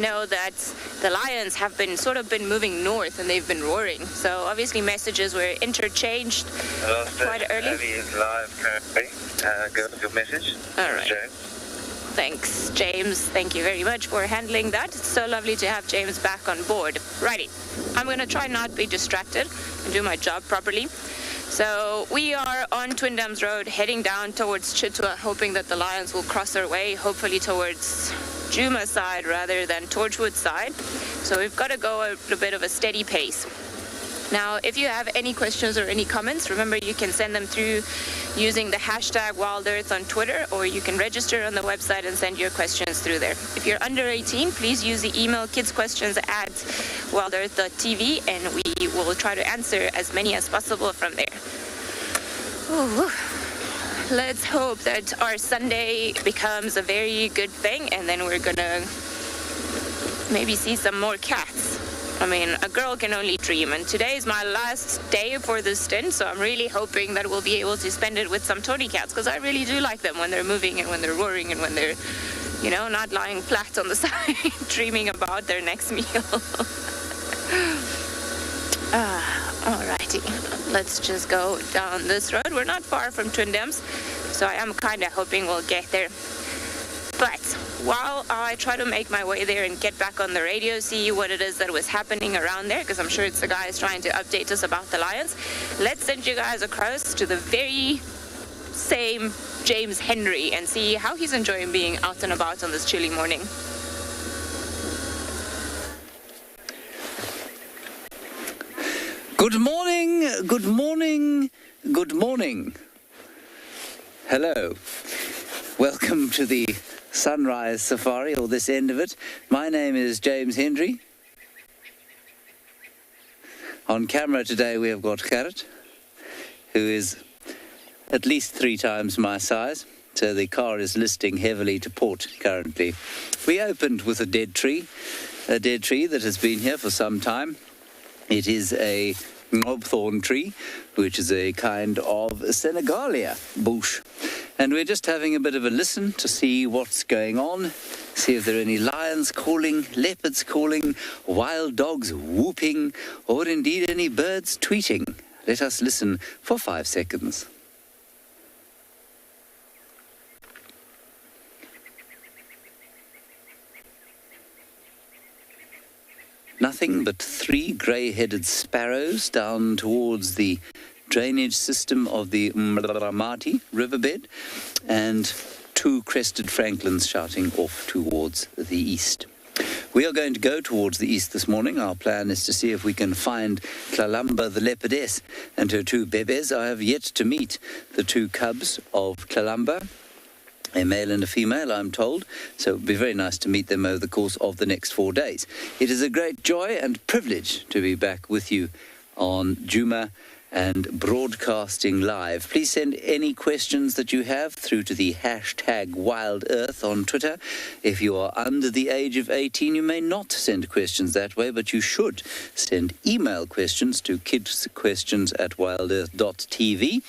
know that the lions have been moving north and they've been roaring. So obviously messages were interchanged quite early. Abby is live currently. Go with your message. All right. James. Thanks, James. Thank you very much for handling that. It's so lovely to have James back on board. Righty. I'm going to try not be distracted and do my job properly. So we are on Twin Dams Road heading down towards Chitwa, hoping that the lions will cross our way, hopefully towards Juma side rather than Torchwood side. So we've got to go at a bit of a steady pace. Now, if you have any questions or any comments, remember you can send them through using the hashtag WildEarth on Twitter, or you can register on the website and send your questions through there. If you're under 18, please use the email kidsquestions@wildearth.tv, and we will try to answer as many as possible from there. Ooh. Let's hope that our Sunday becomes a very good thing, and then we're gonna maybe see some more cats. I mean, a girl can only dream, and today is my last day for this stint, so I'm really hoping that we'll be able to spend it with some Tony cats, because I really do like them when they're moving and when they're roaring and when they're, you know, not lying flat on the side, dreaming about their next meal. Alrighty, let's just go down this road. We're not far from Twin Dams, so I am kind of hoping we'll get there. But while I try to make my way there and get back on the radio, see what it is that was happening around there, because I'm sure it's the guys trying to update us about the lions, let's send you guys across to the very same James Henry and see how he's enjoying being out and about on this chilly morning. Good morning, good morning, good morning. Hello. Welcome to the Sunrise Safari, or this end of it. My name is James Henry. On camera today we have got Genet, who is at least 3 times my size, so the car is listing heavily to port currently. We opened with a dead tree that has been here for some time. It is a knobthorn tree, which is a kind of Senegalia bush. And we're just having a bit of a listen to see what's going on, see if there are any lions calling, leopards calling, wild dogs whooping, or indeed any birds tweeting. Let us listen for 5 seconds. Nothing but 3 grey-headed sparrows down towards the drainage system of the Mramati riverbed, and 2 crested francolins shouting off towards the east. We are going to go towards the east this morning. Our plan is to see if we can find Tlalamba the leopardess and her 2 bebes. I have yet to meet the 2 cubs of Tlalamba, a male and a female, I'm told, so it would be very nice to meet them over the course of the next 4 days. It is a great joy and privilege to be back with you on Juma and broadcasting live. Please send any questions that you have through to the hashtag WildEarth on Twitter. If you are under the age of 18, you may not send questions that way, but you should send email questions to kidsquestions@wildearth.tv.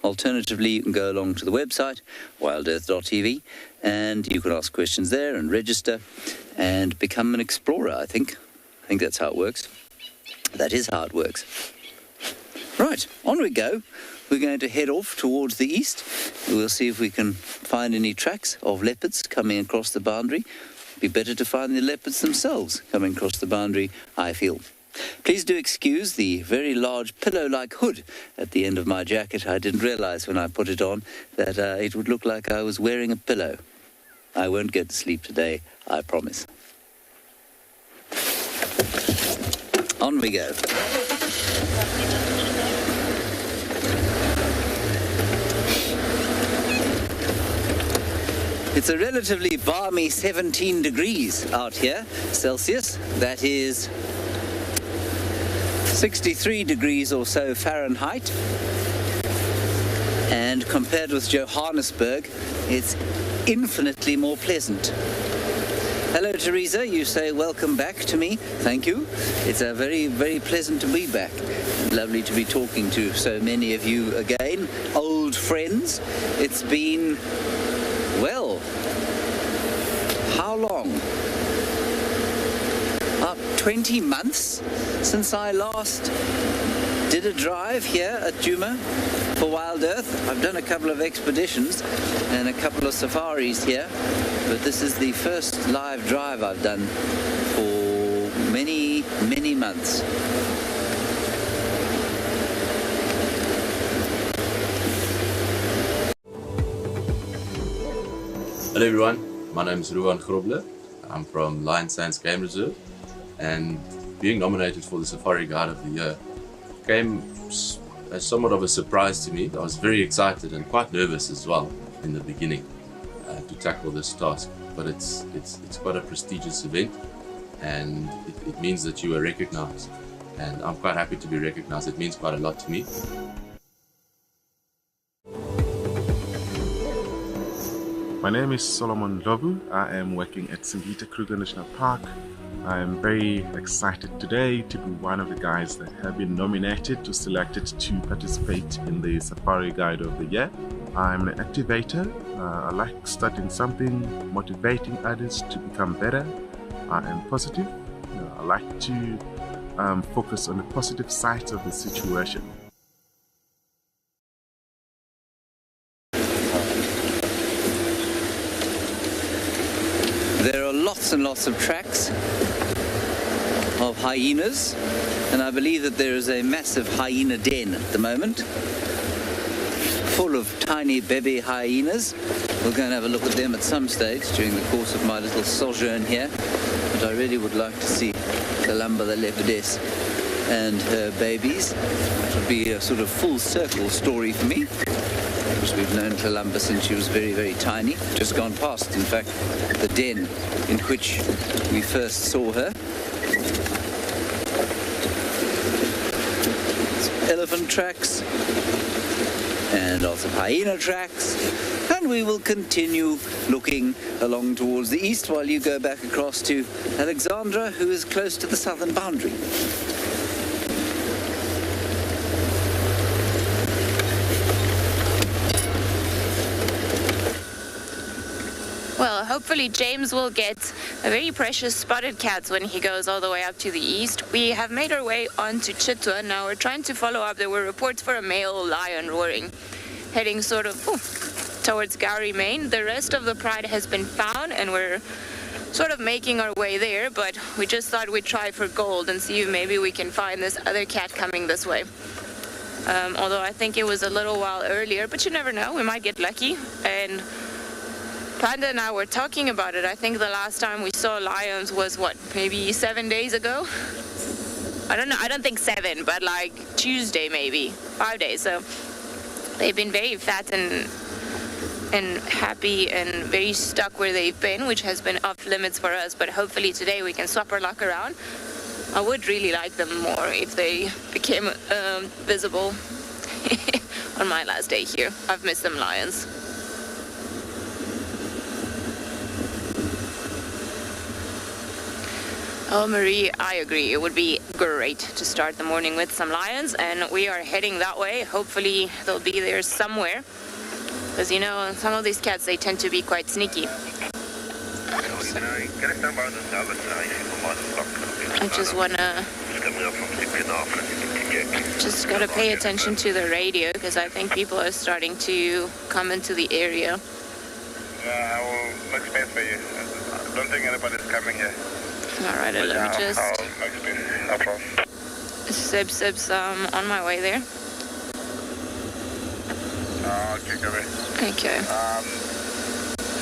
Alternatively, you can go along to the website, wildearth.tv, and you can ask questions there and register and become an explorer, I think. I think that's how it works. That is how it works. Right, on we go. We're going to head off towards the east. We'll see if we can find any tracks of leopards coming across the boundary. It'd be better to find the leopards themselves coming across the boundary, I feel. Please do excuse the very large pillow-like hood at the end of my jacket. I didn't realize when I put it on that it would look like I was wearing a pillow. I won't get to sleep today, I promise. On we go. It's a relatively balmy 17 degrees out here, Celsius. That is 63 degrees or so Fahrenheit. And compared with Johannesburg, it's infinitely more pleasant. Hello, Teresa. You say welcome back to me. Thank you. It's very, very pleasant to be back. Lovely to be talking to so many of you again. Old friends. It's been, well, how long? 20 months since I last did a drive here at Djuma for WildEarth. I've done a couple of expeditions and a couple of safaris here, but this is the first live drive I've done for many, many months. Hello everyone, my name is Ruan Grobler. I'm from Lion Sands Game Reserve, and being nominated for the Safari Guide of the Year came as somewhat of a surprise to me. I was very excited and quite nervous as well in the beginning to tackle this task, but it's quite a prestigious event, and it means that you are recognized, and I'm quite happy to be recognized. It means quite a lot to me. My name is Solomon Lovu. I am working at Singita Kruger National Park. I am very excited today to be one of the guys that have been nominated or selected to participate in the Safari Guide of the Year. I'm an activator. I like studying something, motivating others to become better. I am positive. I like to focus on the positive sides of the situation. There are lots and lots of tracks of hyenas, and I believe that there is a massive hyena den at the moment, full of tiny baby hyenas. We'll go and have a look at them at some stage during the course of my little sojourn here, but I really would like to see Columba the leopardess and her babies. It would be a sort of full circle story for me, because we've known Columba since she was very, very tiny. Just gone past, in fact, the den in which we first saw her. Some elephant tracks and lots of hyena tracks, and we will continue looking along towards the east while you go back across to Alexandra, who is close to the southern boundary. Well, hopefully James will get a very precious spotted cat when he goes all the way up to the east. We have made our way onto Chitwa. Now we're trying to follow up. There were reports for a male lion roaring, heading sort of towards Gowrie, Maine. The rest of the pride has been found, and we're sort of making our way there, but we just thought we'd try for gold and see if maybe we can find this other cat coming this way. Although I think it was a little while earlier, but you never know, we might get lucky. And Panda and I were talking about it. I think the last time we saw lions was what, maybe 7 days ago? I don't know, I don't think 7, but like Tuesday maybe, 5 days. So they've been very fat and happy and very stuck where they've been, which has been off limits for us, but hopefully today we can swap our luck around. I would really like them more if they became visible on my last day here. I've missed them lions. Oh, Marie, I agree. It would be great to start the morning with some lions, and we are heading that way. Hopefully they'll be there somewhere, because, you know, some of these cats, they tend to be quite sneaky. I just gotta pay attention to the radio, because I think people are starting to come into the area. Yeah, I will make space for you. I don't think anybody's coming here. Alright, let me just... No problem. Sibs, on my way there. Okay, come here. Okay.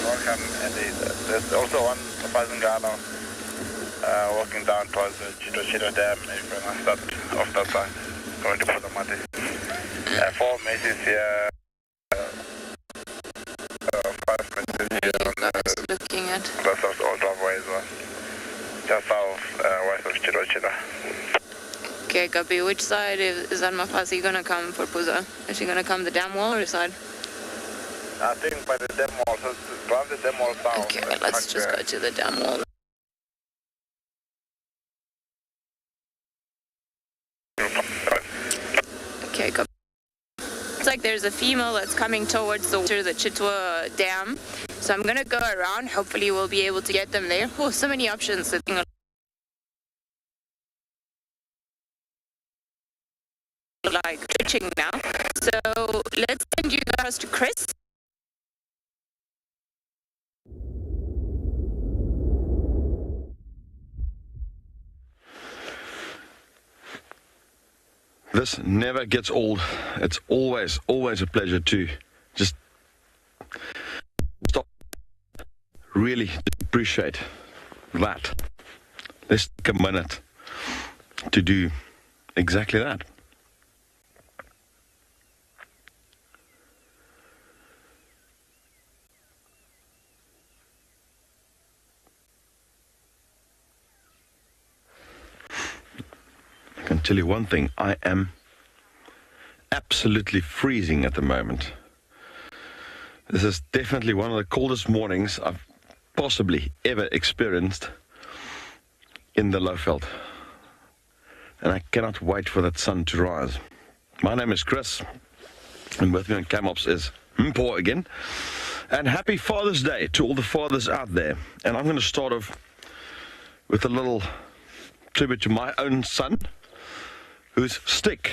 Welcome, indeed. There's also one person walking down towards the Chito Dam. If you're going to start off that side, going to Pulamati. 4 Macy's here. 5 Macy's here. Looking at... That's the old driveway as well. Just south, west of Chito. Okay, copy. Which side is Mafasi gonna come for Puza? Is she gonna come the dam wall or side? I think by the dam wall, so drive the dam wall south. Okay, let's just go to the dam wall. Okay, copy. Looks like there's a female that's coming towards the Chitwa Dam. So I'm gonna go around. Hopefully we'll be able to get them there. Oh, so many options. like twitching now. So let's send you guys to Chris. This never gets old. It's always a pleasure to just stop, really appreciate that. Let's take a minute to do exactly that. I can tell you one thing, I am absolutely freezing at the moment. This is definitely one of the coldest mornings I've possibly ever experienced in the Lowveld. And I cannot wait for that sun to rise. My name is Chris, and with me on Camops is Hippo again. And happy Father's Day to all the fathers out there. And I'm going to start off with a little tribute to my own son, whose stick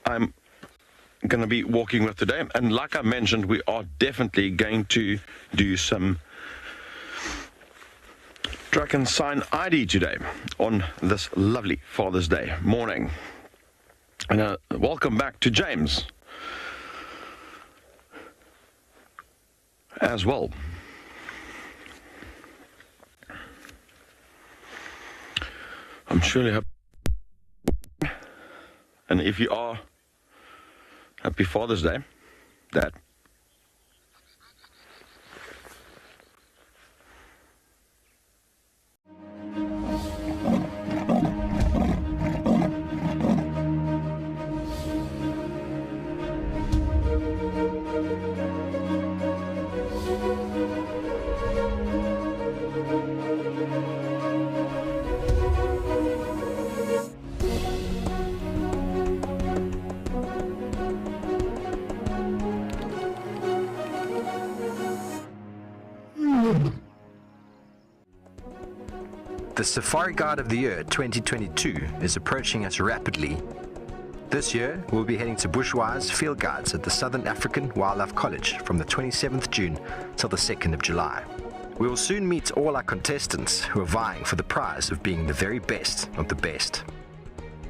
I'm going to be walking with today. And like I mentioned, we are definitely going to do some track and sign ID today on this lovely Father's Day morning. And welcome back to James as well. I'm surely happy. And if you are, happy Father's Day, Dad. The Safari Guide of the Year 2022 is approaching us rapidly. This year, we'll be heading to Bushwise Field Guides at the Southern African Wildlife College from the 27th June till the 2nd of July. We will soon meet all our contestants who are vying for the prize of being the very best of the best,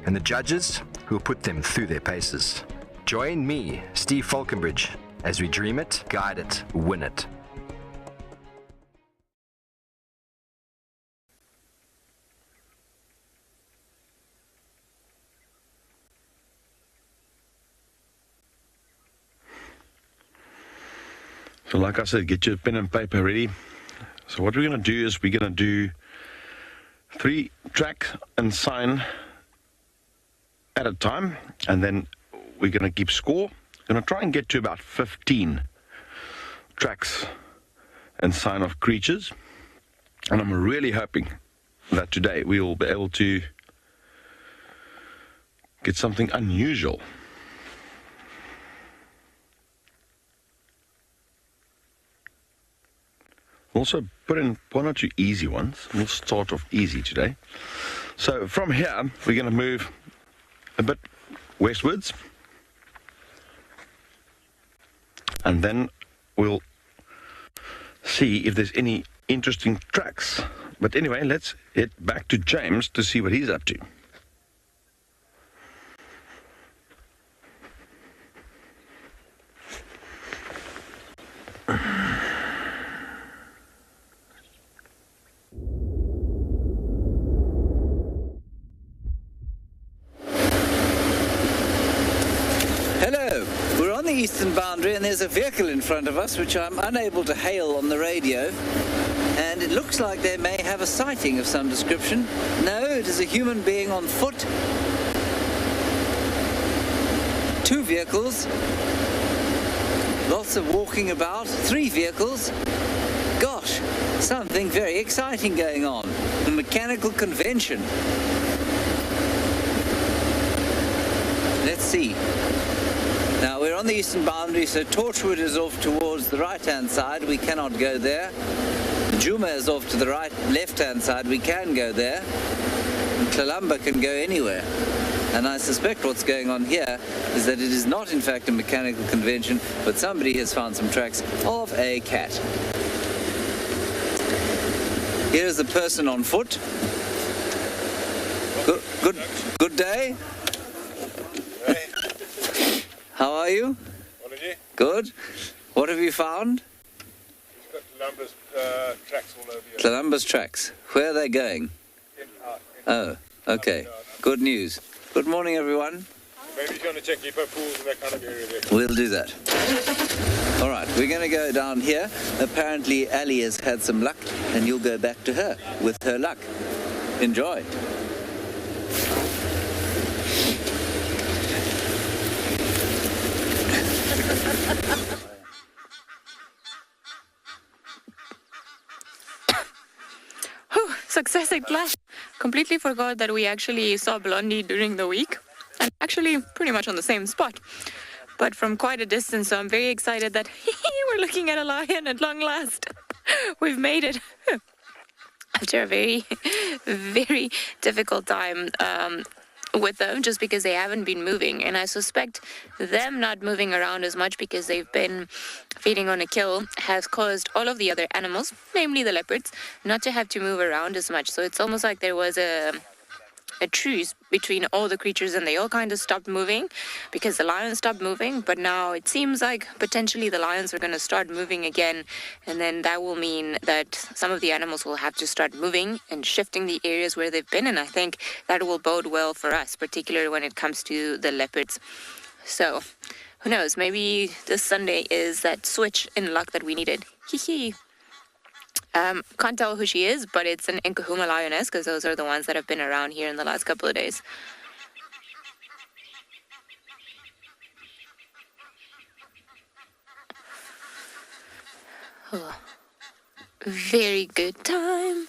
and the judges who will put them through their paces. Join me, Steve Falconbridge, as we dream it, guide it, win it. So like I said, get your pen and paper ready. So what we're going to do is we're going to do 3 track and sign at a time, and then we're going to keep score. We're going to try and get to about 15 tracks and sign of creatures. And I'm really hoping that today we will be able to get something unusual. Also put in 1 or 2 easy ones. We'll start off easy today. So from here, we're going to move a bit westwards. And then we'll see if there's any interesting tracks. But anyway, let's head back to James to see what he's up to. Hello, we're on the eastern boundary and there's a vehicle in front of us which I'm unable to hail on the radio, and it looks like they may have a sighting of some description. No, it is a human being on foot. 2 vehicles, lots of walking about, 3 vehicles. Gosh, something very exciting going on. A mechanical convention. Let's see. Now we're on the eastern boundary, so Torchwood is off towards the right-hand side. We cannot go there. Juma is off to the left-hand side. We can go there. And Kalamba can go anywhere. And I suspect what's going on here is that it is not in fact a mechanical convention, but somebody has found some tracks of a cat. Here's a person on foot. Good day. Hey. How are you? What are you? Good. What have you found? We've got Columbus tracks all over here. Columbus tracks. Where are they going? Oh, okay. Good news. Good morning, everyone. Maybe if you want to check hippo pools and that kind of area there. We'll do that. All right, we're going to go down here. Apparently, Ali has had some luck, and you'll go back to her with her luck. Enjoy. Success at last. Completely forgot that we actually saw Blondie during the week, and actually pretty much on the same spot, but from quite a distance. So I'm very excited that we're looking at a lion at long last. We've made it after a very, very difficult time with them, just because they haven't been moving, and I suspect them not moving around as much because they've been feeding on a kill has caused all of the other animals, namely the leopards, not to have to move around as much. So it's almost like there was a truce between all the creatures, and they all kind of stopped moving because the lions stopped moving. But now it seems like potentially the lions are going to start moving again, and then that will mean that some of the animals will have to start moving and shifting the areas where they've been, and I think that will bode well for us, particularly when it comes to the leopards. So who knows, maybe this Sunday is that switch in luck that we needed. Hee. Can't tell who she is, but it's an Nkahuma lioness, because those are the ones that have been around here in the last couple of days. Oh, very good time.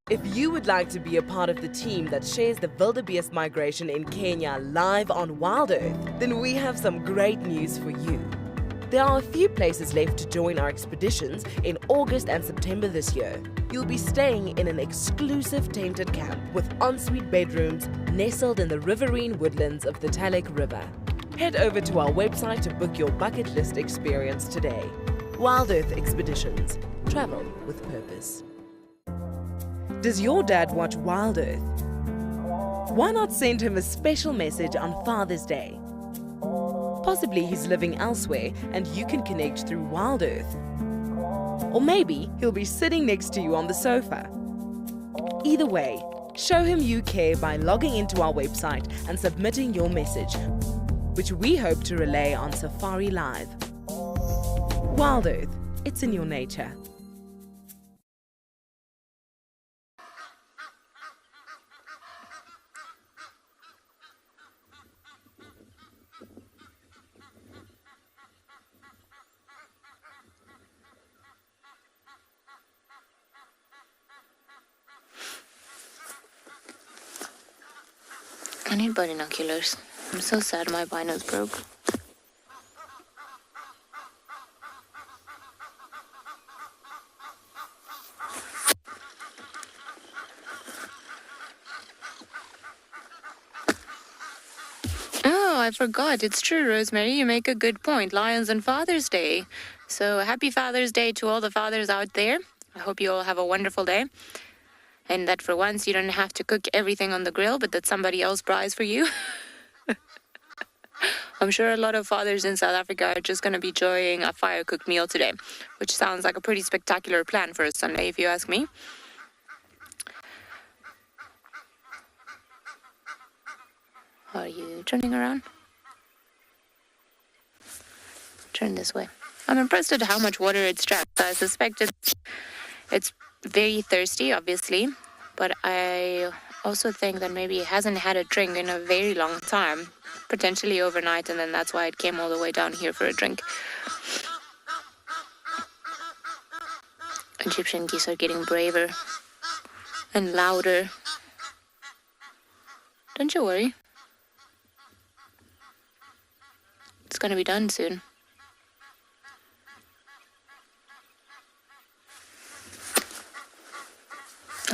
If you would like to be a part of the team that shares the wildebeest migration in Kenya live on WildEarth, then we have some great news for you. There are a few places left to join our expeditions in August and September this year. You'll be staying in an exclusive tented camp with ensuite bedrooms nestled in the riverine woodlands of the Talek River. Head over to our website to book your bucket list experience today. WildEarth Expeditions. Travel with purpose. Does your dad watch WildEarth? Why not send him a special message on Father's Day? Possibly he's living elsewhere and you can connect through WildEarth. Or maybe he'll be sitting next to you on the sofa. Either way, show him you care by logging into our website and submitting your message, which we hope to relay on Safari Live. WildEarth, it's in your nature. I need binoculars. I'm so sad my binos broke. Oh, I forgot. It's true, Rosemary. You make a good point. Lions and Father's Day. So happy Father's Day to all the fathers out there. I hope you all have a wonderful day. And that for once you don't have to cook everything on the grill, but that somebody else buys for you. I'm sure a lot of fathers in South Africa are just going to be enjoying a fire-cooked meal today, which sounds like a pretty spectacular plan for a Sunday, if you ask me. Are you turning around? Turn this way. I'm impressed at how much water it's trapped. I suspect it's very thirsty, obviously, but I also think that maybe it hasn't had a drink in a very long time, potentially overnight, and then that's why it came all the way down here for a drink. Egyptian geese are getting braver and louder. Don't you worry. It's gonna be done soon.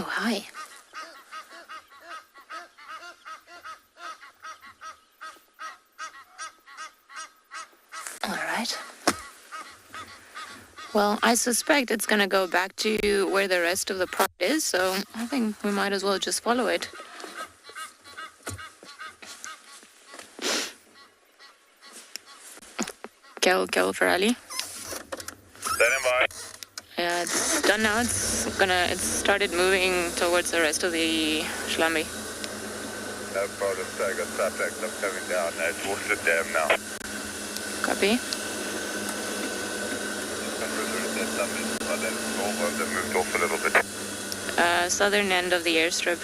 Oh, hi. Well, I suspect it's going to go back to where the rest of the pride is, so I think we might as well just follow it. Kill for Ali. Standing by. Yeah, it's done now. It's started moving towards the rest of the Shlambi. That part of I got traffic that's coming down. It's towards the dam now. Copy. They moved off a little bit. Southern end of the airstrip.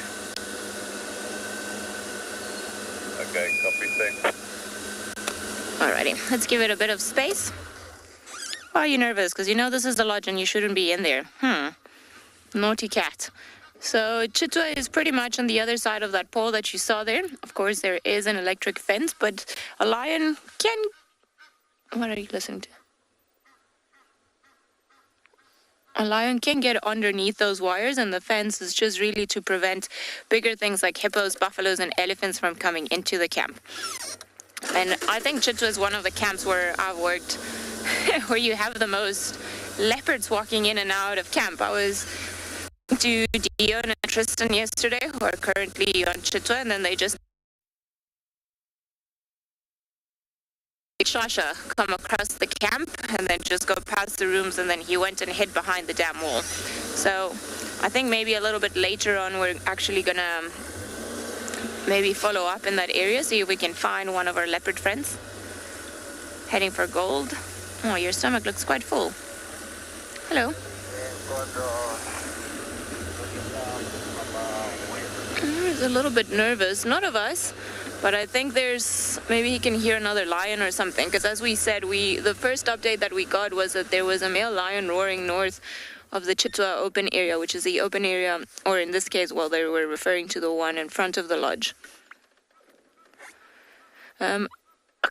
Okay, copy, thanks. Alrighty, let's give it a bit of space. Why are you nervous? Because you know this is the lodge and you shouldn't be in there. Naughty cat. So Chitwa is pretty much on the other side of that pole that you saw there. Of course, there is an electric fence, but a lion can... What are you listening to? A lion can get underneath those wires, and the fence is just really to prevent bigger things like hippos, buffaloes, and elephants from coming into the camp. And I think Chitwa is one of the camps where I've worked where you have the most leopards walking in and out of camp. I was to Dion and Tristan yesterday, who are currently on Chitwa, and then they just Shasha come across the camp and then just go past the rooms, and then he went and hid behind the dam wall. So I think maybe a little bit later on we're actually gonna maybe follow up in that area, see if we can find one of our leopard friends. Heading for gold. Oh, your stomach looks quite full. Hello. He's a little bit nervous, not of us, but I think maybe he can hear another lion or something, because as we said, the first update that we got was that there was a male lion roaring north of the Chitwa open area, which is the open area, or in this case, well, they were referring to the one in front of the lodge. I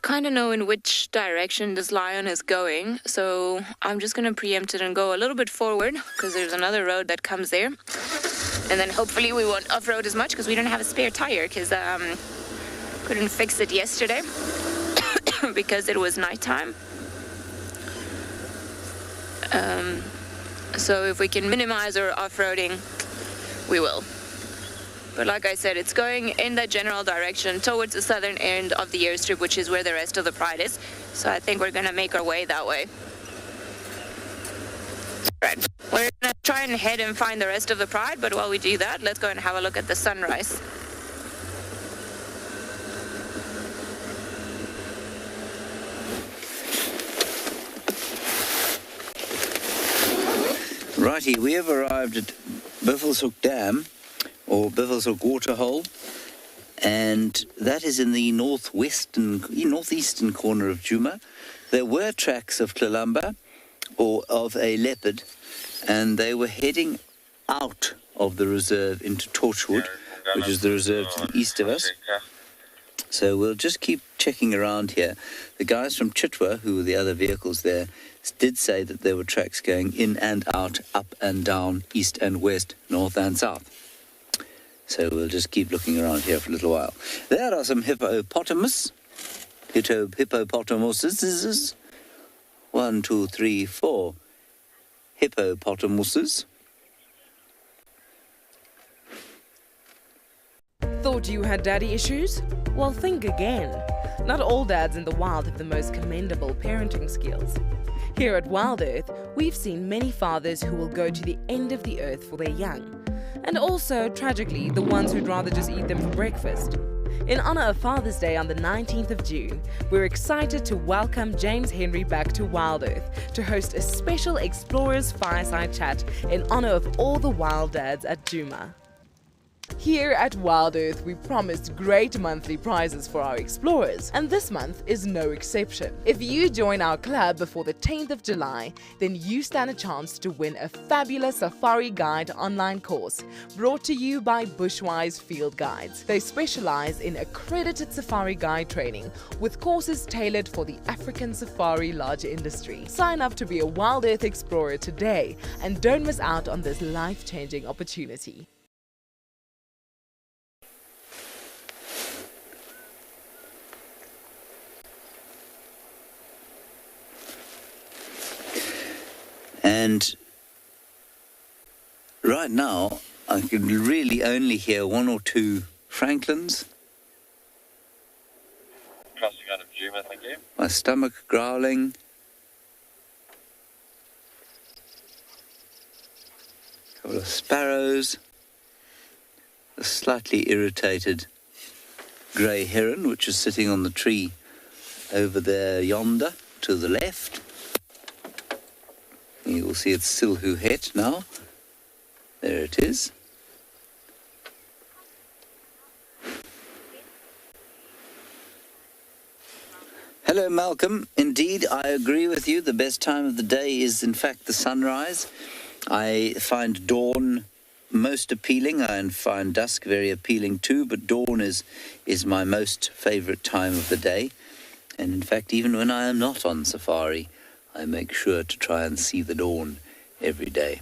kind of know in which direction this lion is going, so I'm just going to preempt it and go a little bit forward, because there's another road that comes there. And then hopefully we won't off-road as much, because we don't have a spare tire, because couldn't fix it yesterday because it was nighttime. So if we can minimize our off-roading, we will. But like I said, it's going in that general direction towards the southern end of the airstrip, which is where the rest of the pride is. So I think we're going to make our way that way. Right. We're going to try and head and find the rest of the pride, but while we do that, let's go and have a look at the sunrise. Righty, we have arrived at Buffelshoek Dam, or Buffelshoek Waterhole, and that is in the northeastern corner of Djuma. There were tracks of Tlalamba, or of a leopard, and they were heading out of the reserve into Torchwood, which is the reserve to the east of us. So we'll just keep checking around here. The guys from Chitwa, who were the other vehicles there, did say that there were tracks going in and out, up and down, east and west, north and south. So we'll just keep looking around here for a little while. There are some hippopotamuses. 1, 2, 3, 4 hippopotamuses. Thought you had daddy issues? Well, think again. Not all dads in the wild have the most commendable parenting skills. Here at WildEarth, we've seen many fathers who will go to the end of the earth for their young. And also, tragically, the ones who'd rather just eat them for breakfast. In honor of Father's Day on the 19th of June, we're excited to welcome James Henry back to WildEarth to host a special Explorers Fireside Chat in honor of all the wild dads at Djuma. Here at WildEarth, we promised great monthly prizes for our explorers, and this month is no exception. If you join our club before the 10th of July, then you stand a chance to win a fabulous Safari Guide online course brought to you by Bushwise Field Guides. They specialize in accredited safari guide training with courses tailored for the African safari lodge industry. Sign up to be a WildEarth explorer today and don't miss out on this life-changing opportunity. And right now, I can really only hear one or two francolins. Crossing out of Juma, thank you. My stomach growling. A couple of sparrows. A slightly irritated grey heron, which is sitting on the tree over there yonder to the left. You will see it's silhouette now. There it is. Hello, Malcolm. Indeed, I agree with you. The best time of the day is, in fact, the sunrise. I find dawn most appealing. I find dusk very appealing too, but dawn is my most favourite time of the day. And in fact, even when I am not on safari, I make sure to try and see the dawn every day.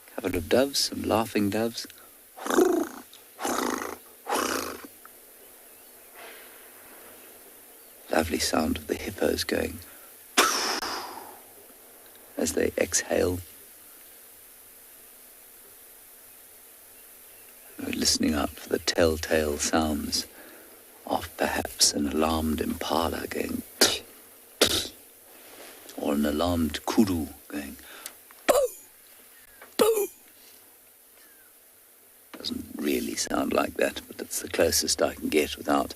A couple of doves, some laughing doves. Lovely sound of the hippos going as they exhale. We're listening out for the telltale sounds of perhaps an alarmed impala going or an alarmed kudu going boo, boo. Doesn't really sound like that, but it's the closest I can get without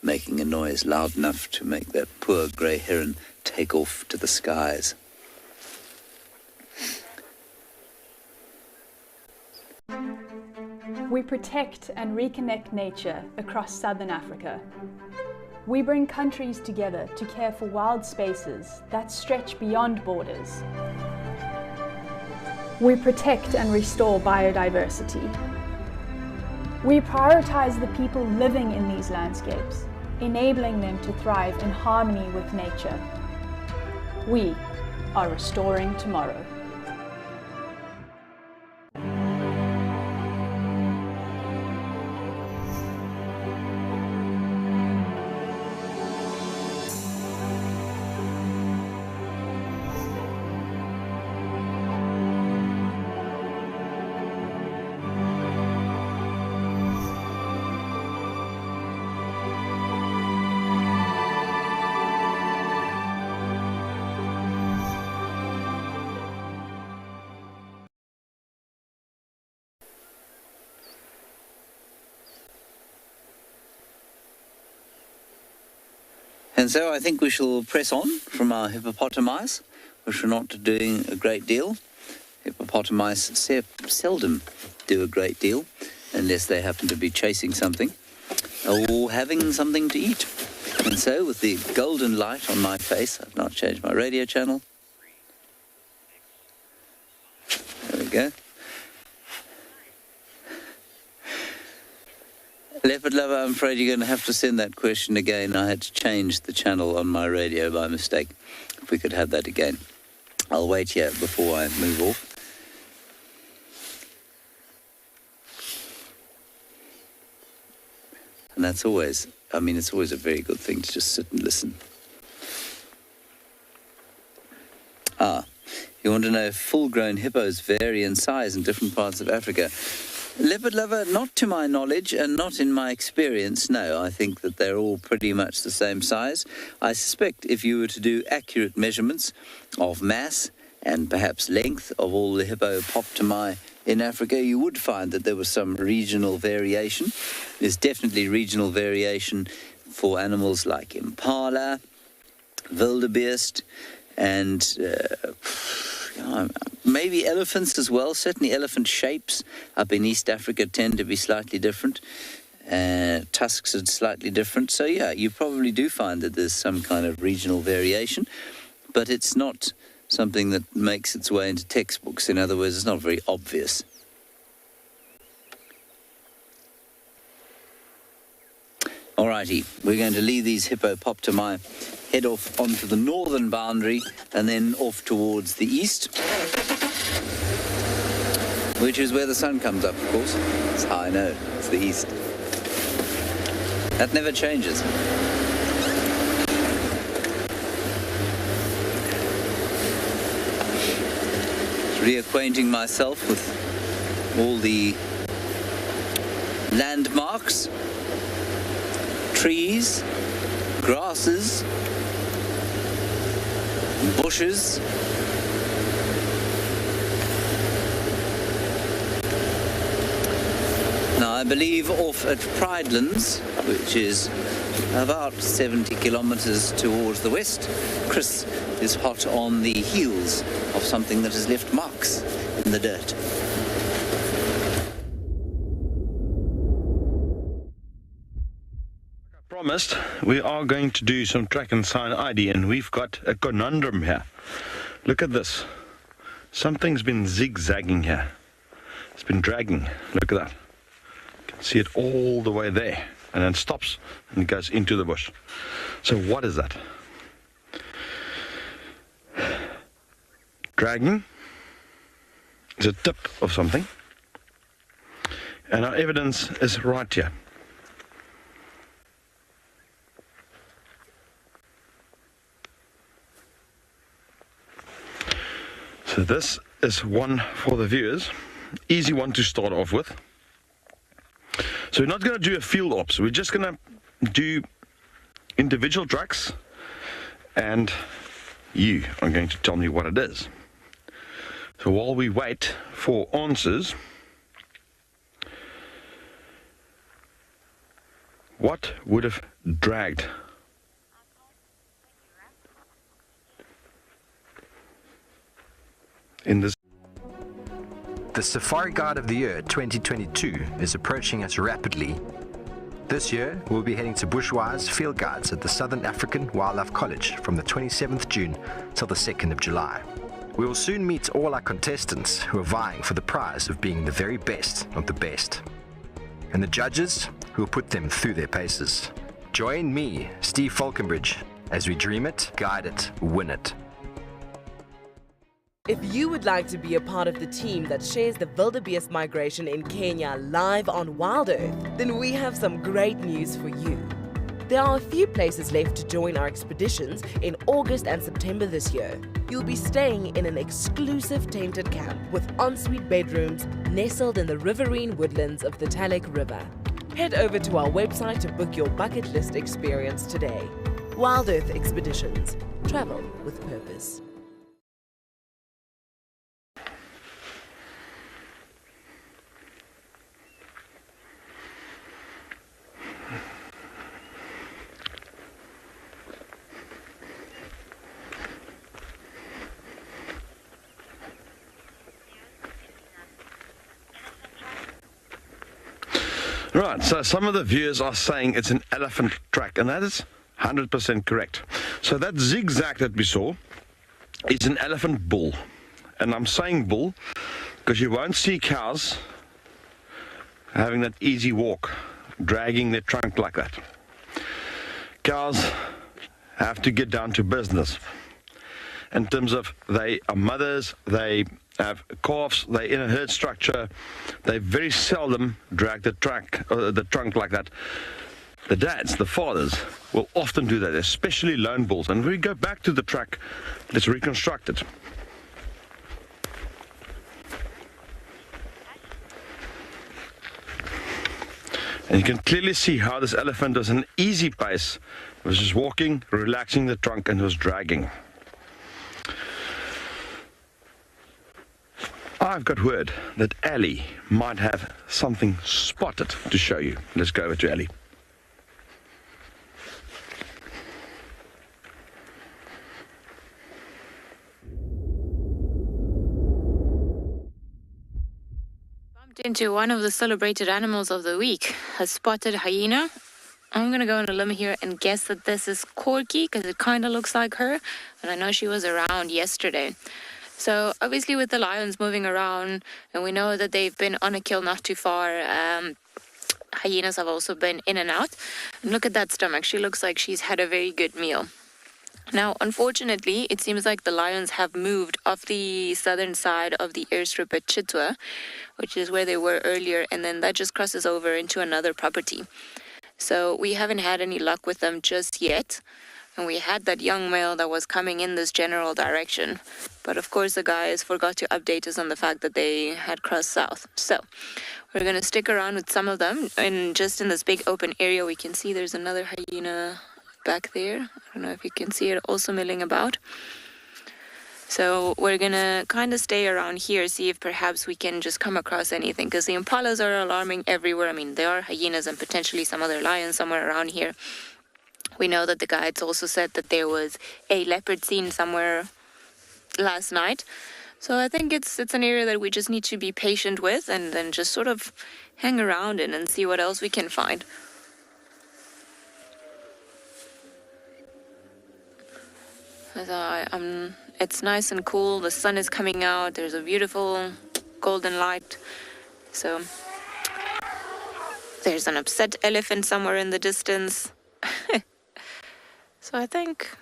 making a noise loud enough to make that poor grey heron take off to the skies. We protect and reconnect nature across southern Africa. We bring countries together to care for wild spaces that stretch beyond borders. We protect and restore biodiversity. We prioritize the people living in these landscapes, enabling them to thrive in harmony with nature. We are restoring tomorrow. And so I think we shall press on from our hippopotami, which are not doing a great deal. Hippopotami seldom do a great deal, unless they happen to be chasing something or having something to eat. And so, with the golden light on my face, I've not changed my radio channel. There we go. Leopard lover, I'm afraid you're going to have to send that question again. I had to change the channel on my radio by mistake. If we could have that again. I'll wait here before I move off. And that's always, it's always a very good thing to just sit and listen. You want to know if full-grown hippos vary in size in different parts of Africa? Leopard lover, not to my knowledge and not in my experience, no. I think that they're all pretty much the same size. I suspect if you were to do accurate measurements of mass and perhaps length of all the hippopotami in Africa, you would find that there was some regional variation. There's definitely regional variation for animals like Impala, wildebeest, and maybe elephants as well. Certainly elephant shapes up in East Africa tend to be slightly different. Tusks are slightly different. So yeah, you probably do find that there's some kind of regional variation, but it's not something that makes its way into textbooks. In other words, it's not very obvious. Alrighty, we're going to leave these hippopotami, head off onto the northern boundary and then off towards the east, which is where the sun comes up, of course. That's how I know it's the east. That never changes. reacquainting myself with all the landmarks, trees, grasses, bushes. Now I believe off at Pridelands, which is about 70 kilometers towards the west, Chris is hot on the heels of something that has left marks in the dirt. Promised, we are going to do some track and sign ID, and we've got a conundrum here. Look at this. Something's been zigzagging here. It's been dragging. Look at that. You can see it all the way there, and then stops and goes into the bush. So what is that? Dragging is a tip of something, and our evidence is right here. So this is one for the viewers, easy one to start off with. So we're not going to do a field ops, we're just going to do individual tracks, and you are going to tell me what it is. So while we wait for answers, what would have dragged? In this. The Safari Guide of the Year 2022 is approaching us rapidly. This year, we'll be heading to bushwise field guides at the Southern African Wildlife College from the 27th June till the 2nd of July. We will soon meet all our contestants who are vying for the prize of being the very best of the best, and the judges who will put them through their paces. Join me, Steve Falconbridge, as we dream it, guide it, win it. If you would like to be a part of the team that shares the wildebeest migration in Kenya live on WildEarth, then we have some great news for you. There are a few places left to join our expeditions in August and September this year. You'll be staying in an exclusive tented camp with ensuite bedrooms nestled in the riverine woodlands of the Talek River. Head over to our website to book your bucket list experience today. WildEarth Expeditions. Travel with purpose. Right, so some of the viewers are saying it's an elephant track, and that is 100% correct. So that zigzag that we saw is an elephant bull. And I'm saying bull because you won't see cows having that easy walk, dragging their trunk like that. Cows have to get down to business. In terms of they are mothers, they have calves, they're in a herd structure, they very seldom drag the trunk like that. The dads, the fathers, will often do that, especially lone bulls. And when we go back to the track, let's reconstruct it. And you can clearly see how this elephant was an easy pace. It was just walking, relaxing the trunk, and was dragging. I've got word that Ali might have something spotted to show you. Let's go over to Ali. Bumped into one of the celebrated animals of the week, a spotted hyena. I'm going to go on a limb here and guess that this is Corky because it kind of looks like her. And I know she was around yesterday. So obviously with the lions moving around, and we know that they've been on a kill not too far, hyenas have also been in and out. And look at that stomach. She looks like she's had a very good meal. Now, unfortunately, it seems like the lions have moved off the southern side of the airstrip at Chitwa, which is where they were earlier, and then that just crosses over into another property. So we haven't had any luck with them just yet. and we had that young male that was coming in this general direction. But of course the guys forgot to update us on the fact that they had crossed south. So we're going to stick around with some of them, and just in this big open area we can see there's another hyena back there. I don't know if you can see it also milling about. So we're going to kind of stay around here, see if perhaps we can just come across anything, because the impalas are alarming everywhere. I mean, there are hyenas and potentially some other lions somewhere around here. We know that the guides also said that there was a leopard seen somewhere last night. So I think it's an area that we just need to be patient with and then just sort of hang around in and see what else we can find. It's nice and cool. The sun is coming out. There's a beautiful golden light. So there's an upset elephant somewhere in the distance. So I think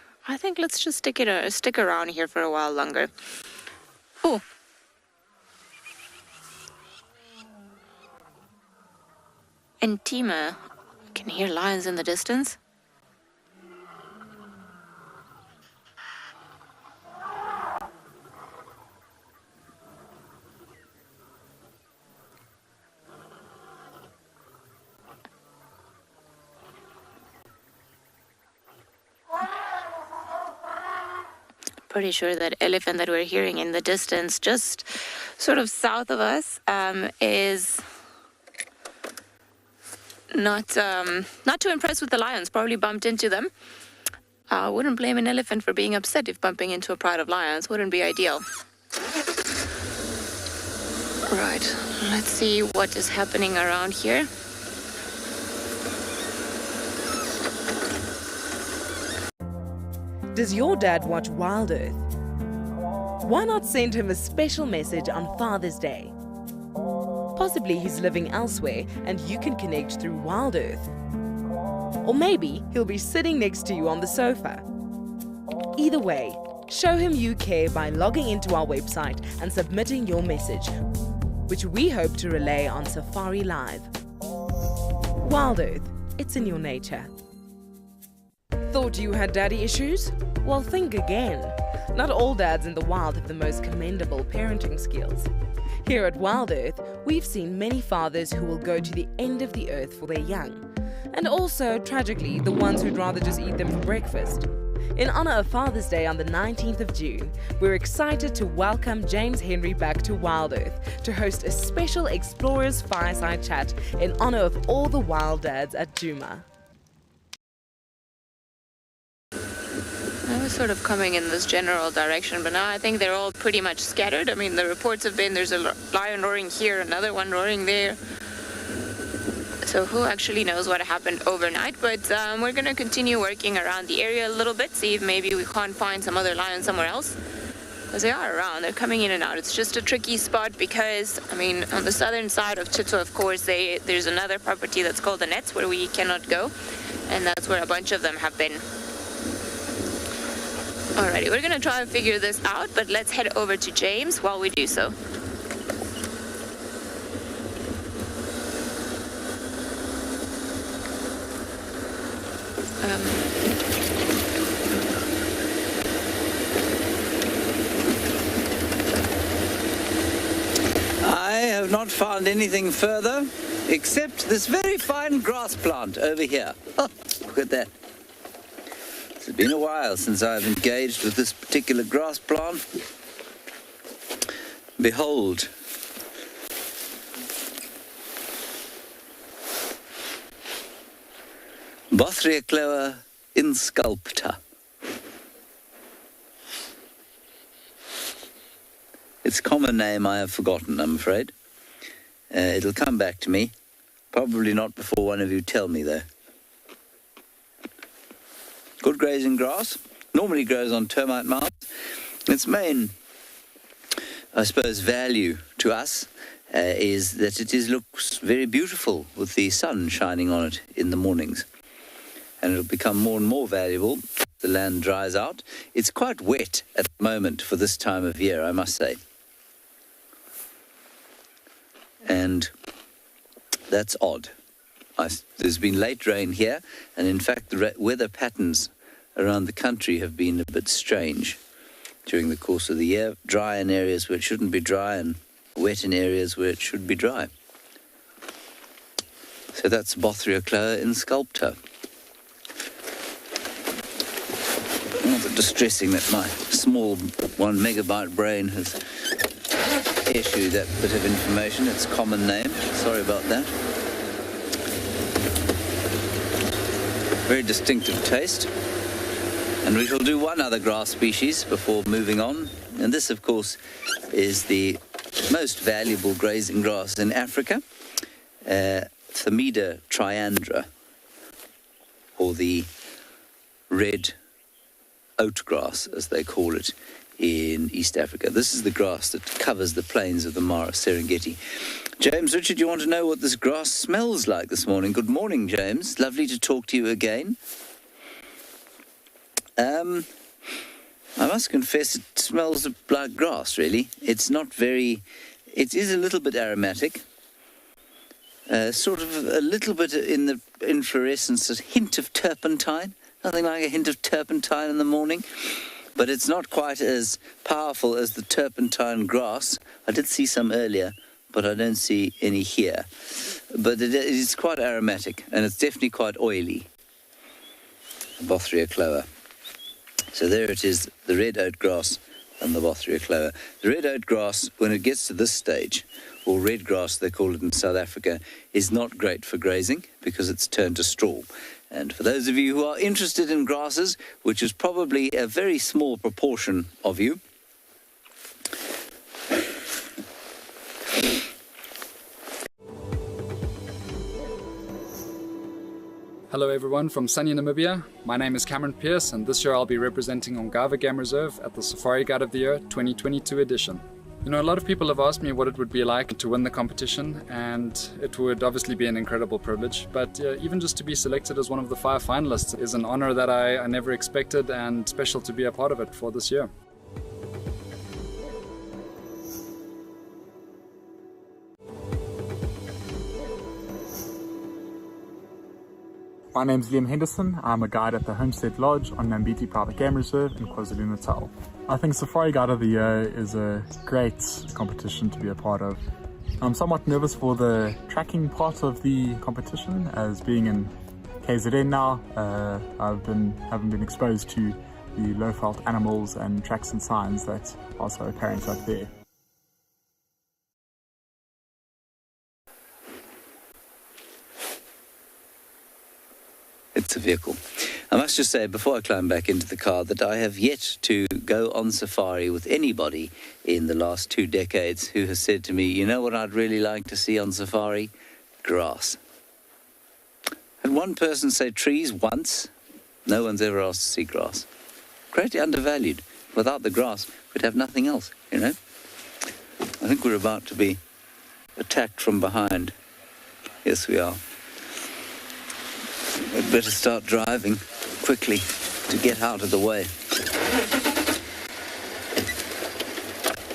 let's just stick around here for a while longer. Oh. And Tima, I can hear lions in the distance. Pretty sure that elephant that we're hearing in the distance, just sort of south of us, is not too impressed with the lions. Probably bumped into them. Wouldn't blame an elephant for being upset if bumping into a pride of lions wouldn't be ideal. Right, let's see what is happening around here. Does your dad watch WildEarth? Why not send him a special message on Father's Day? Possibly he's living elsewhere and you can connect through WildEarth. Or maybe he'll be sitting next to you on the sofa. Either way, show him you care by logging into our website and submitting your message, which we hope to relay on Safari Live. WildEarth, it's in your nature. Thought you had daddy issues? Well, think again. Not all dads in the wild have the most commendable parenting skills. Here at WildEarth, we've seen many fathers who will go to the end of the earth for their young. And also, tragically, the ones who'd rather just eat them for breakfast. In honor of Father's Day on the 19th of June, we're excited to welcome James Henry back to WildEarth to host a special Explorers Fireside Chat in honor of all the wild dads at Juma. I was sort of coming in this general direction, but now I think they're all pretty much scattered. I mean, the reports have been there's a lion roaring here, another one roaring there. So who actually knows what happened overnight? But we're going to continue working around the area a little bit, see if maybe we can't find some other lions somewhere else. Because they are around, they're coming in and out. It's just a tricky spot because, I mean, on the southern side of Chitto, of course, there's another property that's called the Nets where we cannot go. And that's where a bunch of them have been. Alrighty, we're going to try and figure this out, but let's head over to James while we do so. I have not found anything further except this very fine grass plant over here. Oh, look at that. It's been a while since I've engaged with this particular grass plant. Behold. Bothriacloa insculpta. Its common name I have forgotten, I'm afraid. It'll come back to me. Probably not before one of you tell me, though. Good grazing grass. Normally grows on termite mounds. Its main, I suppose, value to us is that it looks very beautiful with the sun shining on it in the mornings. And it'll become more and more valuable as the land dries out. It's quite wet at the moment for this time of year, I must say. And that's odd. There's been late rain here, and in fact the weather patterns around the country have been a bit strange during the course of the year. Dry in areas where it shouldn't be dry and wet in areas where it should be dry. So that's Bothriocloa in sculptor. Rather distressing that my small 1 megabyte brain has issued that bit of information. It's a common name. Sorry about that. Very distinctive taste. And we shall do one other grass species before moving on. And this, of course, is the most valuable grazing grass in Africa, Thermida triandra, or the red oat grass, as they call it in East Africa. This is the grass that covers the plains of the Mara Serengeti. James, Richard, you want to know what this grass smells like this morning? Good morning, James. Lovely to talk to you again. I must confess it smells like grass, really. It's not very... It is a little bit aromatic. Sort of a little bit in the inflorescence, a hint of turpentine. Nothing like a hint of turpentine in the morning. But it's not quite as powerful as the turpentine grass. I did see some earlier, but I don't see any here. But it is quite aromatic, and it's definitely quite oily. Bothriocloa. So there it is, the red oat grass and the Bothriocloa. The red oat grass, when it gets to this stage, or red grass they call it in South Africa, is not great for grazing because it's turned to straw. And for those of you who are interested in grasses, which is probably a very small proportion of you, Hello everyone from sunny Namibia. My name is Cameron Pierce, and this year I'll be representing Ongava Game Reserve at the Safari Guide of the Year 2022 edition. You know, a lot of people have asked me what it would be like to win the competition, and it would obviously be an incredible privilege, but even just to be selected as one of the 5 finalists is an honor that I never expected, and special to be a part of it for this year. My name is Liam Henderson. I'm a guide at the Homestead Lodge on Nambiti Private Game Reserve in KwaZulu-Natal. I think Safari Guide of the Year is a great competition to be a part of. I'm somewhat nervous for the tracking part of the competition, as being in KZN now, haven't been exposed to the low-felt animals and tracks and signs that are so apparent up there. It's a vehicle. I must just say, before I climb back into the car, that I have yet to go on safari with anybody in the last 2 decades who has said to me, you know what I'd really like to see on safari? Grass. Had one person say trees once. No one's ever asked to see grass. Greatly undervalued. Without the grass, we'd have nothing else, you know? I think we're about to be attacked from behind. Yes, we are. We'd better start driving quickly to get out of the way.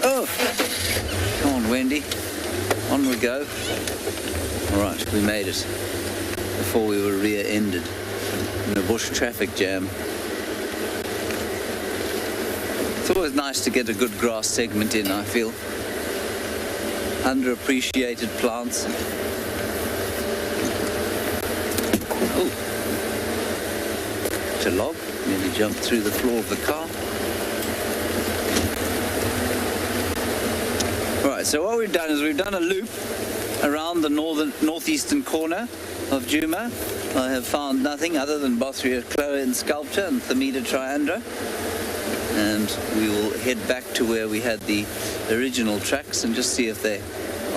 Oh! Come on, Wendy. On we go. All right, we made it. Before we were rear-ended in a bush traffic jam. It's always nice to get a good grass segment in, I feel. Underappreciated plants. Oh, it's a log. Nearly jumped through the floor of the car. Right, so what we've done is we've done a loop around the northeastern corner of Djuma. I have found nothing other than Bothriocloa in sculpture and Thermida triandra. And we will head back to where we had the original tracks and just see if they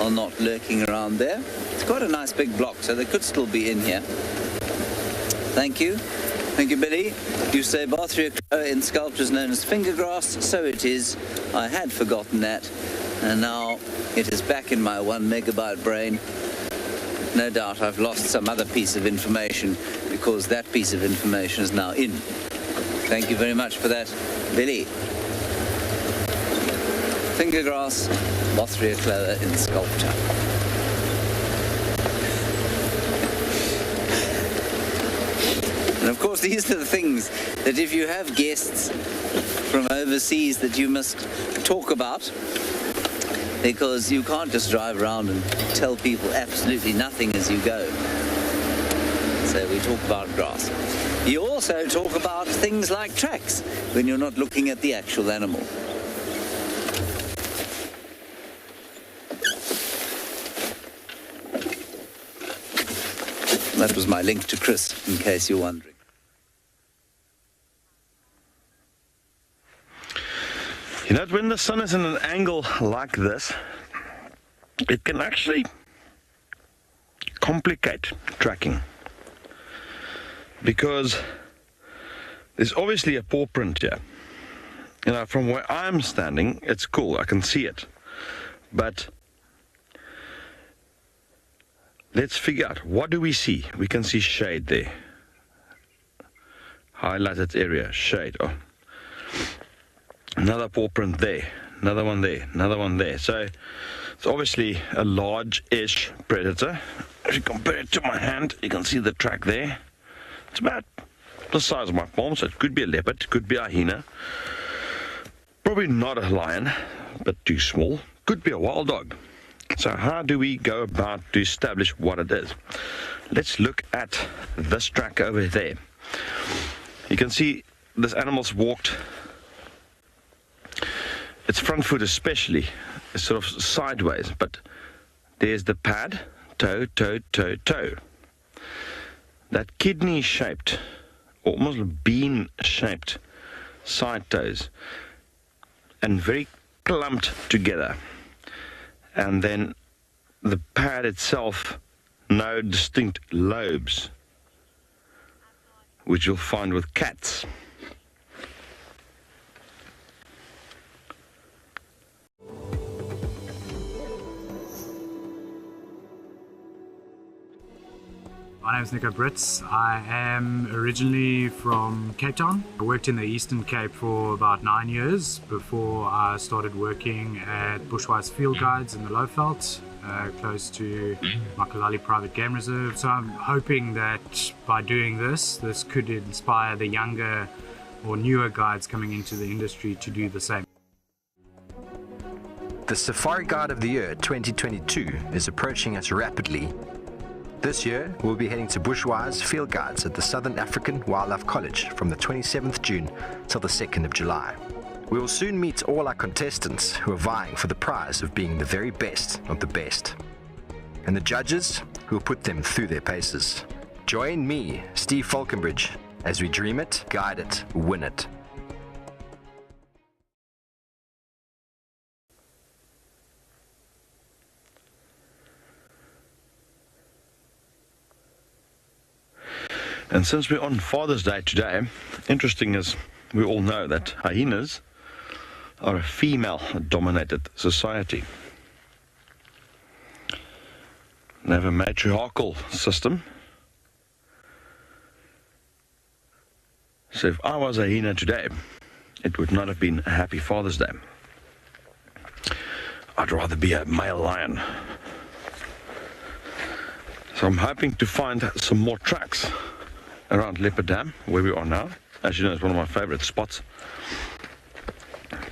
are not lurking around there. It's quite a nice big block, so they could still be in here. Thank you. Thank you, Billy. You say Bothriocloa in sculpture is known as fingergrass. So it is. I had forgotten that. And now it is back in my 1 megabyte brain. No doubt I've lost some other piece of information because that piece of information is now in. Thank you very much for that, Billy. Fingergrass, Bothriocloa in sculpture. And of course, these are the things that if you have guests from overseas that you must talk about, because you can't just drive around and tell people absolutely nothing as you go. So we talk about grass. You also talk about things like tracks when you're not looking at the actual animal. That was my link to Chris, in case you're wondering. You know, when the sun is in an angle like this, it can actually complicate tracking. Because there's obviously a paw print here. You know, from where I'm standing, it's cool, I can see it. But let's figure out, what do we see? We can see shade there. Highlighted area, shade. Oh. Another paw print there, another one there, another one there. So it's obviously a large-ish predator. If you compare it to my hand, you can see the track there. It's about the size of my palm, so it could be a leopard, could be a hyena. Probably not a lion, but too small. Could be a wild dog. So how do we go about to establish what it is? Let's look at this track over there. You can see this animal's walked, its front foot especially, is sort of sideways, but there's the pad, toe, toe, toe, toe. That kidney-shaped, almost bean-shaped side toes, and very clumped together. And then the pad itself, no distinct lobes, which you'll find with cats. My name is Nico Brits. I am originally from Cape Town. I worked in the Eastern Cape for about 9 years before I started working at Bushwise Field Guides in the Lowveld, close to Makalali Private Game Reserve. So I'm hoping that by doing this could inspire the younger or newer guides coming into the industry to do the same. The Safari Guide of the Year 2022 is approaching us rapidly. This year, we'll be heading to Bushwise Field Guides at the Southern African Wildlife College from the 27th June till the 2nd of July. We will soon meet all our contestants who are vying for the prize of being the very best of the best, and the judges who will put them through their paces. Join me, Steve Falconbridge, as we dream it, guide it, win it. And since we're on Father's Day today, interesting as we all know that hyenas are a female-dominated society. They have a matriarchal system. So if I was a hyena today, it would not have been a happy Father's Day. I'd rather be a male lion. So I'm hoping to find some more tracks around Leopard Dam, where we are now. As you know, it's one of my favorite spots,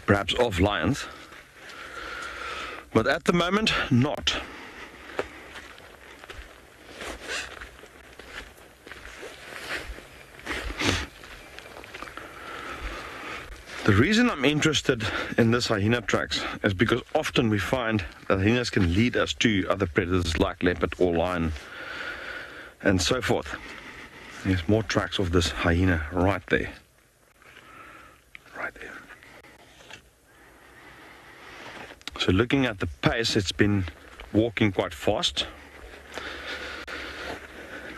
perhaps of lions, but at the moment not. The reason I'm interested in this hyena tracks is because often we find that hyenas can lead us to other predators like leopard or lion and so forth. There's more tracks of this hyena right there. Right there. So looking at the pace, it's been walking quite fast.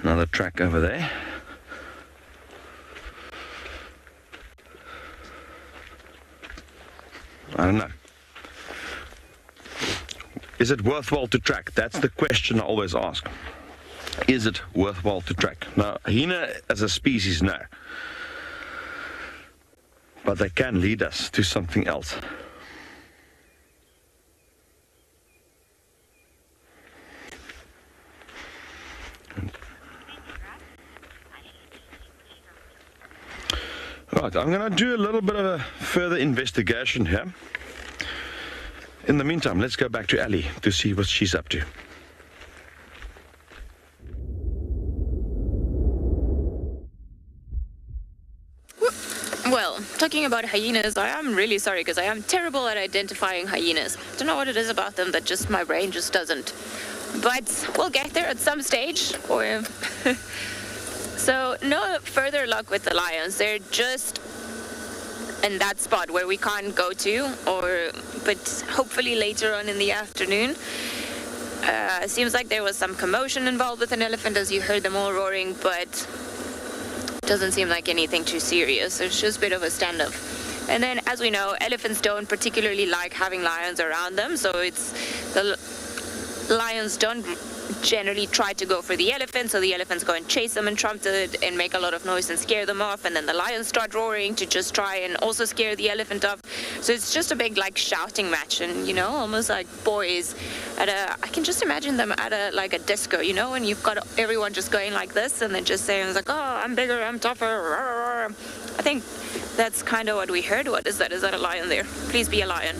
Another track over there. I don't know. Is it worthwhile to track? That's the question I always ask. Is it worthwhile to track? Now, hyena as a species, no. But they can lead us to something else. Right, I'm going to do a little bit of a further investigation here. In the meantime, let's go back to Ali to see what she's up to. Well, talking about hyenas, I am really sorry because I am terrible at identifying hyenas. Don't know what it is about them that just my brain just doesn't. But we'll get there at some stage. Or so no further luck with the lions. They're just in that spot where we can't go to, but hopefully later on in the afternoon. Seems like there was some commotion involved with an elephant as you heard them all roaring, but doesn't seem like anything too serious. It's just a bit of a standoff. And then, as we know, elephants don't particularly like having lions around them, so the lions don't generally try to go for the elephant, so the elephants go and chase them and trumpet and make a lot of noise and scare them off, and then the lions start roaring to just try and also scare the elephant off. So it's just a big like shouting match, and almost like boys at I can just imagine them at a disco, and you've got everyone just going like this and then just saying like, oh, I'm bigger, I'm tougher. I think that's kind of what we heard. What is that? Is that a lion there? Please be a lion.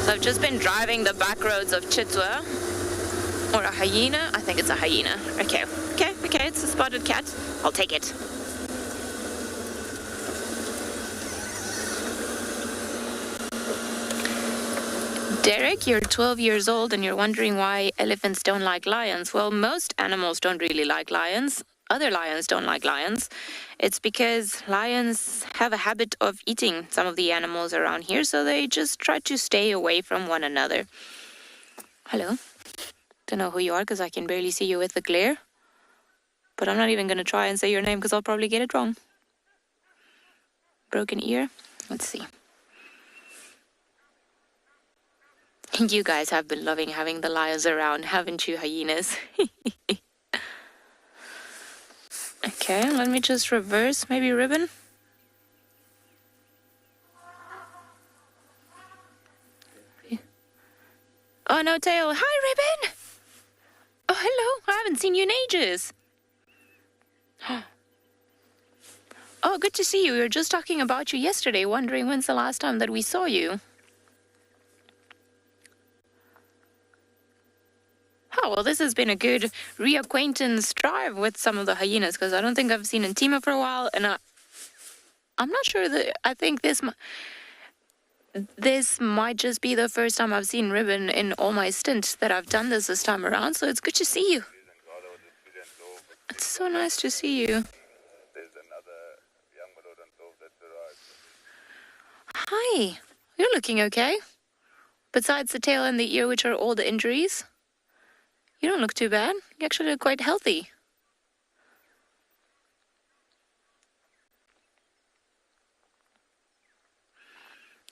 So I've just been driving the back roads of Chitwa, or a hyena. I think it's a hyena. Okay, it's a spotted cat. I'll take it. Derek, you're 12 years old and you're wondering why elephants don't like lions. Well, most animals don't really like lions. Other lions don't like lions. It's because lions have a habit of eating some of the animals around here, so they just try to stay away from one another. Hello. Don't know who you are because I can barely see you with the glare. But I'm not even going to try and say your name because I'll probably get it wrong. Broken ear? Let's see. You guys have been loving having the lions around, haven't you, hyenas? Okay, let me just reverse. Maybe Ribbon? Oh, no, Tail. Hi, Ribbon! Oh, hello. I haven't seen you in ages. Oh, good to see you. We were just talking about you yesterday, wondering when's the last time that we saw you. Oh, well, this has been a good reacquaintance drive with some of the hyenas, because I don't think I've seen Intima for a while, and I'm not sure that, I think this might just be the first time I've seen Ribbon in all my stint that I've done this time around, so it's good to see you. It's so nice to see you. Hi, you're looking okay. Besides the tail and the ear, which are all the injuries. You don't look too bad. You actually look quite healthy.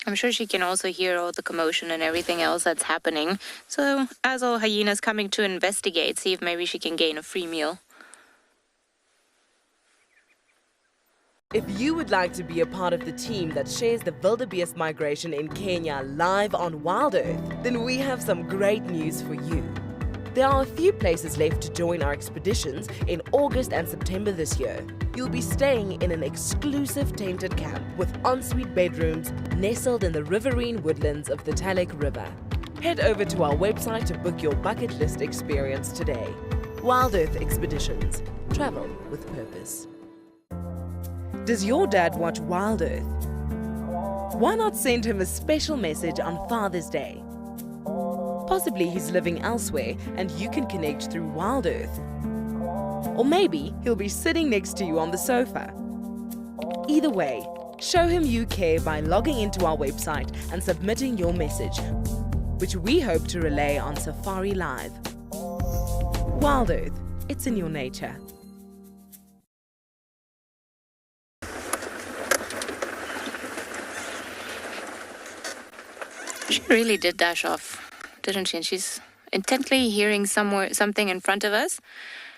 I'm sure she can also hear all the commotion and everything else that's happening. So, as all hyenas coming to investigate, see if maybe she can gain a free meal. If you would like to be a part of the team that shares the wildebeest migration in Kenya live on WildEarth, then we have some great news for you. There are a few places left to join our expeditions in August and September this year. You'll be staying in an exclusive tented camp with ensuite bedrooms nestled in the riverine woodlands of the Telepathic River. Head over to our website to book your bucket list experience today. WildEarth Expeditions. Travel with purpose. Does your dad watch WildEarth? Why not send him a special message on Father's Day? Possibly he's living elsewhere and you can connect through WildEarth. Or maybe he'll be sitting next to you on the sofa. Either way, show him you care by logging into our website and submitting your message, which we hope to relay on Safari Live. WildEarth, it's in your nature. She really did dash off, didn't she? And she's intently hearing something in front of us.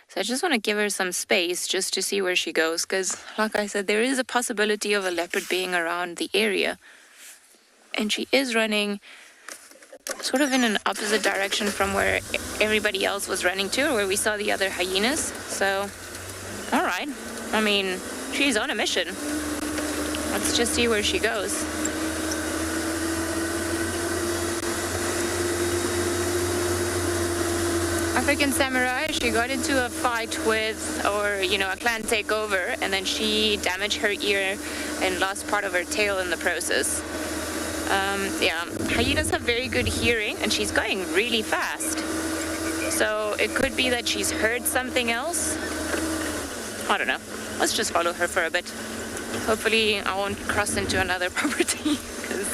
So I just want to give her some space just to see where she goes, because like I said, there is a possibility of a leopard being around the area. And she is running sort of in an opposite direction from where everybody else was running to, or where we saw the other hyenas. So, all right, I mean, she's on a mission. Let's just see where she goes. African samurai, she got into a fight with, or a clan takeover, and then she damaged her ear and lost part of her tail in the process. Yeah, hyenas have very good hearing, and she's going really fast. So it could be that she's heard something else. I don't know. Let's just follow her for a bit. Hopefully I won't cross into another property, because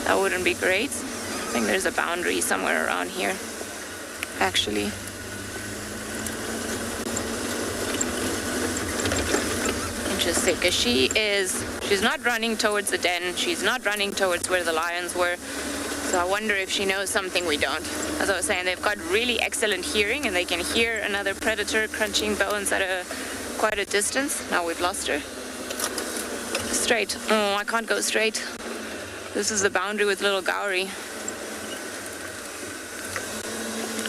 that wouldn't be great. I think there's a boundary somewhere around here, actually. Interesting, because she's not running towards the den. She's not running towards where the lions were. So I wonder if she knows something we don't. As I was saying, they've got really excellent hearing, and they can hear another predator crunching bones at quite a distance. Now we've lost her. Straight. Oh, I can't go straight. This is the boundary with Little Gowrie.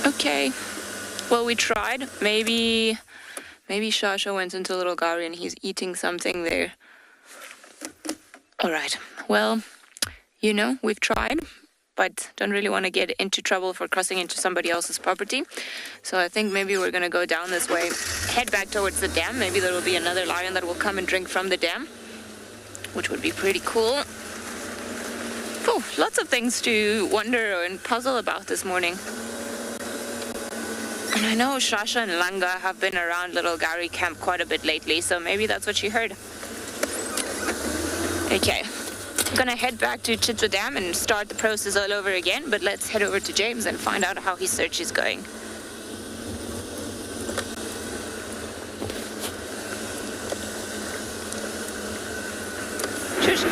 Okay. Well, we tried. Maybe Shasha went into Little Gowrie and he's eating something there. All right. Well, we've tried, but don't really want to get into trouble for crossing into somebody else's property. So I think maybe we're going to go down this way, head back towards the dam. Maybe there will be another lion that will come and drink from the dam, which would be pretty cool. Oh, lots of things to wonder and puzzle about this morning. And I know Shasha and Langa have been around Little Gowrie camp quite a bit lately, so maybe that's what she heard. Okay. I'm gonna head back to Chitwa Dam and start the process all over again, but let's head over to James and find out how his search is going. Shush.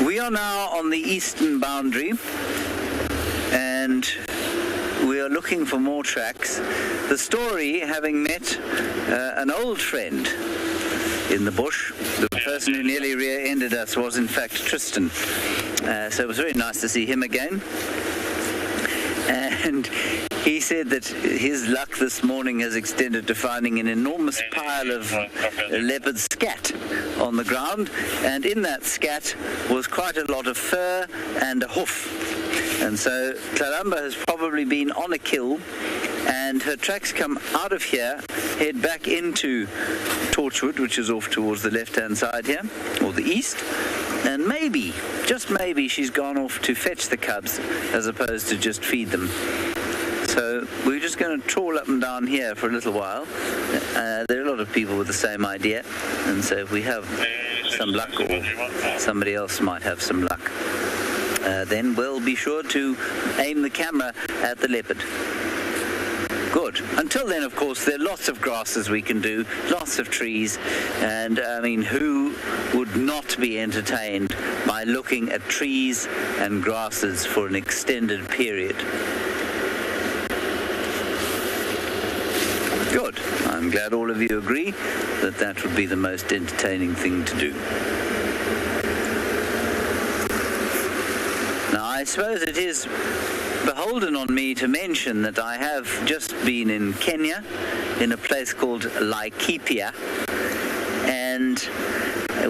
We are now on the eastern boundary, and we are looking for more tracks. The story, having met an old friend in the bush, the person who nearly rear-ended us was in fact Tristan. So it was very nice to see him again. And he said that his luck this morning has extended to finding an enormous pile of leopard scat on the ground, and in that scat was quite a lot of fur and a hoof. And so Claramba has probably been on a kill, and her tracks come out of here, head back into Torchwood, which is off towards the left-hand side here, or the east, and maybe, just maybe, she's gone off to fetch the cubs as opposed to just feed them. So we're just going to trawl up and down here for a little while. There are a lot of people with the same idea, and so if we have some luck, or somebody else might have some luck, then we'll be sure to aim the camera at the leopard. Good. Until then, of course, there are lots of grasses we can do, lots of trees, and I mean, who would not be entertained by looking at trees and grasses for an extended period? Good. I'm glad all of you agree that that would be the most entertaining thing to do. Now, I suppose it is beholden on me to mention that I have just been in Kenya, in a place called Laikipia, and,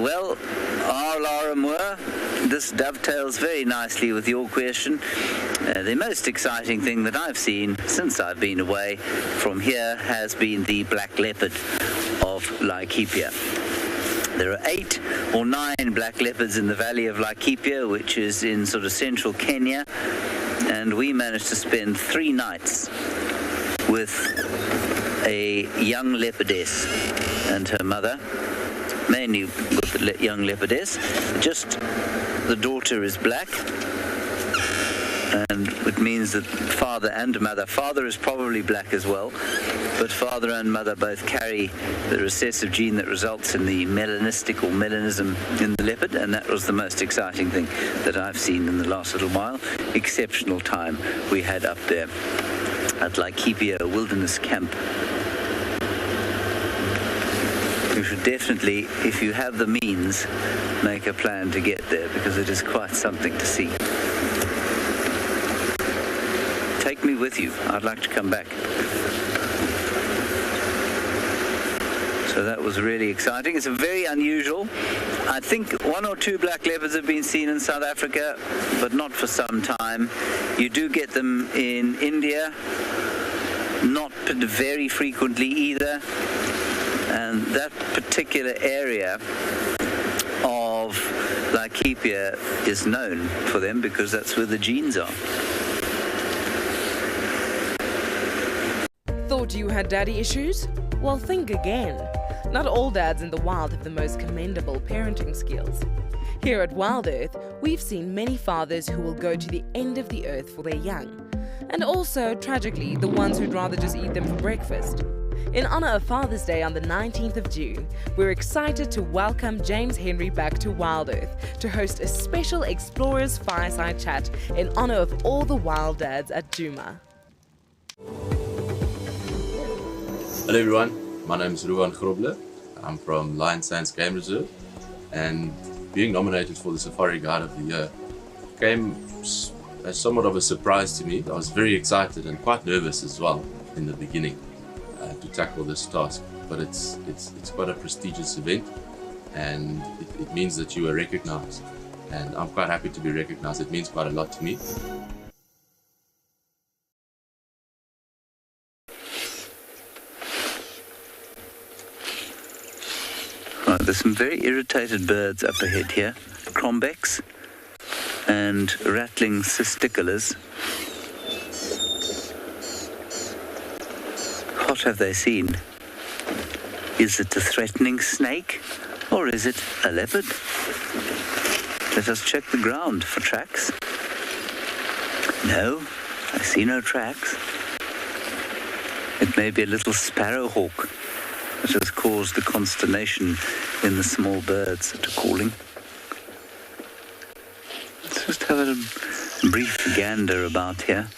well, this dovetails very nicely with your question. The most exciting thing that I've seen since I've been away from here has been the black leopard of Laikipia. There are 8 or 9 black leopards in the valley of Laikipia, which is in sort of central Kenya, and we managed to spend 3 nights with a young leopardess and her mother, mainly with the young leopardess. Just the daughter is black, and it means that father and mother is probably black as well, but father and mother both carry the recessive gene that results in the melanistic or melanism in the leopard, and that was the most exciting thing that I've seen in the last little while. Exceptional time we had up there at Laikipia Wilderness Camp. You should definitely, if you have the means, make a plan to get there, because it is quite something to see. Take take me with you. I'd like to come back. So that was really exciting. It's very unusual. I think 1 or 2 black leopards have been seen in South Africa, but not for some time. You do get them in India, not very frequently either. And that particular area of Laikipia is known for them because that's where the genes are. Thought you had daddy issues? Well, think again. Not all dads in the wild have the most commendable parenting skills. Here at WildEarth, we've seen many fathers who will go to the end of the earth for their young. And also, tragically, the ones who'd rather just eat them for breakfast. In honor of Father's Day on the 19th of June, we're excited to welcome James Henry back to WildEarth to host a special Explorers Fireside Chat in honor of all the wild dads at Djuma. Hello everyone, my name is Ruan Grobler. I'm from Lion Sands Game Reserve, and being nominated for the Safari Guide of the Year came as somewhat of a surprise to me. I was very excited and quite nervous as well in the beginning to tackle this task, but it's quite a prestigious event, and it means that you are recognized, and I'm quite happy to be recognized. It means quite a lot to me. Right, there's some very irritated birds up ahead here. Crombecs and rattling cisticolas. What have they seen? Is it a threatening snake or is it a leopard? Let us check the ground for tracks. No, I see no tracks. It may be a little sparrowhawk that has caused the consternation in the small birds that are calling. Let's just have a brief gander about here.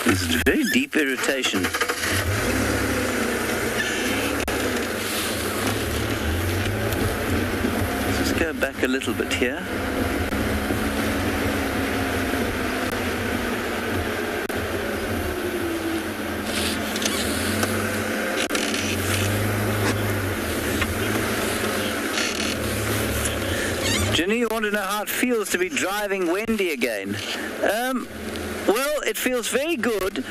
There's a very deep irritation. Let's just go back a little bit here. Jenny, you want to know how it feels to be driving Wendy again? Well, it feels very good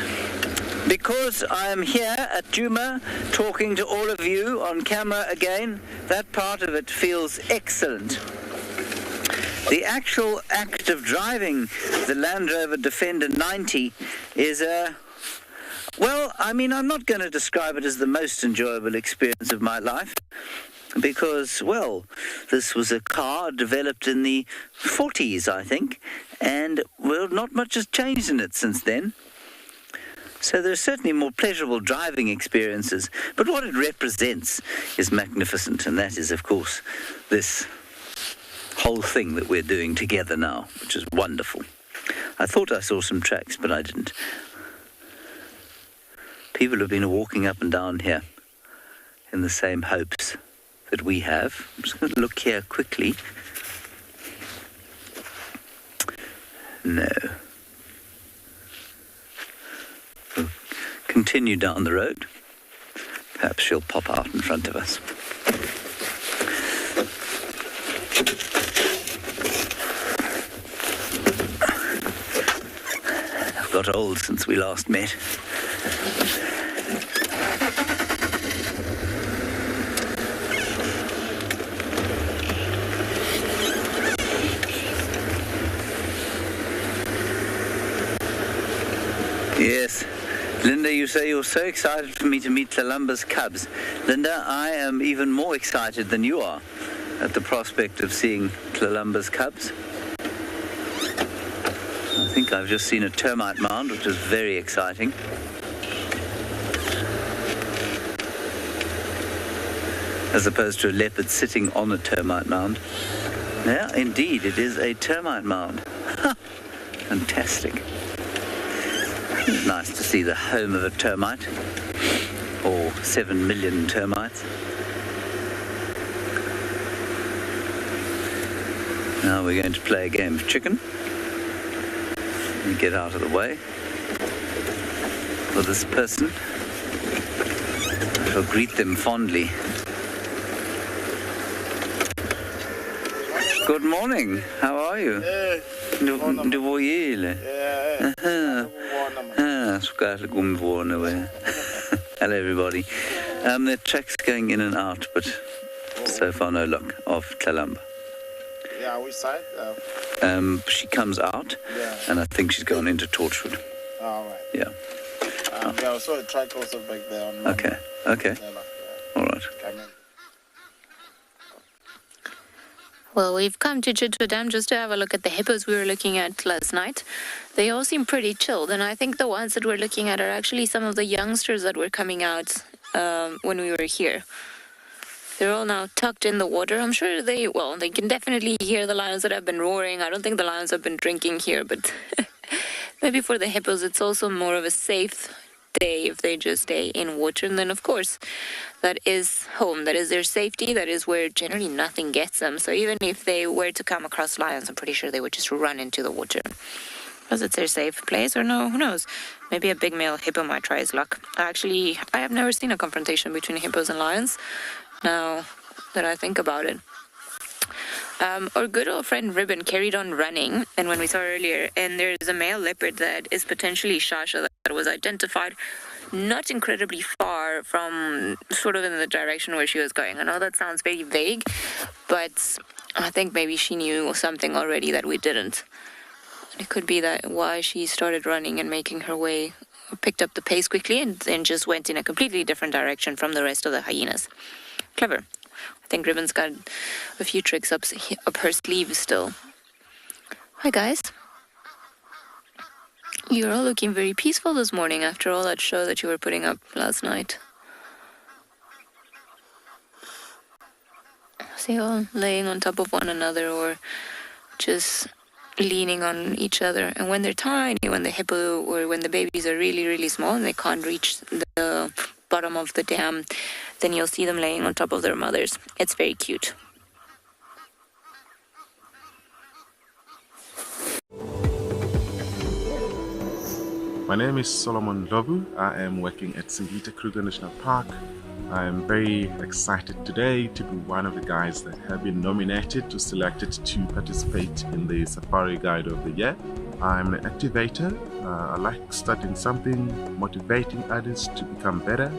because I am here at Djuma talking to all of you on camera again. That part of it feels excellent. The actual act of driving the Land Rover Defender 90 is well, I mean, I'm not going to describe it as the most enjoyable experience of my life, because, well, this was a car developed in the 40s, I think, and, well, not much has changed in it since then. So there are certainly more pleasurable driving experiences, but what it represents is magnificent, and that is, of course, this whole thing that we're doing together now, which is wonderful. I thought I saw some tracks, but I didn't. People have been walking up and down here in the same hopes that we have. I'm just going to look here quickly. No. We'll continue down the road. Perhaps she'll pop out in front of us. I've got old since we last met. Yes. Linda, you say you're so excited for me to meet Tlalumba's cubs. Linda, I am even more excited than you are at the prospect of seeing Tlalumba's cubs. I think I've just seen a termite mound, which is very exciting. As opposed to a leopard sitting on a termite mound. Yeah, indeed, it is a termite mound. Fantastic. It's nice to see the home of a termite, or 7 million termites. Now we're going to play a game of chicken. and get out of the way for this person. I shall greet them fondly. Good morning. How are you? Hello, everybody. The track's going in and out, but so far no luck of Tlalamba. Yeah, which side? She comes out, and I think she's gone into Torchwood. All right. Yeah. Yeah, I saw a track also back there on Okay. All right. Well, we've come to Chitwa Dam just to have a look at the hippos we were looking at last night. They all seem pretty chilled, and I think the ones that we're looking at are actually some of the youngsters that were coming out when we were here. They're all now tucked in the water. I'm sure they can definitely hear the lions that have been roaring. I don't think the lions have been drinking here, but maybe for the hippos it's also more of a safe day if they just stay in water. And then, of course, that is home. That is their safety. That is where generally nothing gets them. So even if they were to come across lions, I'm pretty sure they would just run into the water. Because it's their safe place, or no, who knows? Maybe a big male hippo might try his luck. I have never seen a confrontation between hippos and lions, now that I think about it. Our good old friend Ribbon carried on running, and when we saw earlier, and there's a male leopard that is potentially Shasha that was identified not incredibly far from sort of in the direction where she was going. I know that sounds very vague, but I think maybe she knew something already that we didn't. It could be that why she started running and making her way, picked up the pace quickly and then just went in a completely different direction from the rest of the hyenas. Clever. I think Ribbon's got a few tricks up her sleeve still. Hi guys. You're all looking very peaceful this morning after all that show that you were putting up last night. See, all laying on top of one another or just leaning on each other. And when they're tiny, when the hippo or when the babies are really, really small and they can't reach the bottom of the dam, then you'll see them laying on top of their mothers. It's very cute. My name is Solomon Lovu. I am working at Singita Kruger National Park. I am very excited today to be one of the guys that have been nominated to selected to participate in the Safari Guide of the Year. I'm an activator. I like studying something, motivating others to become better.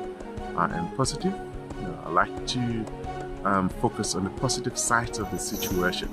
I am positive. I like to focus on the positive sides of the situation.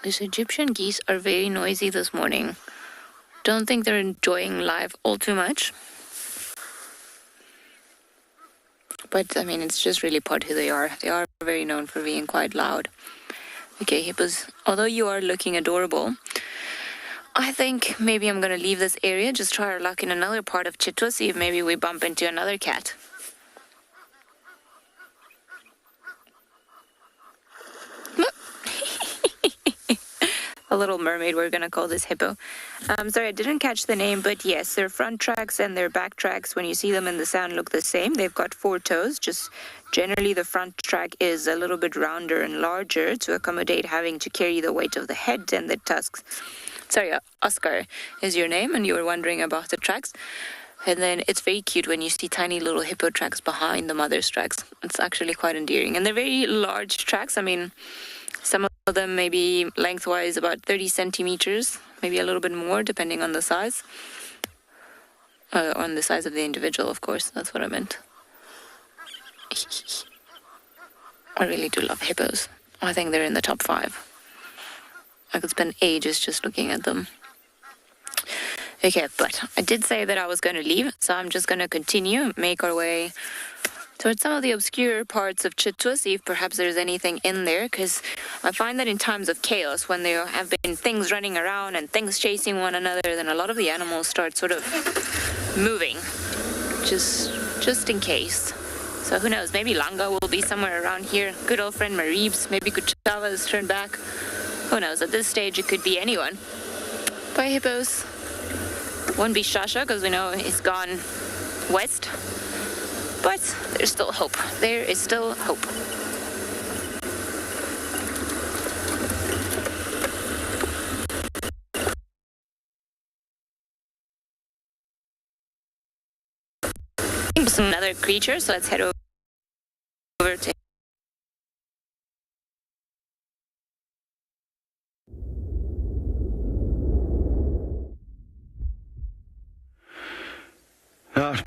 These Egyptian geese are very noisy this morning. Don't think they're enjoying life all too much. But, I mean, it's just really part who they are. They are very known for being quite loud. Okay, hippos, although you are looking adorable, I think maybe I'm going to leave this area, just try our luck in another part of Chitwa, see if maybe we bump into another cat. A little mermaid, we're going to call this hippo. Sorry, I didn't catch the name, but yes, their front tracks and their back tracks, when you see them in the sand, look the same. They've got 4 toes, just generally the front track is a little bit rounder and larger to accommodate having to carry the weight of the head and the tusks. Sorry, Oscar is your name, and you were wondering about the tracks. And then it's very cute when you see tiny little hippo tracks behind the mother's tracks. It's actually quite endearing. And they're very large tracks. I mean, some of them maybe lengthwise about 30 centimeters, maybe a little bit more depending on the size. On the size of the individual, of course. That's what I meant. I really do love hippos. I think they're in the top 5. I could spend ages just looking at them. Okay, but I did say that I was going to leave, so I'm just going to continue, make our way towards some of the obscure parts of Chitwa, see if perhaps there's anything in there, because I find that in times of chaos, when there have been things running around and things chasing one another, then a lot of the animals start sort of moving, just in case. So who knows, maybe Langa will be somewhere around here. Good old friend Marib's, maybe Kuchava has turned back. Who knows, at this stage it could be anyone. Bye, hippos. Won't be Shasha, because we know he's gone west. But there's still hope. There is still hope. Another creature, so let's head over to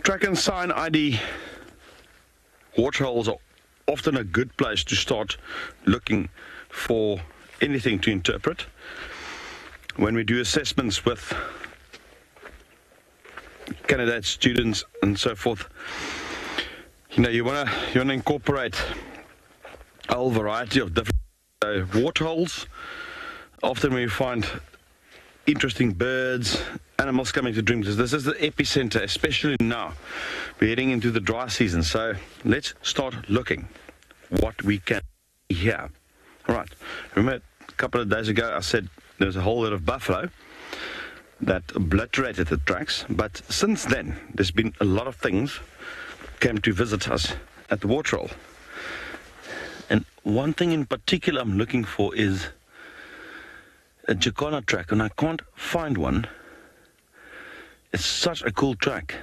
track and sign ID waterholes are often a good place to start looking for anything to interpret. When we do assessments with candidates, students, and so forth, you want to incorporate a whole variety of different waterholes. Often we find interesting birds, animals coming to drink. This is the epicenter, especially now. We're heading into the dry season, so let's start looking what we can see here. All right, remember a couple of days ago I said there's a whole lot of buffalo that obliterated the tracks, but since then there's been a lot of things came to visit us at the Waterhole. And one thing in particular I'm looking for is a Jacana track, and I can't find one. It's such a cool track.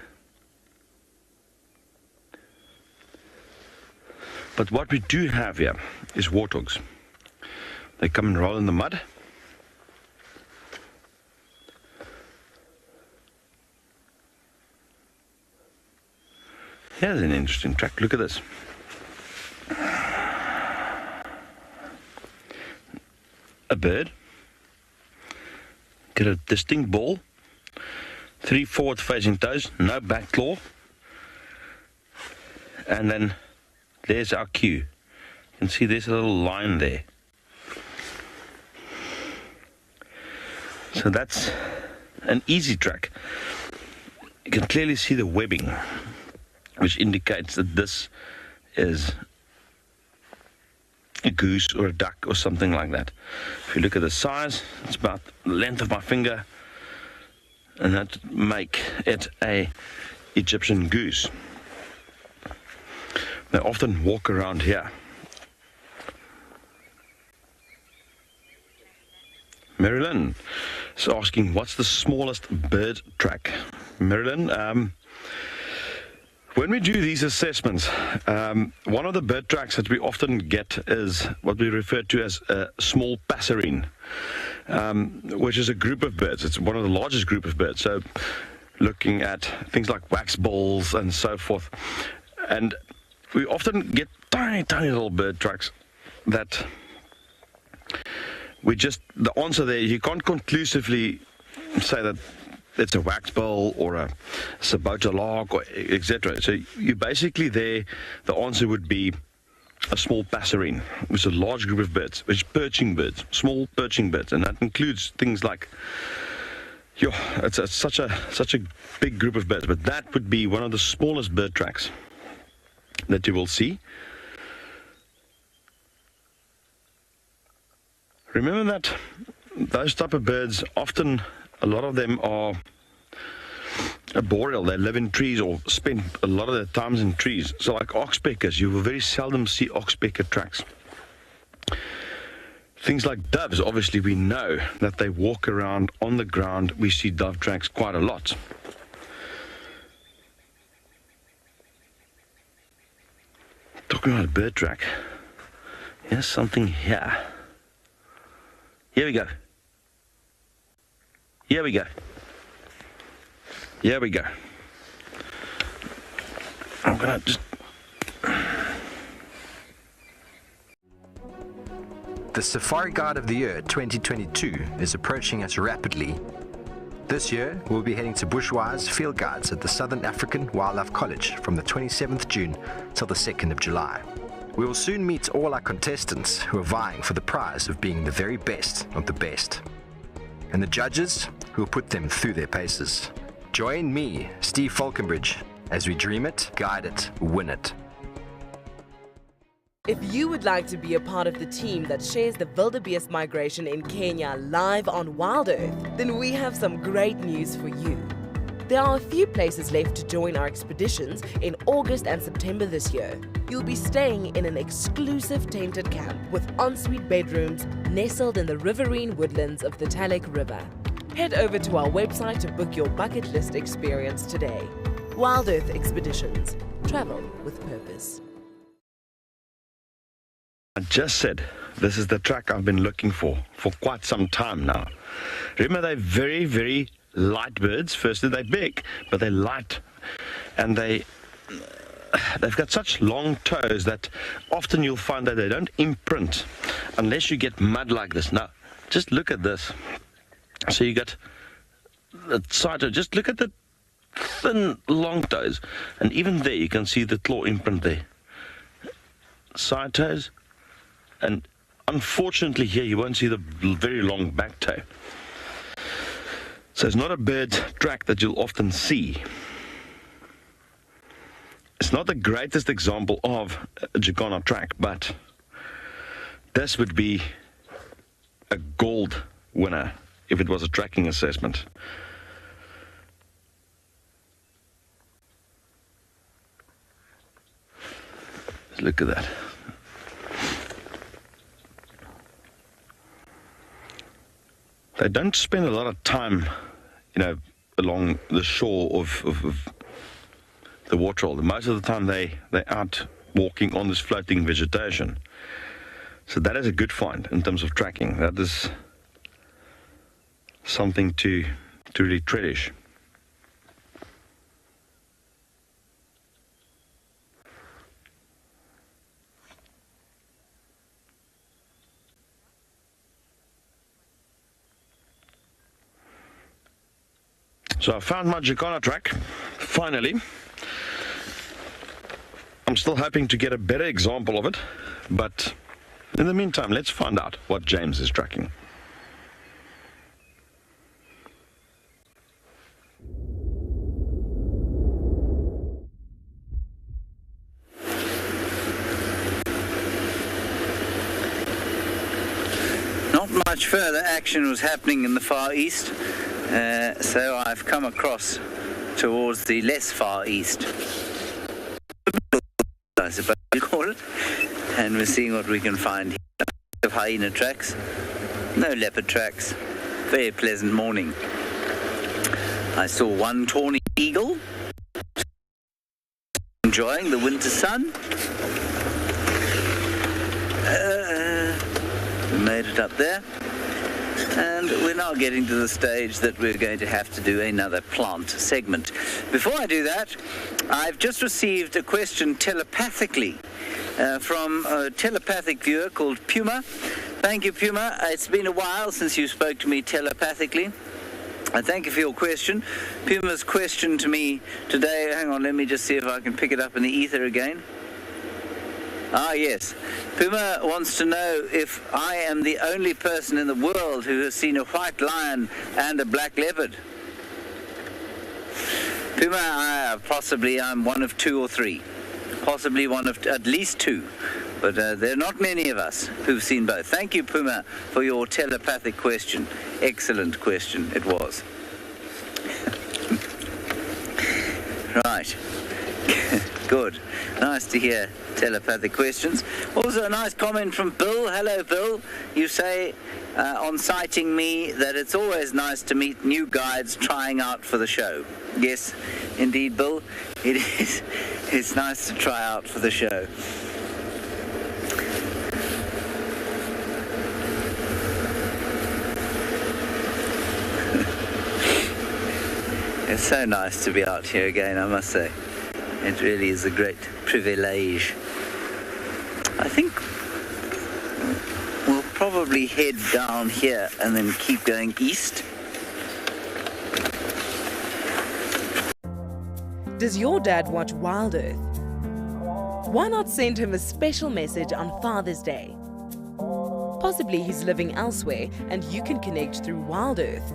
But what we do have here is warthogs. They come and roll in the mud. Here's an interesting track. Look at this. A bird. Get a distinct ball. 3 forward facing toes, no back claw. And then there's our cue. You can see there's a little line there. So that's an easy track. You can clearly see the webbing, which indicates that this is a goose or a duck or something like that. If you look at the size, it's about the length of my finger, and that make it a Egyptian goose. They often walk around here. Marilyn is asking, what's the smallest bird track? Marilyn, when we do these assessments, one of the bird tracks that we often get is what we refer to as a small passerine, which is a group of birds. It's one of the largest group of birds. So looking at things like wax balls and so forth. And we often get tiny, tiny little bird tracks that the answer there, you can't conclusively say that it's a wax ball or a sabota lark or etc. So you basically there, the answer would be a small passerine, which is a large group of birds, which is perching birds, small perching birds, and that includes things like, it's such a big group of birds, but that would be one of the smallest bird tracks that you will see. Remember that those type of birds, often a lot of them are arboreal. They live in trees or spend a lot of their times in trees. So like oxpeckers, you will very seldom see oxpecker tracks. Things like doves, obviously we know that they walk around on the ground. We see dove tracks quite a lot. Talking about a bird track, here's something here. Here we go. Here we go. Here we go. I'm gonna just... The Safari Guide of the Year 2022 is approaching us rapidly. This year, we'll be heading to bushwise field guides at the Southern African Wildlife College from the 27th June till the 2nd of July. We will soon meet all our contestants who are vying for the prize of being the very best of the best. And the judges who will put them through their paces. Join me, Steve Falconbridge, as we dream it, guide it, win it. If you would like to be a part of the team that shares the wildebeest migration in Kenya live on WildEarth, then we have some great news for you. There are a few places left to join our expeditions in August and September this year. You'll be staying in an exclusive tented camp with ensuite bedrooms nestled in the riverine woodlands of the Talek River. Head over to our website to book your bucket list experience today. WildEarth Expeditions. Travel with purpose. I just said, this is the track I've been looking for quite some time now. Remember, they're very, very light birds. Firstly, they're big, but they're light. And they've got such long toes that often you'll find that they don't imprint unless you get mud like this. Now, just look at this. So you got the side toe. Just look at the thin, long toes. And even there, you can see the claw imprint there. Side toes. And unfortunately here you won't see the very long back toe. So it's not a bird track that you'll often see. It's not the greatest example of a Jacana track, but this would be a gold winner if it was a tracking assessment. Let's look at that. They don't spend a lot of time, along the shore of the Waterhole. Most of the time they're out walking on this floating vegetation. So that is a good find in terms of tracking. That is something to really relish. So I found my Jacana track, finally. I'm still hoping to get a better example of it, but in the meantime, let's find out what James is tracking. Not much further action was happening in the Far East. So I've come across towards the less far east, I suppose you call it, and we're seeing what we can find here. Of hyena tracks, no leopard tracks, very pleasant morning. I saw one tawny eagle enjoying the winter sun. We made it up there. And we're now getting to the stage that we're going to have to do another plant segment. Before I do that, I've just received a question telepathically from a telepathic viewer called Puma. Thank you, Puma. It's been a while since you spoke to me telepathically. I thank you for your question. Puma's question to me today, hang on, let me just see if I can pick it up in the ether again. Ah, yes. Puma wants to know if I am the only person in the world who has seen a white lion and a black leopard. Puma, possibly I'm one of two or three. Possibly one of at least two. But there are not many of us who've seen both. Thank you, Puma, for your telepathic question. Excellent question it was. Right. Good. Nice to hear telepathic questions. Also a nice comment from Bill. Hello, Bill. You say on citing me that it's always nice to meet new guides trying out for the show. Yes, indeed, Bill. It is. It's nice to try out for the show. It's so nice to be out here again, I must say. It really is a great privilege. I think we'll probably head down here and then keep going east. Does your dad watch WildEarth? Why not send him a special message on Father's Day? Possibly he's living elsewhere and you can connect through WildEarth.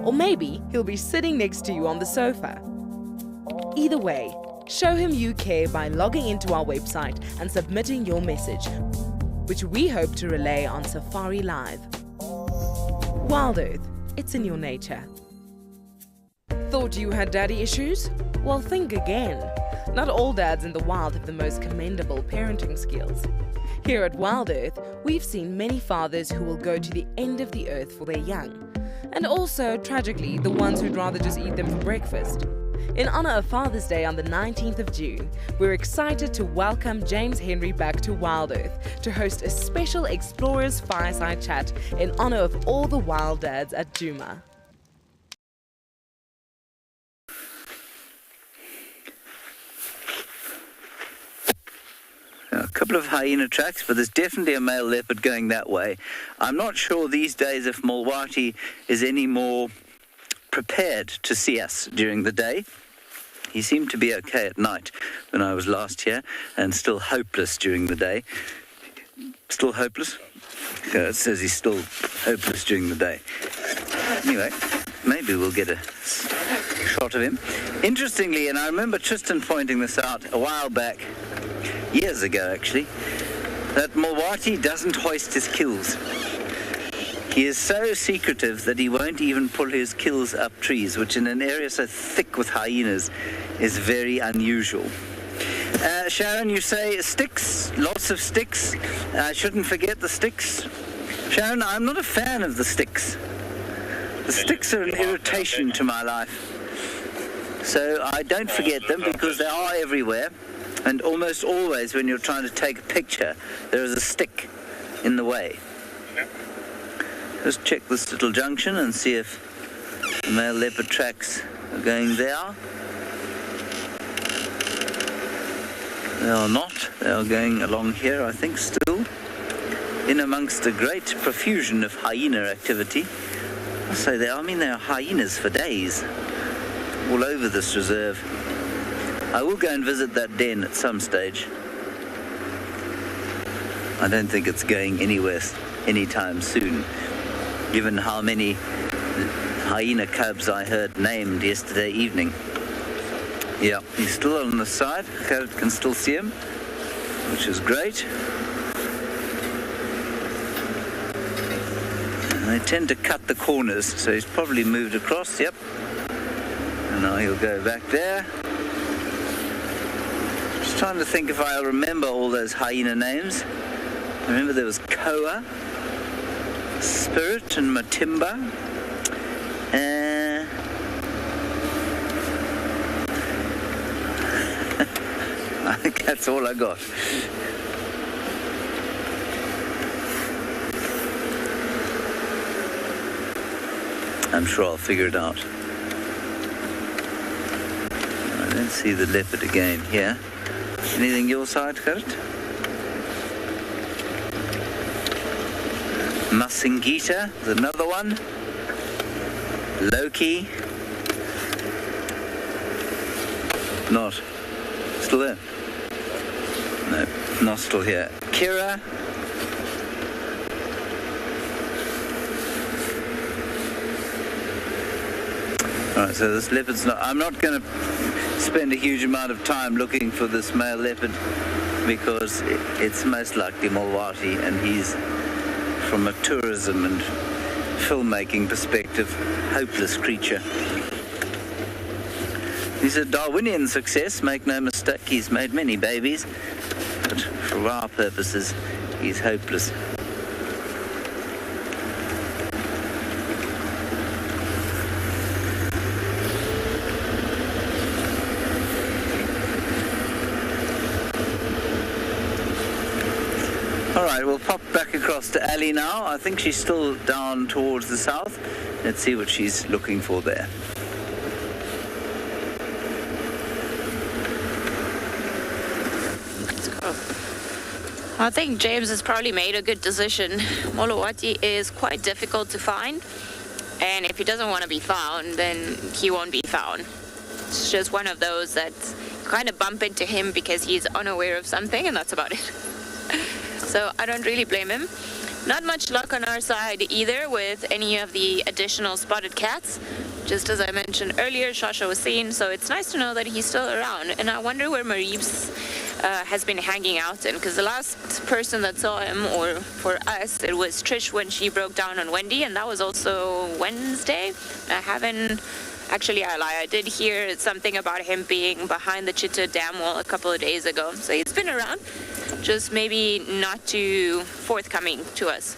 Or maybe he'll be sitting next to you on the sofa. Either way, show him you care by logging into our website and submitting your message, which we hope to relay on Safari Live. WildEarth, it's in your nature. Thought you had daddy issues? Well, think again. Not all dads in the wild have the most commendable parenting skills. Here at WildEarth, we've seen many fathers who will go to the end of the earth for their young. And also, tragically, the ones who'd rather just eat them for breakfast. In honor of Father's Day on the 19th of June, we're excited to welcome James Henry back to WildEarth to host a special Explorers Fireside Chat in honor of all the wild dads at Djuma. A couple of hyena tracks, but there's definitely a male leopard going that way. I'm not sure these days if Mulwati is any more prepared to see us during the day. He seemed to be okay at night when I was last here, and still hopeless during the day. Still hopeless? Yeah, it says he's still hopeless during the day. Anyway, maybe we'll get a shot of him. Interestingly, and I remember Tristan pointing this out a while back, years ago actually, that Mulwati doesn't hoist his kills. He is so secretive that he won't even pull his kills up trees, which in an area so thick with hyenas is very unusual. Sharon, you say sticks, lots of sticks. I shouldn't forget the sticks. Sharon, I'm not a fan of the sticks. The sticks are an irritation to my life. So I don't forget them because they are everywhere. And almost always when you're trying to take a picture, there is a stick in the way. Let's check this little junction and see if the male leopard tracks are going there. They are not. They are going along here, I think, still. In amongst a great profusion of hyena activity. I say they are. I mean, there are hyenas for days all over this reserve. I will go and visit that den at some stage. I don't think it's going anywhere anytime soon, given how many hyena cubs I heard named yesterday evening. Yeah, he's still on the side. Gerrit can still see him, which is great. And they tend to cut the corners, so he's probably moved across, yep. And now he'll go back there. Just trying to think if I'll remember all those hyena names. I remember there was Koa, Spirit and Matimba. I think that's all I got. I'm sure I'll figure it out. I don't see the leopard again here. Anything your side, Gerrit? Masingita, there's another one. Loki. Not. Still there? No, not still here. Kira. Alright, so this leopard's not... I'm not going to spend a huge amount of time looking for this male leopard because it's most likely Mulwati, and he's, from a tourism and filmmaking perspective, hopeless creature. He's a Darwinian success, make no mistake. He's made many babies, but for our purposes, he's hopeless. All right, we'll pop back across to Ali now. I think she's still down towards the south. Let's see what she's looking for there. I think James has probably made a good decision. Mulwati is quite difficult to find, and if he doesn't want to be found, then he won't be found. It's just one of those that you kind of bump into him because he's unaware of something, and that's about it. So I don't really blame him. Not much luck on our side either with any of the additional spotted cats. Just as I mentioned earlier, Shasha was seen, so it's nice to know that he's still around. And I wonder where Mareebs has been hanging out in, because the last person that saw him, or for us, it was Trish when she broke down on Wendy, and that was also Wednesday. Actually, I lie. I did hear something about him being behind the Chitta dam wall a couple of days ago. So he's been around, just maybe not too forthcoming to us.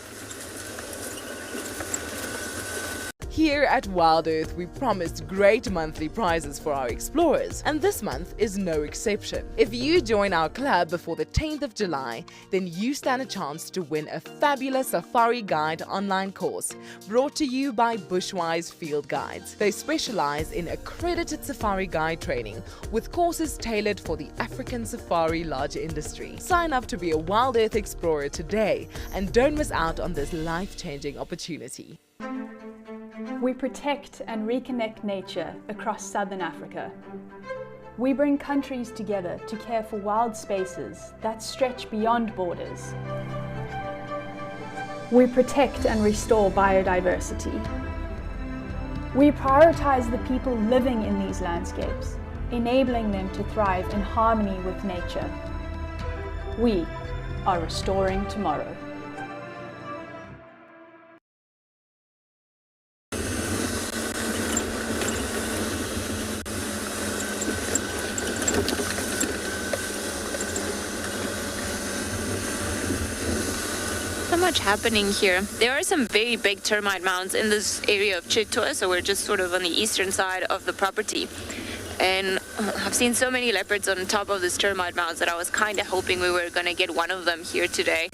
Here at WildEarth, we promised great monthly prizes for our explorers, and this month is no exception. If you join our club before the 10th of July, then you stand a chance to win a fabulous Safari Guide online course brought to you by Bushwise Field Guides. They specialize in accredited Safari Guide training with courses tailored for the African safari lodge industry. Sign up to be a WildEarth explorer today and don't miss out on this life-changing opportunity. We protect and reconnect nature across southern Africa. We bring countries together to care for wild spaces that stretch beyond borders. We protect and restore biodiversity. We prioritize the people living in these landscapes, enabling them to thrive in harmony with nature. We are restoring tomorrow. Much happening here. There are some very big termite mounds in this area of Chitwa, so we're just sort of on the eastern side of the property. And I've seen so many leopards on top of this termite mounds that I was kind of hoping we were going to get one of them here today.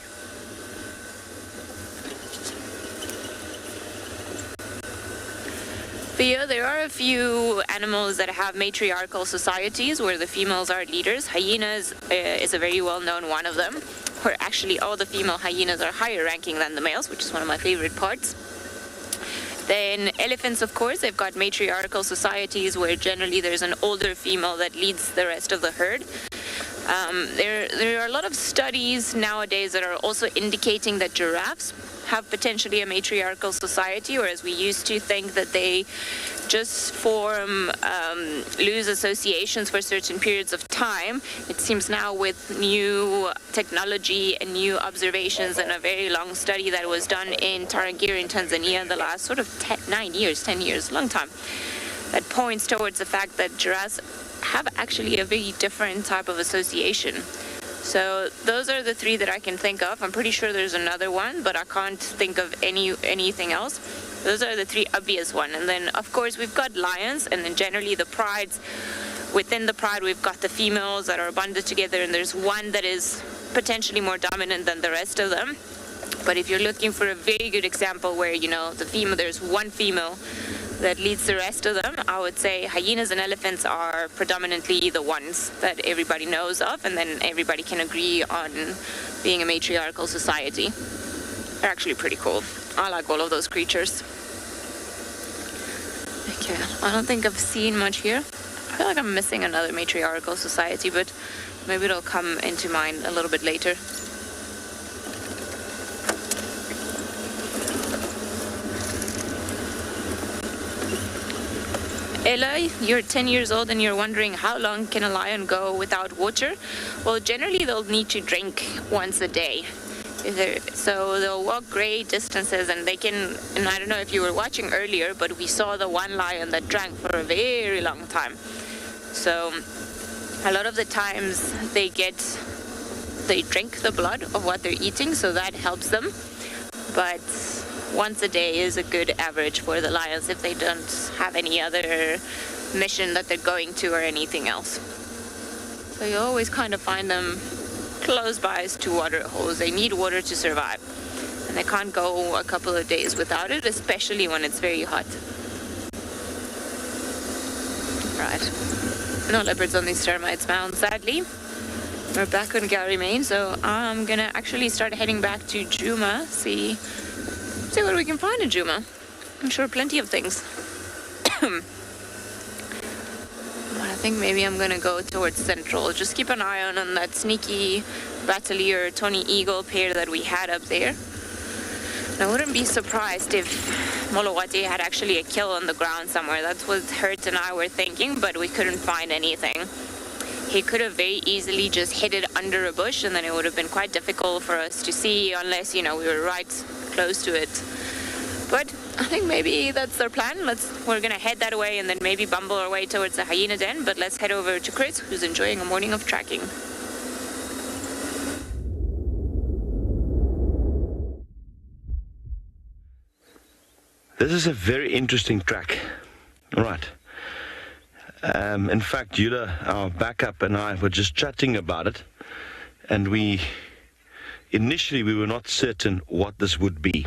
But yeah, there are a few animals that have matriarchal societies where the females are leaders. Hyenas is a very well-known one of them, where actually all the female hyenas are higher ranking than the males, which is one of my favorite parts. Then elephants, of course, they've got matriarchal societies where generally there's an older female that leads the rest of the herd. There are a lot of studies nowadays that are also indicating that giraffes have potentially a matriarchal society, whereas we used to think that they just form loose associations for certain periods of time. It seems now with new technology and new observations and a very long study that was done in Tarangire in Tanzania in the last sort of 10 years, long time, that points towards the fact that giraffes have actually a very different type of association. So those are the three that I can think of. I'm pretty sure there's another one, but I can't think of anything else. Those are the three obvious ones. And then, of course, we've got lions, and then generally the prides. Within the pride, we've got the females that are bonded together, and there's one that is potentially more dominant than the rest of them. But if you're looking for a very good example where, you know, there's one female that leads the rest of them, I would say hyenas and elephants are predominantly the ones that everybody knows of, and then everybody can agree on being a matriarchal society. They're actually pretty cool. I like all of those creatures. Okay, I don't think I've seen much here. I feel like I'm missing another matriarchal society, but maybe it'll come into mind a little bit later. Ella, you're 10 years old and you're wondering how long can a lion go without water? Well, generally they'll need to drink once a day. So they'll walk great distances, and they can, and I don't know if you were watching earlier, but we saw the one lion that drank for a very long time. So a lot of the times they drink the blood of what they're eating, so that helps them. But once a day is a good average for the lions if they don't have any other mission that they're going to or anything else. So you always kind of find them close by to water holes. They need water to survive, and they can't go a couple of days without it, especially when it's very hot. Right. No leopards on these termites mounds, sadly. We're back on Gary Main, so I'm gonna actually start heading back to Juma, see what we can find in Juma. I'm sure plenty of things. think maybe I'm gonna go towards central. Just keep an eye on that sneaky Bachelor Tony Eagle pair that we had up there. And I wouldn't be surprised if Molowati had actually a kill on the ground somewhere. That's what Hurt and I were thinking, but we couldn't find anything. He could have very easily just hid it under a bush, and then it would have been quite difficult for us to see unless, we were right close to it. But I think maybe that's their plan. We're gonna head that way and then maybe bumble our way towards the hyena den, but let's head over to Chris, who's enjoying a morning of tracking. This is a very interesting track. All right. In fact, Yula, our backup, and I were just chatting about it, and initially we were not certain what this would be.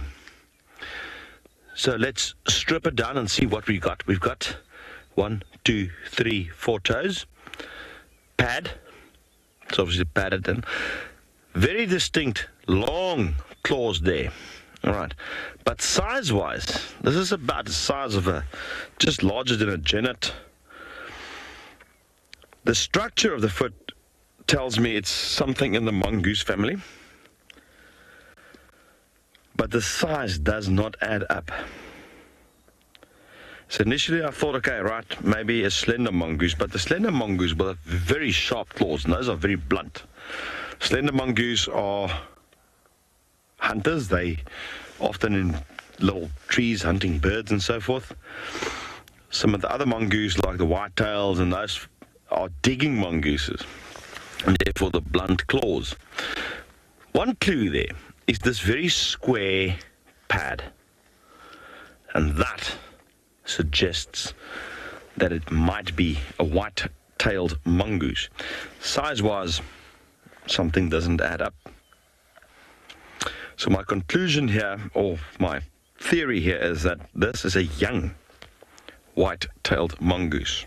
So let's strip it down and see what we got. We've got 1, 2, 3, 4 toes. Pad. It's obviously padded in. Very distinct, long claws there. All right. But size-wise, this is about the size of just larger than a genet. The structure of the foot tells me it's something in the mongoose family. But the size does not add up. So initially I thought, okay, right, maybe a slender mongoose, but the slender mongoose will have very sharp claws, and those are very blunt. Slender mongoose are hunters. They often in little trees hunting birds and so forth. Some of the other mongoose, like the whitetails and those, are digging mongooses, and therefore the blunt claws. One clue there is this very square pad, and that suggests that it might be a white-tailed mongoose. Size-wise, something doesn't add up. So my conclusion here, or my theory here, is that this is a young white-tailed mongoose.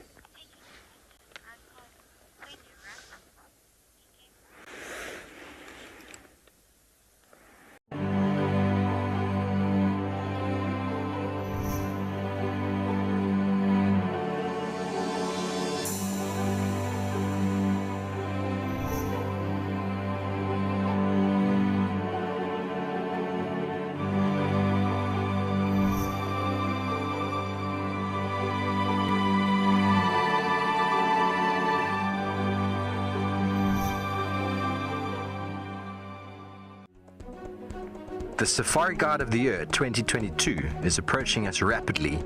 The Safari Guide of the Year 2022 is approaching us rapidly.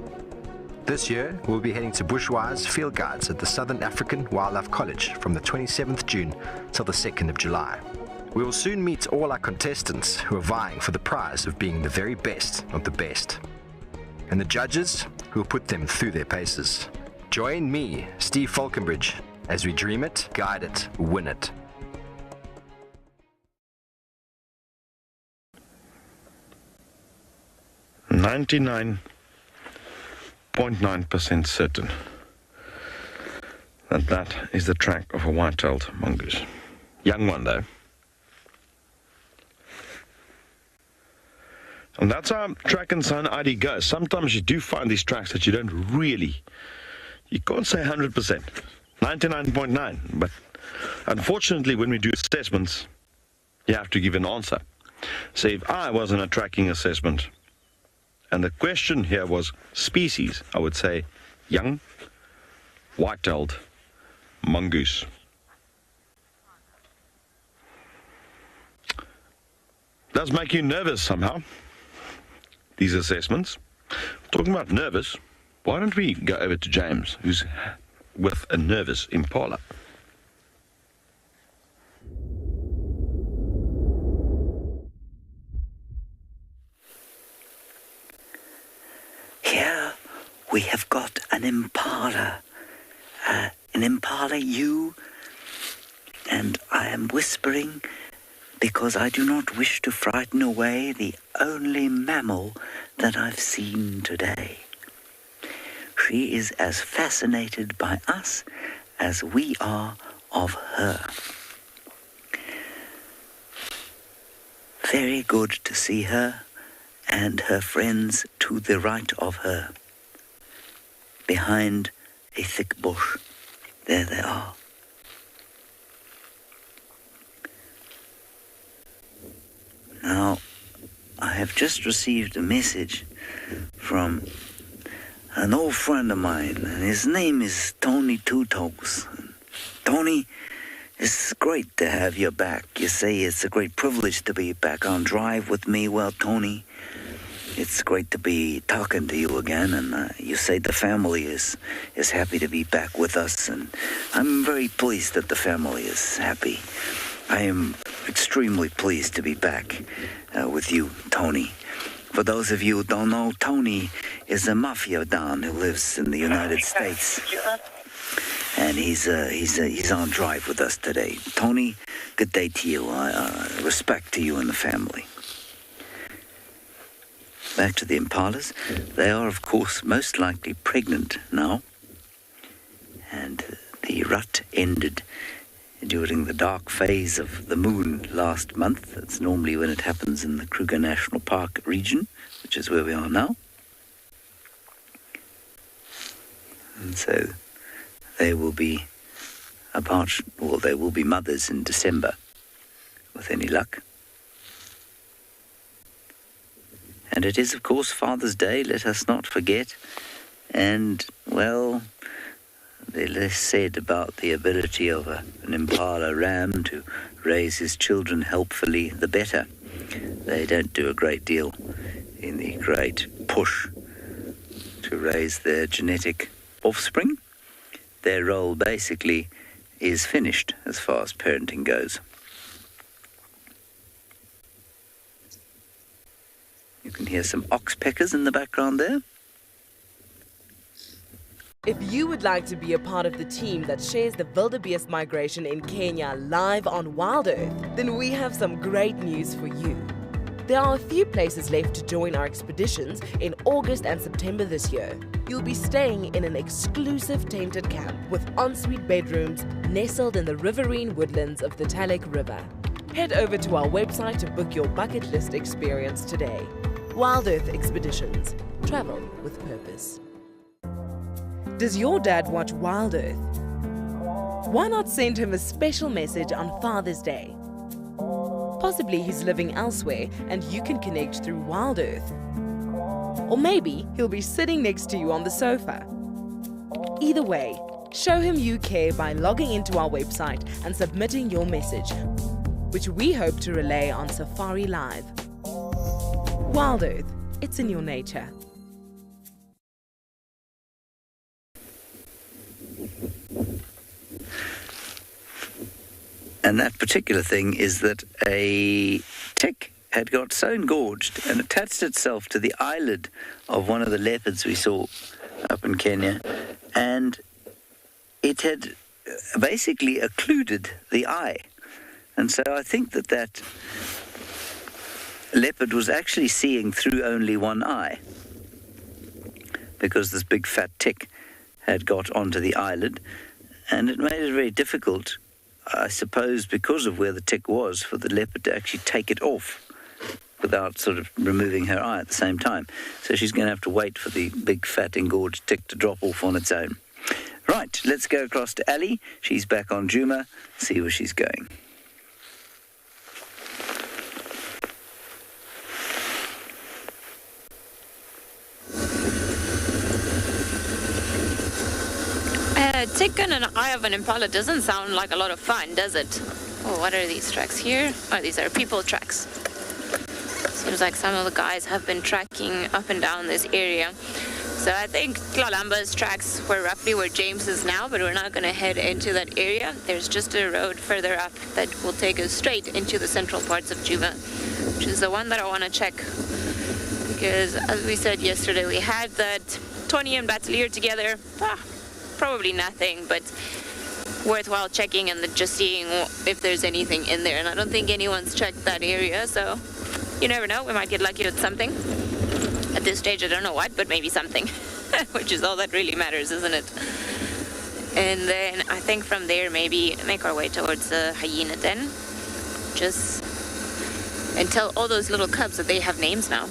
This year, we'll be heading to Bushwise Field Guides at the Southern African Wildlife College from the 27th June till the 2nd of July. We will soon meet all our contestants who are vying for the prize of being the very best of the best, and the judges who will put them through their paces. Join me, Steve Falconbridge, as we dream it, guide it, win it. .9% certain that is the track of a white-tailed mongoose. Young one, though. And that's how track and sign ID goes. Sometimes you do find these tracks that you can't say 100%, 99.9, but unfortunately when we do assessments, you have to give an answer. So if I was in a tracking assessment, and the question here was species, I would say young, white-tailed mongoose. Does make you nervous somehow, these assessments. Talking about nervous, why don't we go over to James, who's with a nervous Impala. Here we have got an Impala, ewe, and I am whispering because I do not wish to frighten away the only mammal that I've seen today. She is as fascinated by us as we are of her. Very good to see her and her friends to the right of her, behind a thick bush. There they are. Now, I have just received a message from an old friend of mine, and his name is Tony Two Toes. Tony, it's great to have you back. You say it's a great privilege to be back on drive with me. Well, Tony, it's great to be talking to you again, and you say the family is happy to be back with us, and I'm very pleased that the family is happy. I am extremely pleased to be back with you, Tony. For those of you who don't know, Tony is a mafia don who lives in the United States, and he's on drive with us today. Tony, good day to you. Respect to you and the family. Back to the Impalas. They are, of course, most likely pregnant now, and the rut ended during the dark phase of the moon last month. That's normally when it happens in the Kruger National Park region, which is where we are now. And so they will be they will be mothers in December, with any luck. And it is, of course, Father's Day, let us not forget. And, well, the less said about the ability of an Impala ram to raise his children helpfully, the better. They don't do a great deal in the great push to raise their genetic offspring. Their role basically is finished as far as parenting goes. You can hear some oxpeckers in the background there. If you would like to be a part of the team that shares the wildebeest migration in Kenya live on WildEarth, then we have some great news for you. There are a few places left to join our expeditions in August and September this year. You'll be staying in an exclusive tented camp with ensuite bedrooms nestled in the riverine woodlands of the Talek River. Head over to our website to book your bucket list experience today. WildEarth Expeditions. Travel with purpose. Does your dad watch WildEarth? Why not send him a special message on Father's Day? Possibly he's living elsewhere and you can connect through WildEarth. Or maybe he'll be sitting next to you on the sofa. Either way, show him you care by logging into our website and submitting your message, which we hope to relay on Safari Live. WildEarth, it's in your nature. And that particular thing is that a tick had got so engorged and attached itself to the eyelid of one of the leopards we saw up in Kenya, and it had basically occluded the eye. And so I think that leopard was actually seeing through only one eye, because this big fat tick had got onto the eyelid, and it made it very difficult, I suppose, because of where the tick was, for the leopard to actually take it off without sort of removing her eye at the same time. So she's going to have to wait for the big fat engorged tick to drop off on its own. Right, let's go across to Ali. She's back on Juma, see where she's going. Tick in an eye of an Impala doesn't sound like a lot of fun, does it? Oh, what are these tracks here? Oh, these are people tracks. Seems like some of the guys have been tracking up and down this area. So I think Tlalamba's tracks were roughly where James is now, but we're not going to head into that area. There's just a road further up that will take us straight into the central parts of Juba, which is the one that I want to check. Because as we said yesterday, we had that Tony and Bachelor together. Probably nothing, but worthwhile checking and just seeing if there's anything in there. And I don't think anyone's checked that area, so you never know. We might get lucky with something. At this stage, I don't know what, but maybe something, which is all that really matters, isn't it? And then I think from there, maybe make our way towards the Hyena den. Just and tell all those little cubs that they have names now.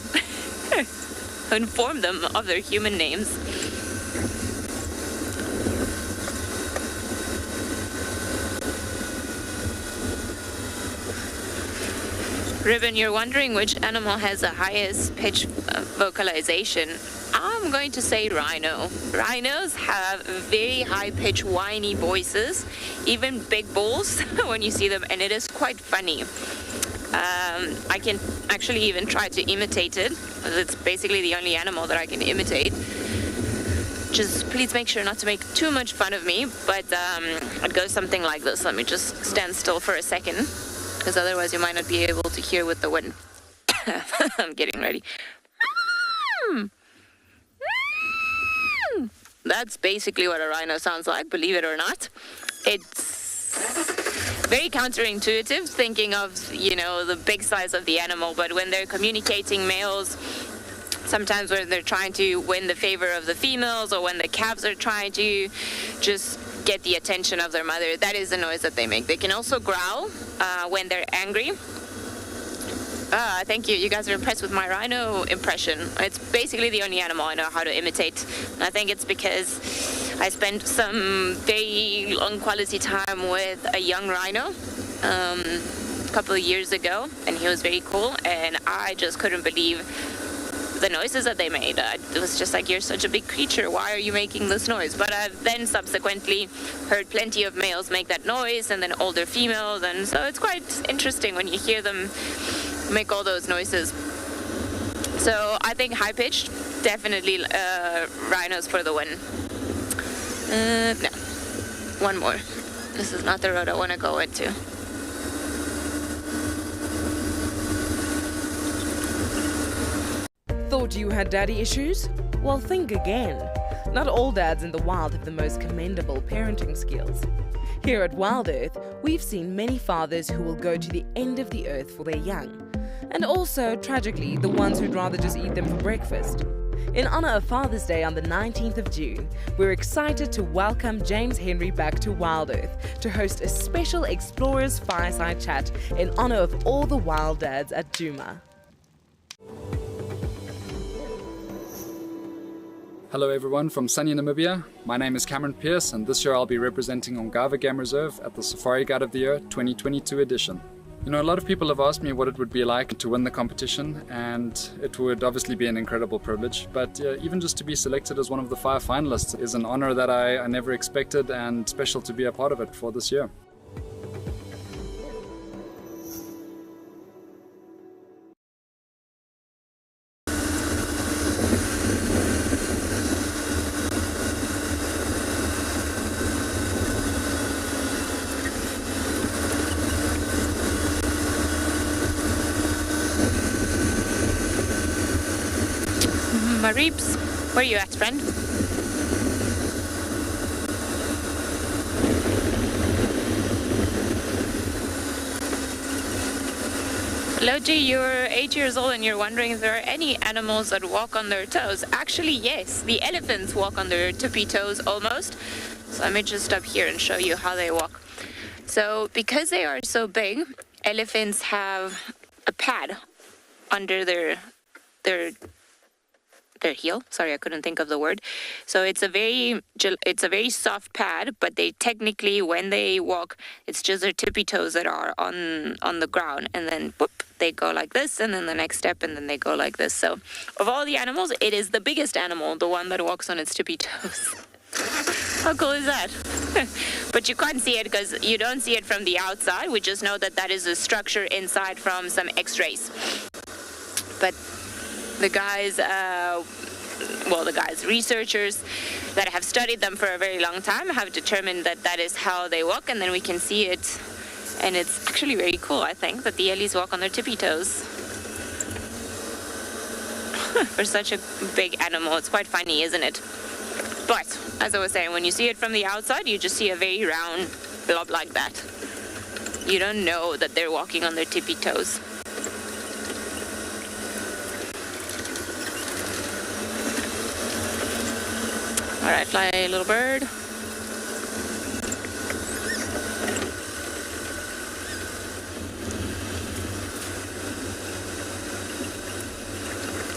Inform them of their human names. Ribbon, you're wondering which animal has the highest pitch vocalization. I'm going to say rhino. Rhinos have very high-pitched, whiny voices, even big bulls when you see them, and it is quite funny. I can actually even try to imitate it. It's basically the only animal that I can imitate. Just please make sure not to make too much fun of me, but it goes something like this. Let me just stand still for a second, because otherwise you might not be able to hear with the wind. I'm getting ready. That's basically what a rhino sounds like, believe it or not. It's very counterintuitive, thinking of, you know, the big size of the animal, but when they're communicating, males, sometimes when they're trying to win the favor of the females, or when the calves are trying to just get the attention of their mother, that is the noise that they make. They can also growl when they're angry. Thank you. You guys are impressed with my rhino impression. It's basically the only animal I know how to imitate. And I think it's because I spent some very long quality time with a young rhino a couple of years ago, and he was very cool, and I just couldn't believe the noises that they made. It was just like, you're such a big creature, why are you making this noise? But I've then subsequently heard plenty of males make that noise, and then older females, and so it's quite interesting when you hear them make all those noises. So I think high-pitched, definitely rhinos for the win. No, one more. This is not the road I want to go into. Thought you had daddy issues? Well, think again. Not all dads in the wild have the most commendable parenting skills. Here at WildEarth, we've seen many fathers who will go to the end of the earth for their young. And also, tragically, the ones who'd rather just eat them for breakfast. In honor of Father's Day on the 19th of June, we're excited to welcome James Henry back to WildEarth to host a special Explorers Fireside Chat in honor of all the wild dads at Djuma. Hello everyone from sunny Namibia. My name is Cameron Pierce, and this year I'll be representing Ongava Game Reserve at the Safari Guide of the Year 2022 edition. You know, a lot of people have asked me what it would be like to win the competition, and it would obviously be an incredible privilege, but even just to be selected as one of the 5 finalists is an honor that I never expected, and special to be a part of it for this year. Reeps, where are you at, friend? Loji, you're 8 years old and you're wondering if there are any animals that walk on their toes. Actually, yes, the elephants walk on their tippy toes almost. So let me just stop here and show you how they walk. So because they are so big, elephants have a pad under their heel. Sorry, I couldn't think of the word. So it's a very soft pad, but they technically, when they walk, it's just their tippy toes that are on the ground, and then whoop, they go like this, and then the next step, and then they go like this. So of all the animals, it is the biggest animal, the one that walks on its tippy toes. How cool is that? But you can't see it because you don't see it from the outside. We just know that that is a structure inside from some x-rays. But the guys, researchers that have studied them for a very long time have determined that that is how they walk, and then we can see it, and it's actually very cool, I think, that the Ellies walk on their tippy toes. For such a big animal, it's quite funny, isn't it? But, as I was saying, when you see it from the outside, you just see a very round blob like that. You don't know that they're walking on their tippy toes. All right, fly, little bird.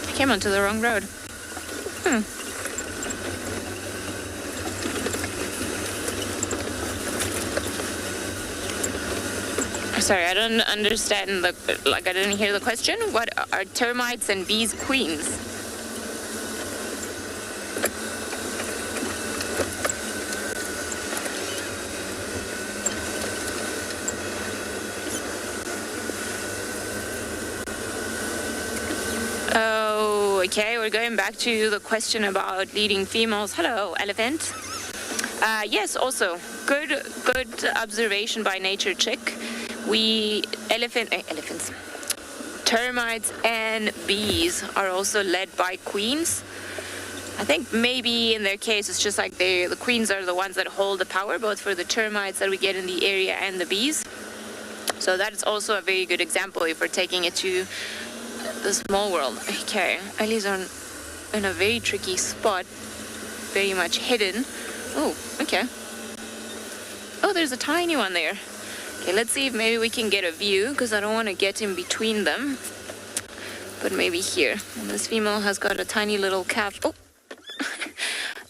I came onto the wrong road. Sorry, I don't understand I didn't hear the question. What are termites and bees queens? Oh, okay, we're going back to the question about leading females. Hello, elephant. Yes, also, good observation by Nature Chick. Elephants, termites and bees are also led by queens. I think maybe in their case it's just like the queens are the ones that hold the power, both for the termites that we get in the area and the bees. So that is also a very good example if we're taking it to the small world. Okay, Ellie's in a very tricky spot, very much hidden. Oh, okay. Oh, there's a tiny one there. Okay, let's see if maybe we can get a view, because I don't want to get in between them. But maybe here. And this female has got a tiny little calf. Oh,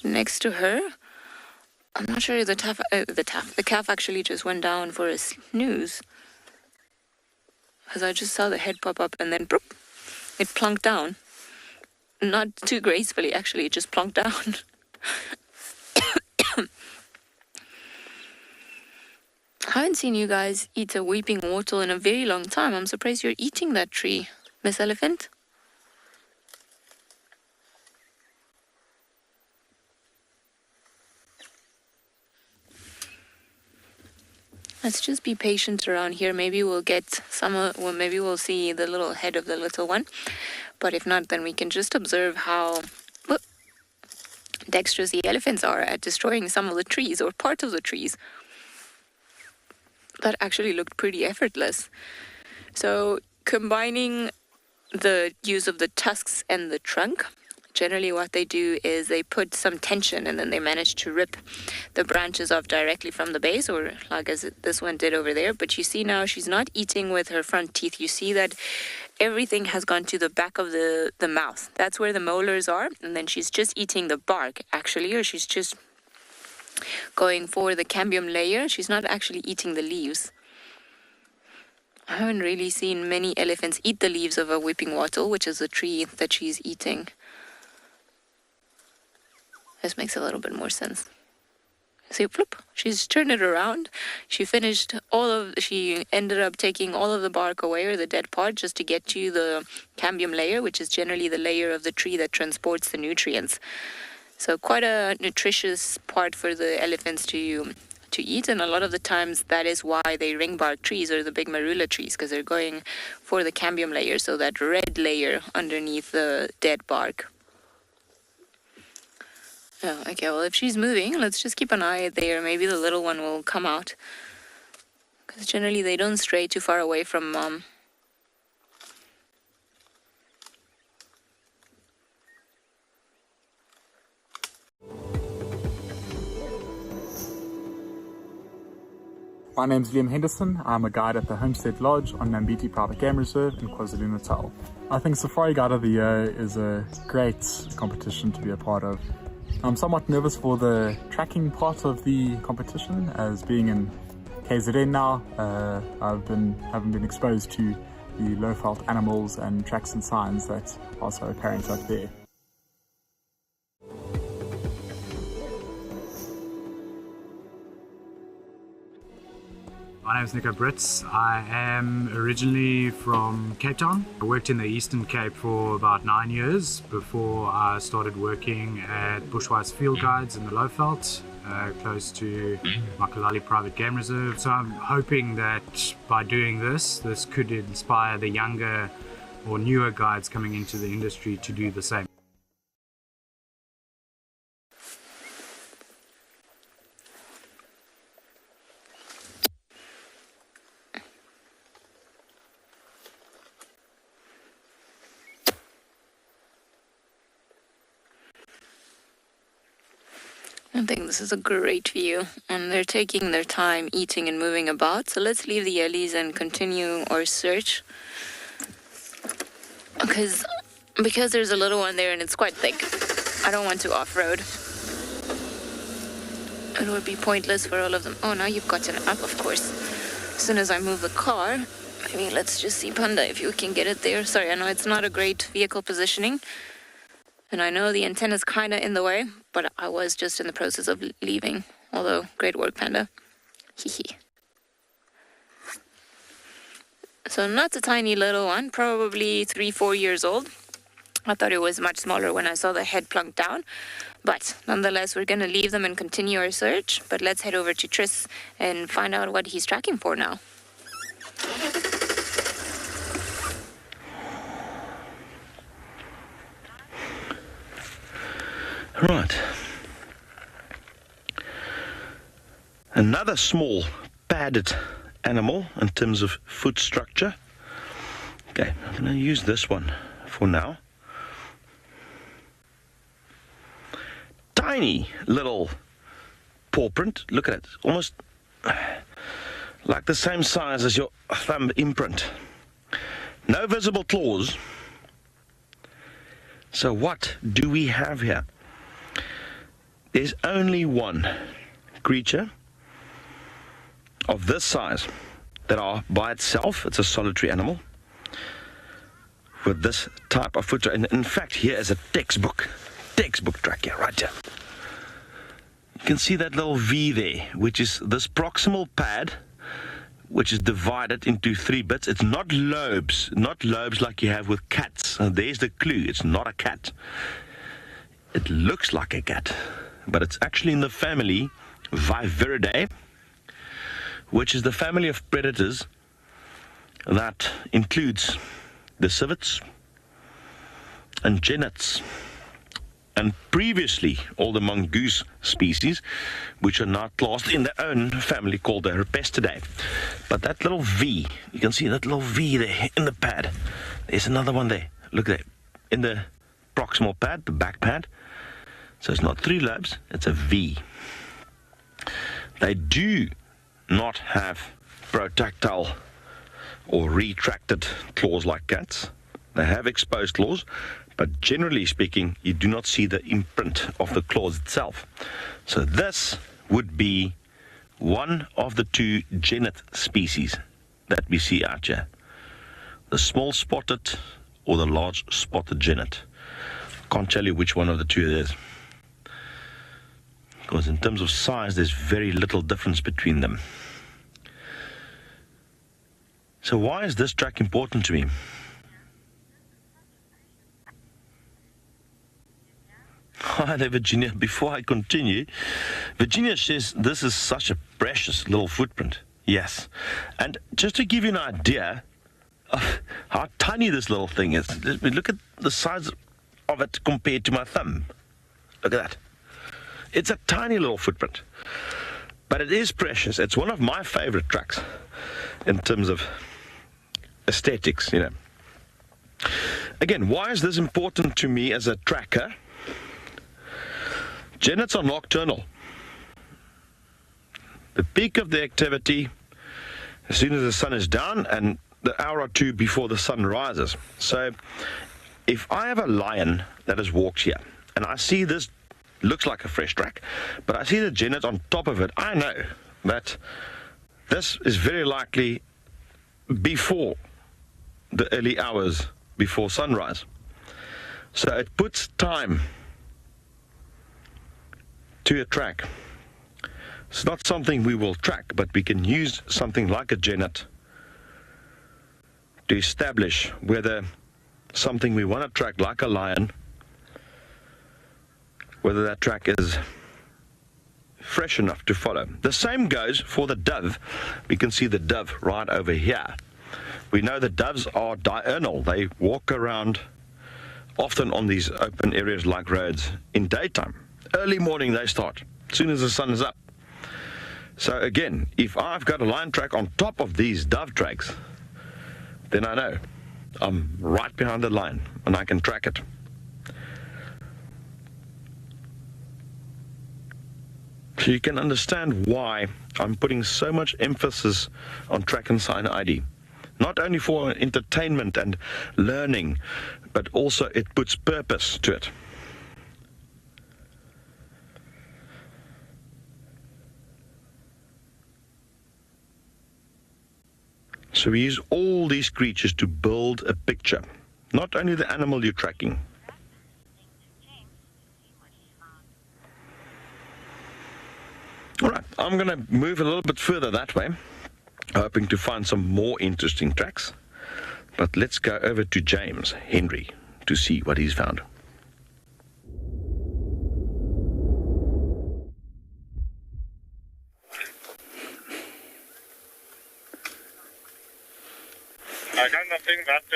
next to her. I'm not sure if the calf actually just went down for a snooze. Because I just saw the head pop up and then boop, it plunked down. Not too gracefully, actually, it just plunked down. I haven't seen you guys eat a weeping whortle in a very long time. I'm surprised you're eating that tree, Miss Elephant. Let's just be patient around here. Maybe we'll get maybe we'll see the little head of the little one. But if not, then we can just observe how dexterous the elephants are at destroying some of the trees or part of the trees. That actually looked pretty effortless. So combining the use of the tusks and the trunk, generally what they do is they put some tension and then they manage to rip the branches off directly from the base, or like as this one did over there. But you see now she's not eating with her front teeth. You see that everything has gone to the back of the mouth. That's where the molars are. And then she's just eating the bark, actually, or she's just going for the cambium layer. She's not actually eating the leaves. I haven't really seen many elephants eat the leaves of a weeping whortle, which is a tree that she's eating. This makes a little bit more sense. See, floop, she's turned it around. She ended up taking all of the bark away, or the dead part, just to get to the cambium layer, which is generally the layer of the tree that transports the nutrients. So quite a nutritious part for the elephants to eat, and a lot of the times that is why they ring bark trees or the big marula trees, because they're going for the cambium layer, so that red layer underneath the dead bark. Oh, okay, well, if she's moving, let's just keep an eye there. Maybe the little one will come out, because generally they don't stray too far away from mom. My name's Liam Henderson. I'm a guide at the Homestead Lodge on Nambiti Private Game Reserve in KwaZulu-Natal. I think Safari Guide of the Year is a great competition to be a part of. I'm somewhat nervous for the tracking part of the competition, as being in KZN now, haven't been exposed to the low-felt animals and tracks and signs that are so apparent up there. My name is Nico Brits. I am originally from Cape Town. I worked in the Eastern Cape for about 9 years before I started working at Bushwise Field Guides in the Lowveld, close to Makalali Private Game Reserve. So I'm hoping that by doing this could inspire the younger or newer guides coming into the industry to do the same. I think this is a great view, and they're taking their time eating and moving about. So let's leave the ellies and continue our search. Because there's a little one there and it's quite thick. I don't want to off-road. It would be pointless for all of them. Oh, now you've gotten up, of course. As soon as I move the car, maybe let's just see Panda if you can get it there. Sorry, I know it's not a great vehicle positioning. And I know the antenna's kind of in the way, but I was just in the process of leaving. Although, great work, Panda. Hee. So not a tiny little one, probably 3-4 years old. I thought it was much smaller when I saw the head plunked down. But nonetheless, we're going to leave them and continue our search. But let's head over to Tris and find out what he's tracking for now. Right. Another small padded animal in terms of foot structure. Okay, I'm going to use this one for now. Tiny little paw print. Look at it. Almost like the same size as your thumb imprint. No visible claws. So what do we have here? There's only one creature of this size that are by itself. It's a solitary animal with this type of foot. And in fact, here is a textbook track here, right here. You can see that little V there, which is this proximal pad, which is divided into 3 bits. It's not lobes like you have with cats. There's the clue. It's not a cat. It looks like a cat, but it's actually in the family Viveridae, which is the family of predators that includes the civets and genets, and previously all the mongoose species, which are now classed in their own family called the Herpestidae. But that little V, you can see that little V there in the pad. There's another one there. Look there, in the proximal pad, the back pad. So it's not 3 lobes, it's a V. They do not have protactile or retracted claws like cats. They have exposed claws, but generally speaking, you do not see the imprint of the claws itself. So this would be one of the 2 Genet species that we see out here. The small spotted or the large spotted Genet. Can't tell you which one of the 2 it is, because in terms of size, there's very little difference between them. So why is this track important to me? Hi there, Virginia. Before I continue, Virginia says this is such a precious little footprint. Yes. And just to give you an idea of how tiny this little thing is, look at the size of it compared to my thumb. Look at that. It's a tiny little footprint, but it is precious. It's one of my favorite tracks in terms of aesthetics, you know. Again, why is this important to me as a tracker? Genets are nocturnal. The peak of the activity as soon as the sun is down and the hour or 2 before the sun rises. So if I have a lion that has walked here and I see this looks like a fresh track, but I see the genet on top of it, I know that this is very likely before the early hours before sunrise. So it puts time to a track. It's not something we will track, but we can use something like a genet to establish whether something we want to track, like a lion, whether that track is fresh enough to follow. The same goes for the dove. We can see the dove right over here. We know that doves are diurnal. They walk around often on these open areas like roads in daytime. Early morning they start, as soon as the sun is up. So again, if I've got a lion track on top of these dove tracks, then I know I'm right behind the lion and I can track it. So you can understand why I'm putting so much emphasis on track and sign ID. Not only for entertainment and learning, but also it puts purpose to it. So we use all these creatures to build a picture, not only the animal you're tracking. All right, I'm going to move a little bit further that way, hoping to find some more interesting tracks. But let's go over to James Henry to see what he's found.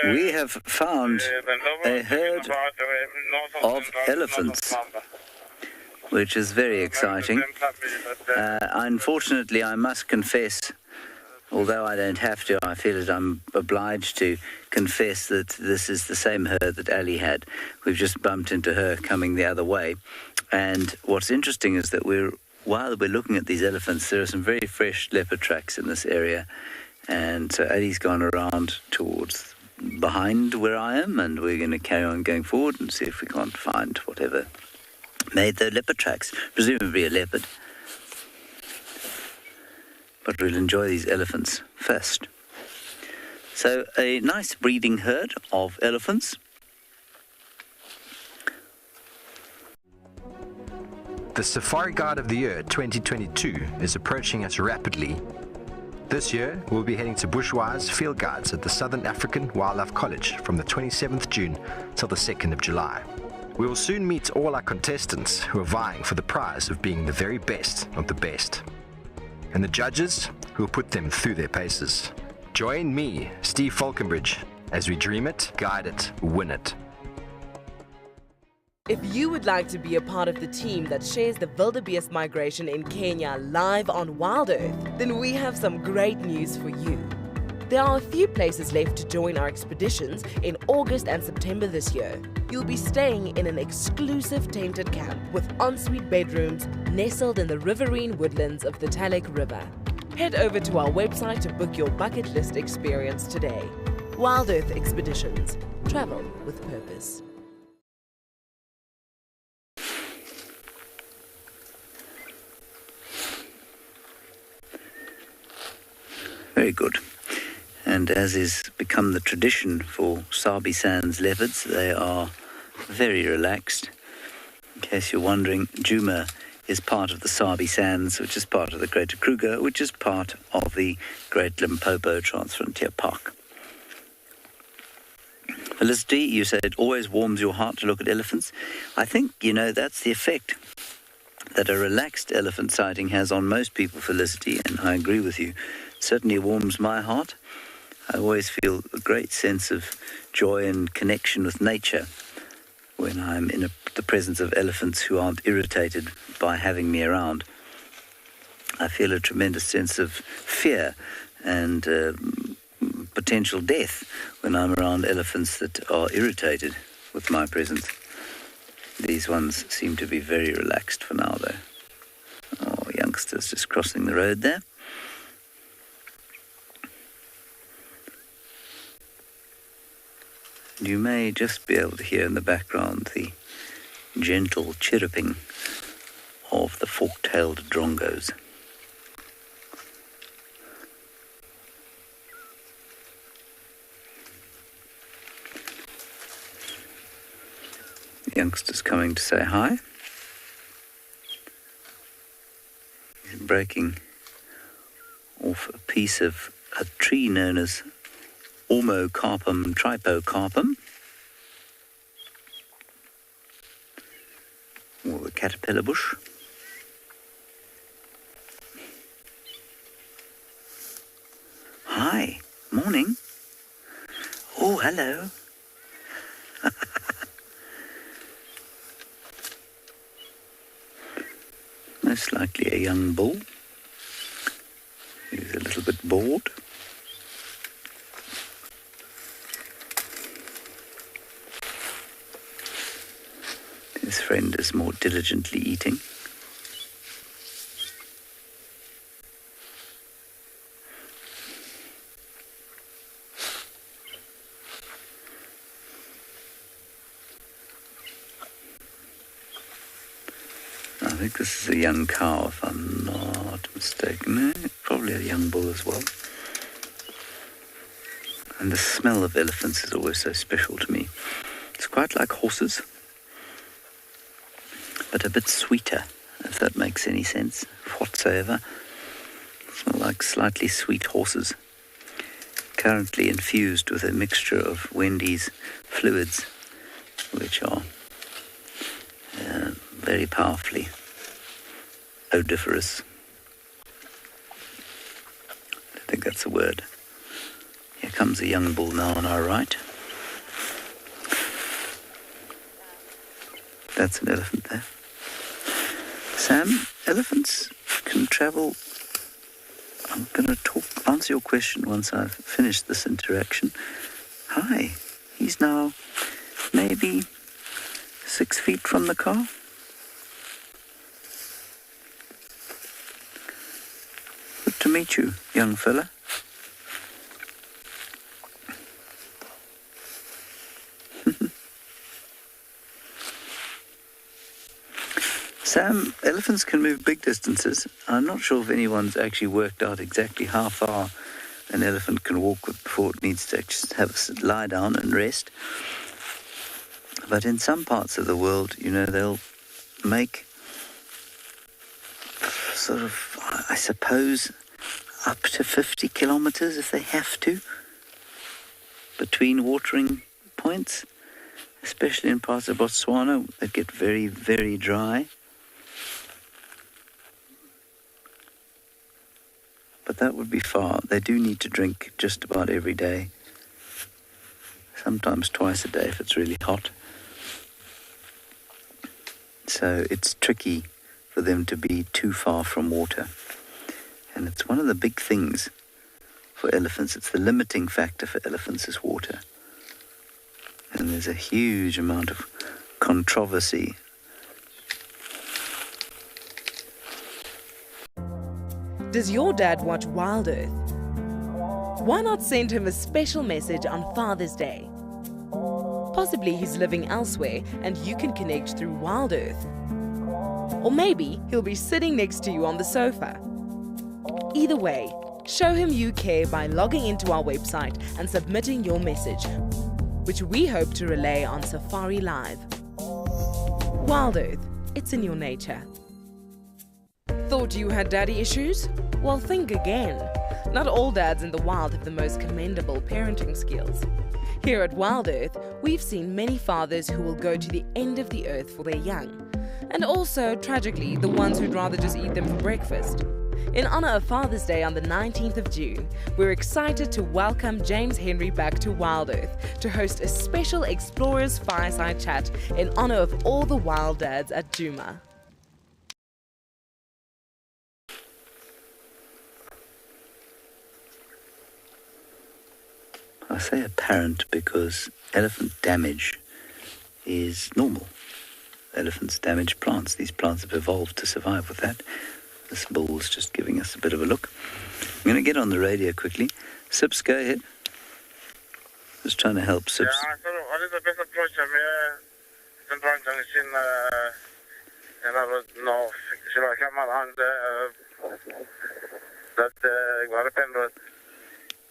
We have found a herd of elephants, which is very exciting. Unfortunately, I must confess, although I don't have to, I feel that I'm obliged to confess that this is the same herd that Ali had. We've just bumped into her coming the other way. And what's interesting is that while we're looking at these elephants, there are some very fresh leopard tracks in this area. And so Ali's gone around towards behind where I am, and we're going to carry on going forward and see if we can't find whatever made the leopard tracks, presumably a leopard. But we'll enjoy these elephants first. So a nice breeding herd of elephants. The Safari Guide of the Year 2022 is approaching us rapidly. This year, we'll be heading to Bushwise Field Guides at the Southern African Wildlife College from the 27th June till the 2nd of July. We will soon meet all our contestants who are vying for the prize of being the very best of the best, and the judges who will put them through their paces. Join me, Steve Falconbridge, as we dream it, guide it, win it. If you would like to be a part of the team that shares the wildebeest migration in Kenya live on WildEarth, then we have some great news for you. There are a few places left to join our expeditions in August and September this year. You'll be staying in an exclusive tented camp with ensuite bedrooms nestled in the riverine woodlands of the Talek River. Head over to our website to book your bucket list experience today. WildEarth Expeditions. Travel with purpose. Very good. And as is become the tradition for Sabi Sands leopards, they are very relaxed. In case you're wondering, Djuma is part of the Sabi Sands, which is part of the Greater Kruger, which is part of the Great Limpopo Transfrontier Park. Felicity, you said it always warms your heart to look at elephants. I think, that's the effect that a relaxed elephant sighting has on most people, Felicity, and I agree with you. Certainly warms my heart. I always feel a great sense of joy and connection with nature when I'm in the presence of elephants who aren't irritated by having me around. I feel a tremendous sense of fear and potential death when I'm around elephants that are irritated with my presence. These ones seem to be very relaxed for now, though. Oh, youngsters just crossing the road there. You may just be able to hear in the background the gentle chirruping of the fork-tailed drongos. The youngster's coming to say hi. He's breaking off a piece of a tree known as Ormocarpum tripocarpum, or the caterpillar bush. Hi, morning. Oh, hello. Most likely a young bull. He's a little bit bored. His friend is more diligently eating. I think this is a young cow, if I'm not mistaken. No, probably a young bull as well. And the smell of elephants is always so special to me. It's quite like horses, but a bit sweeter, if that makes any sense whatsoever. Smell like slightly sweet horses, currently infused with a mixture of Wendy's fluids, which are very powerfully odoriferous. I think that's a word. Here comes a young bull now on our right. That's an elephant there. Sam, elephants can travel. I'm going to answer your question once I've finished this interaction. Hi, he's now maybe 6 feet from the car. Good to meet you, young fella. Sam, elephants can move big distances. I'm not sure if anyone's actually worked out exactly how far an elephant can walk before it needs to just have a lie down and rest. But in some parts of the world, you know, they'll make sort of, I suppose, up to 50 kilometers if they have to between watering points, especially in parts of Botswana that get very, very dry. But that would be far. They do need to drink just about every day. Sometimes twice a day if it's really hot. So it's tricky for them to be too far from water. And it's one of the big things for elephants. It's the limiting factor for elephants is water. And there's a huge amount of controversy. Does your dad watch WildEarth? Why not send him a special message on Father's Day? Possibly he's living elsewhere and you can connect through WildEarth. Or maybe he'll be sitting next to you on the sofa. Either way, show him you care by logging into our website and submitting your message, which we hope to relay on Safari Live. WildEarth, it's in your nature. Thought you had daddy issues? Well, think again. Not all dads in the wild have the most commendable parenting skills. Here at WildEarth, we've seen many fathers who will go to the end of the earth for their young. And also, tragically, the ones who'd rather just eat them for breakfast. In honor of Father's Day on the 19th of June, we're excited to welcome James Henry back to WildEarth to host a special Explorers Fireside Chat in honor of all the wild dads at Djuma. I say apparent because elephant damage is normal. Elephants damage plants. These plants have evolved to survive with that. This bull's just giving us a bit of a look. I'm going to get on the radio quickly. Sips, go ahead. Just trying to help Sips. Yeah, so what is the best approach? I'm trying to understand, and I don't know, should I come around that got a pen with?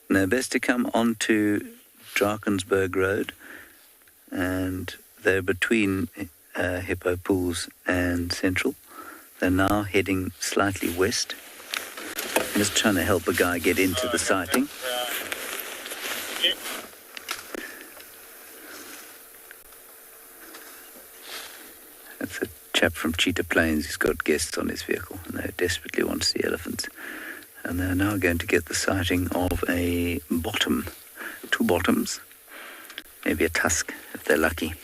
No, best to come onto Drakensberg Road, and they're between Hippo Pools and Central. They're now heading slightly west. I'm just trying to help a guy get into the sighting. That's a chap from Cheetah Plains. He's got guests on his vehicle, and they desperately want to see elephants. And they're now going to get the sighting of a bottom, 2 bottoms, maybe a tusk if they're lucky.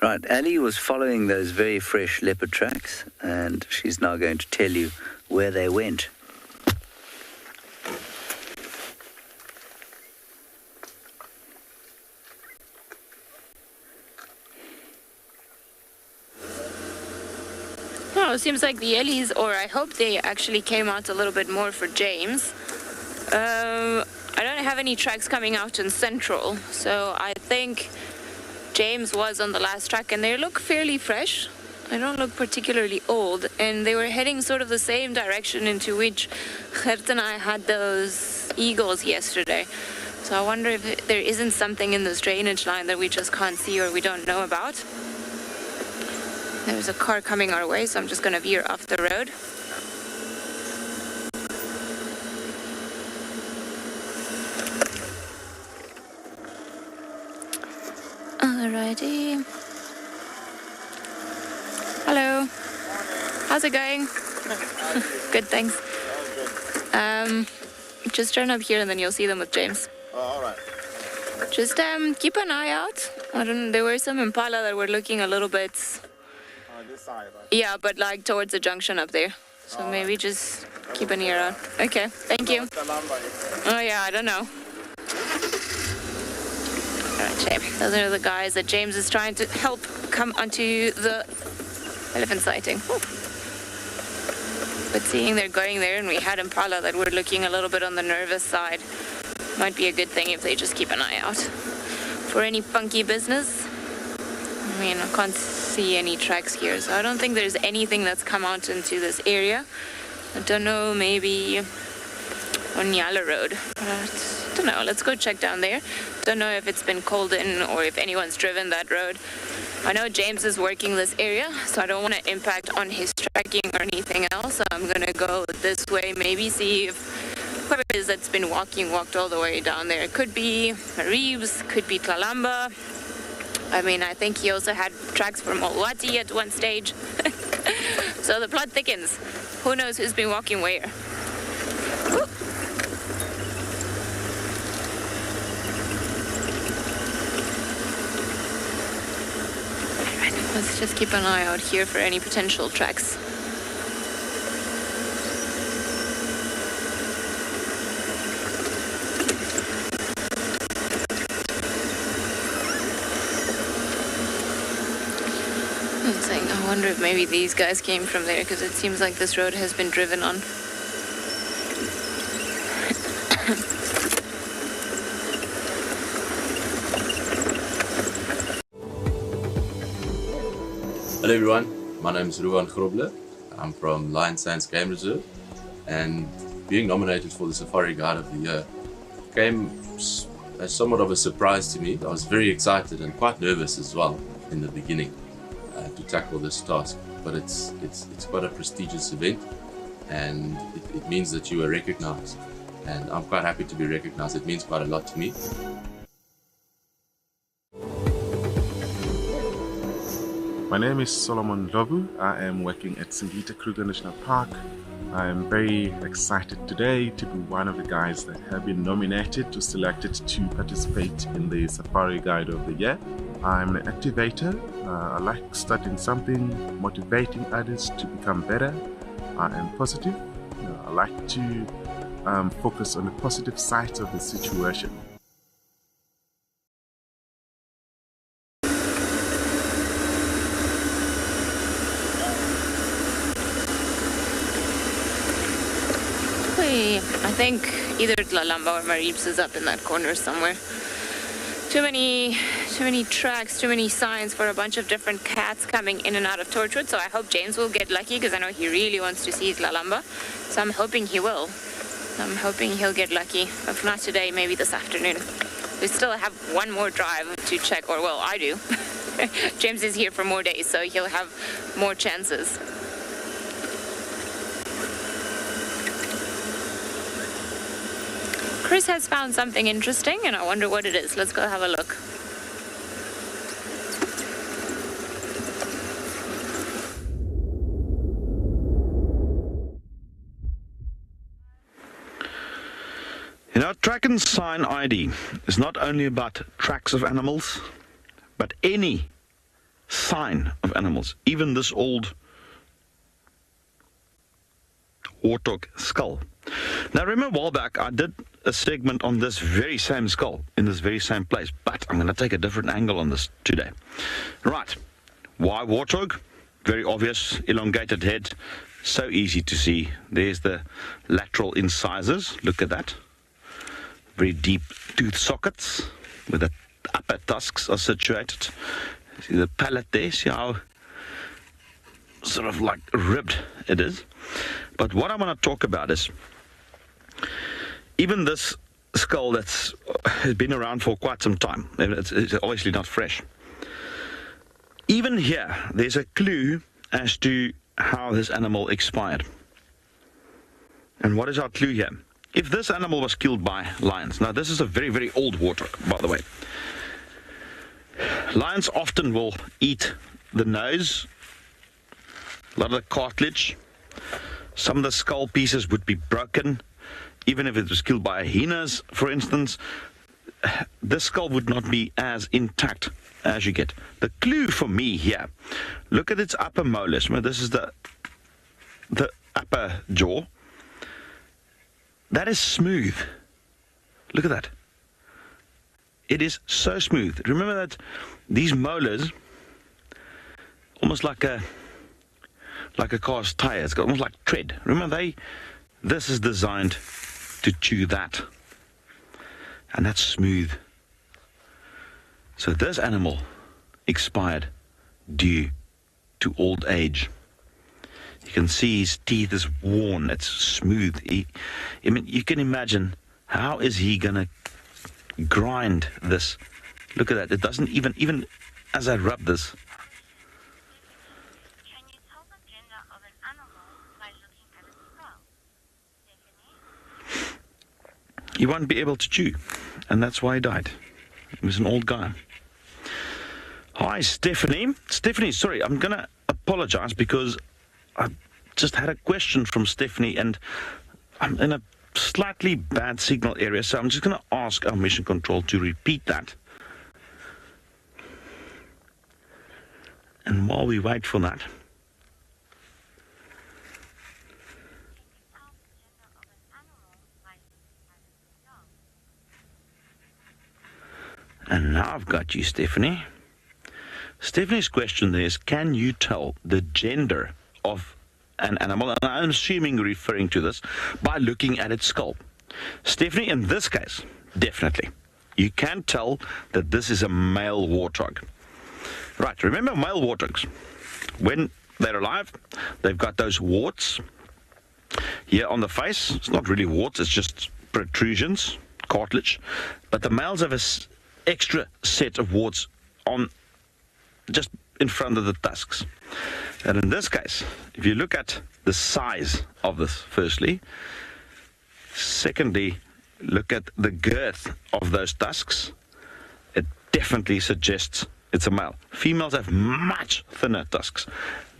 Right, Ali was following those very fresh leopard tracks, and she's now going to tell you where they went. Oh, it seems like the Ellies, or I hope they actually came out a little bit more for James. I don't have any tracks coming out in Central, so I think James was on the last track, and they look fairly fresh. They don't look particularly old, and they were heading sort of the same direction into which Gert and I had those eagles yesterday. So I wonder if there isn't something in this drainage line that we just can't see or we don't know about. There's a car coming our way, so I'm just going to veer off the road. Alrighty. Hello. How's it going? Good, thanks. Just turn up here and then you'll see them with James. Oh, all right. Just keep an eye out. There were some Impala that were looking a little bit. This side, right? Yeah, but like towards the junction up there. So maybe just keep an ear out. Okay, thank you. Oh yeah, I don't know. Alright, James. Those are the guys that James is trying to help come onto the elephant sighting. But seeing they're going there and we had Impala that were looking a little bit on the nervous side, might be a good thing if they just keep an eye out for any funky business. I mean, I can't see any tracks here, so I don't think there's anything that's come out into this area. I don't know, maybe on Nyala Road. But I don't know, let's go check down there. Don't know if it's been called in or if anyone's driven that road. I know James is working this area, so I don't want to impact on his tracking or anything else. So I'm going to go this way, maybe see if whoever it is that's been walked all the way down there. It could be Reeves, could be Tlalamba. I mean, I think he also had tracks from Olwati at one stage. So the plot thickens. Who knows who's been walking where? Woo. Let's just keep an eye out here for any potential tracks. I wonder if maybe these guys came from there, because it seems like this road has been driven on. Hello everyone, my name is Ruan Groble. I'm from Lion Sands Game Reserve, and being nominated for the Safari Guide of the Year came as somewhat of a surprise to me. I was very excited and quite nervous as well in the beginning to tackle this task, but it's quite a prestigious event, and it means that you are recognized, and I'm quite happy to be recognized. It means quite a lot to me. My name is Solomon Lovu. I am working at Singita Kruger National Park. I am very excited today to be one of the guys that have been nominated to selected to participate in the Safari Guide of the Year. I'm an activator. I like studying something, motivating others to become better. I am positive. I like to focus on the positive sides of the situation. I think either Tlalamba or Marips is up in that corner somewhere. Too many tracks, too many signs for a bunch of different cats coming in and out of Torchwood, so I hope James will get lucky, because I know he really wants to see Tlalamba, so I'm hoping he will. I'm hoping he'll get lucky. If not today, maybe this afternoon. We still have one more drive to check, or well, I do. James is here for more days, so he'll have more chances. Chris has found something interesting, and I wonder what it is. Let's go have a look. You know, track and sign ID is not only about tracks of animals, but any sign of animals, even this old Warthog skull. Now, remember a while back, I did a segment on this very same skull in this very same place, but I'm going to take a different angle on this today. Right, why Warthog? Very obvious, elongated head, so easy to see. There's the lateral incisors, look at that. Very deep tooth sockets where the upper tusks are situated. See the palate there, see how sort of like ribbed it is. But what I want to talk about is even this skull has been around for quite some time. It's obviously not fresh. Even here, there's a clue as to how this animal expired. And what is our clue here? If this animal was killed by lions, now this is a very, very old warthog, by the way. Lions often will eat the nose, a lot of the cartilage. Some of the skull pieces would be broken. Even if it was killed by hyenas, for instance, this skull would not be as intact as you get. The clue for me here, look at its upper molars. This is the upper jaw. That is smooth. Look at that. It is so smooth. Remember that these molars, almost like a car's tire. It's got almost like tread. Remember, this is designed to chew that. And that's smooth. So this animal expired due to old age. You can see his teeth is worn. It's smooth. I mean, you can imagine, how is he going to grind this? Look at that. It doesn't even as I rub this. He won't be able to chew, and that's why he died. He was an old guy. Hi, Stephanie. Stephanie, sorry, I'm going to apologize because I just had a question from Stephanie, and I'm in a slightly bad signal area, so I'm just going to ask our mission control to repeat that. And while we wait for that, and now I've got you, Stephanie. Stephanie's question there is, can you tell the gender of an animal? And I'm assuming referring to this by looking at its skull. Stephanie, in this case, definitely. You can tell that this is a male warthog. Right, remember male warthogs, when they're alive, they've got those warts here on the face. It's not really warts, it's just protrusions, cartilage. But the males have an extra set of warts on just in front of the tusks. And in this case, if you look at the size of this, firstly, secondly, look at the girth of those tusks, it definitely suggests it's a male. Females have much thinner tusks.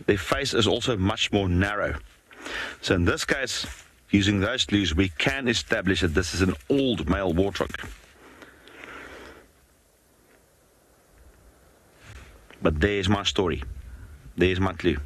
Their face is also much more narrow. So in this case, using those clues, we can establish that this is an old male warthog. But there's my story. There's my clue.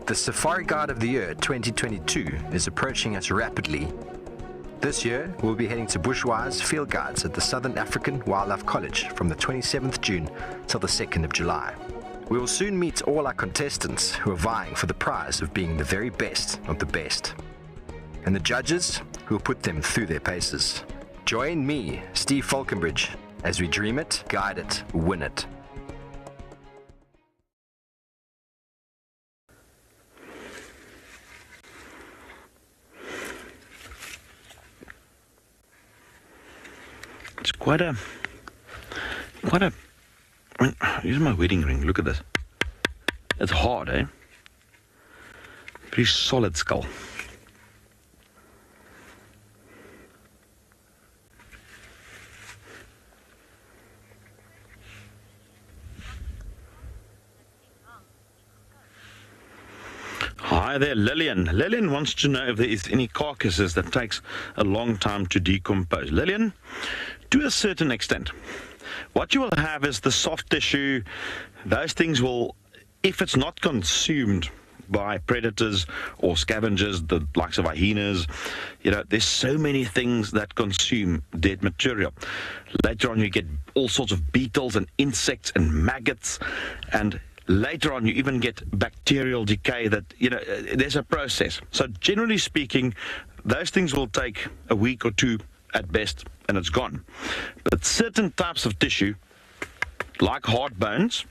The Safari Guide of the Year 2022 is approaching us rapidly. This year, we'll be heading to Bushwise Field Guides at the Southern African Wildlife College from the 27th June till the 2nd of July. We will soon meet all our contestants who are vying for the prize of being the very best of the best, and the judges who will put them through their paces. Join me, Steve Falconbridge, as we dream it, guide it, win it. It's quite a, I mean, here's my wedding ring, look at this. It's hard, eh? Pretty solid skull. Hi there, Lillian. Lillian wants to know if there is any carcasses that takes a long time to decompose. Lillian, to a certain extent, what you will have is the soft tissue. Those things will, if it's not consumed by predators or scavengers, the likes of hyenas, there's so many things that consume dead material. Later on, you get all sorts of beetles and insects and maggots, and later on, you even get bacterial decay that, there's a process. So generally speaking, those things will take a week or two at best, and it's gone. But certain types of tissue, like hard bones,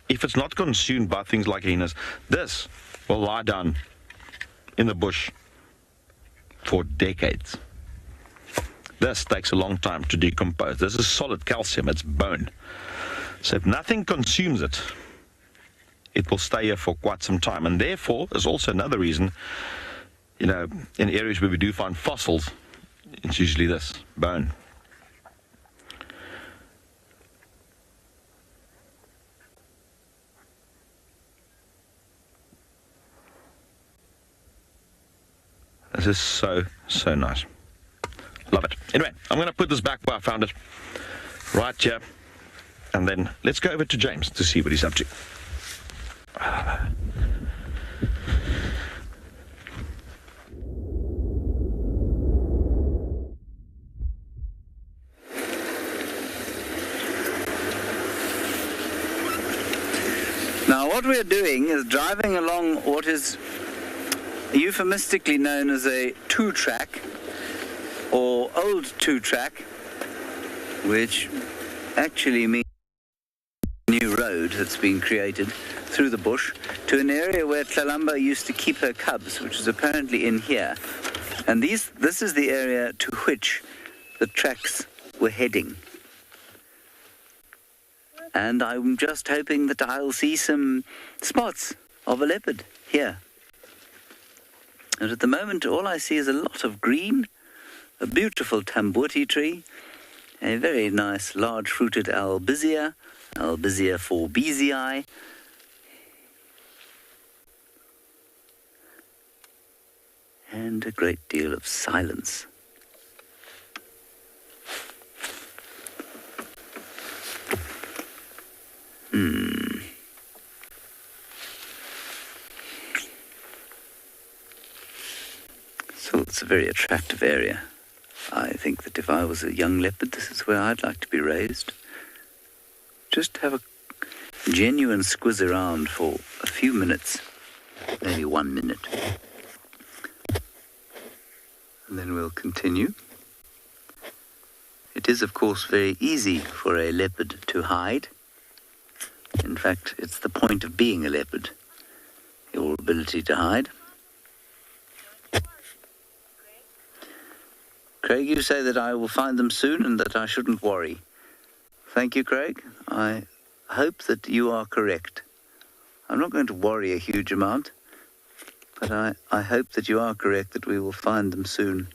if it's not consumed by things like hyenas, this will lie down in the bush for decades. This takes a long time to decompose. This is solid calcium, it's bone. So if nothing consumes it, it will stay here for quite some time. And therefore, there's also another reason, in areas where we do find fossils, it's usually this, bone. This is so, so nice. Love it. Anyway, I'm going to put this back where I found it, right here. And then let's go over to James to see what he's up to. Now, what we're doing is driving along what is euphemistically known as a two-track or old two-track, which actually means a new road that's been created through the bush to an area where Tlalamba used to keep her cubs, which is apparently in here. And this is the area to which the tracks were heading. And I'm just hoping that I'll see some spots of a leopard here. And at the moment, all I see is a lot of green, a beautiful tambuti tree, a very nice large-fruited albizia, Albizia forbesii, and a great deal of silence. So it's a very attractive area. I think that if I was a young leopard, this is where I'd like to be raised. Just have a genuine squiz around for a few minutes, maybe 1 minute. And then we'll continue. It is, of course, very easy for a leopard to hide. In fact, it's the point of being a leopard, your ability to hide. Craig, you say that I will find them soon and that I shouldn't worry. Thank you, Craig. I hope that you are correct. I'm not going to worry a huge amount, but I hope that you are correct, that we will find them soon.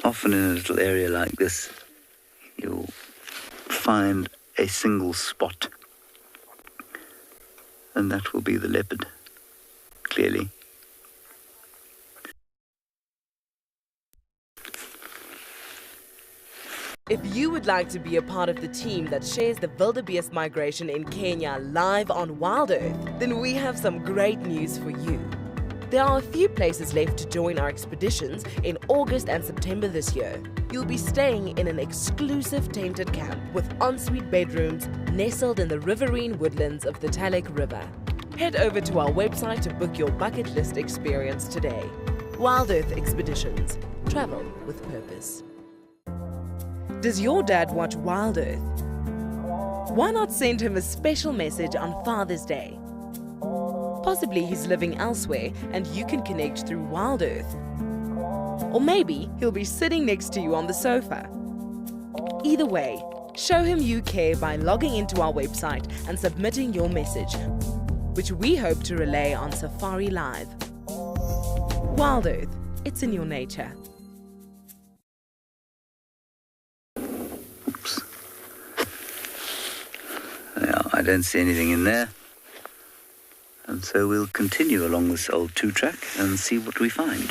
Often in a little area like this, you'll find a single spot, and that will be the leopard, clearly. If you would like to be a part of the team that shares the wildebeest migration in Kenya live on WildEarth, then we have some great news for you. There are a few places left to join our expeditions in August and September this year. You'll be staying in an exclusive tented camp with ensuite bedrooms nestled in the riverine woodlands of the Telepathic River. Head over to our website to book your bucket list experience today. WildEarth Expeditions. Travel with purpose. Does your dad watch WildEarth? Why not send him a special message on Father's Day? Possibly he's living elsewhere and you can connect through WildEarth. Or maybe he'll be sitting next to you on the sofa. Either way, show him you care by logging into our website and submitting your message, which we hope to relay on Safari Live. WildEarth, it's in your nature. Oops. Yeah, I don't see anything in there. And so we'll continue along this old two-track and see what we find.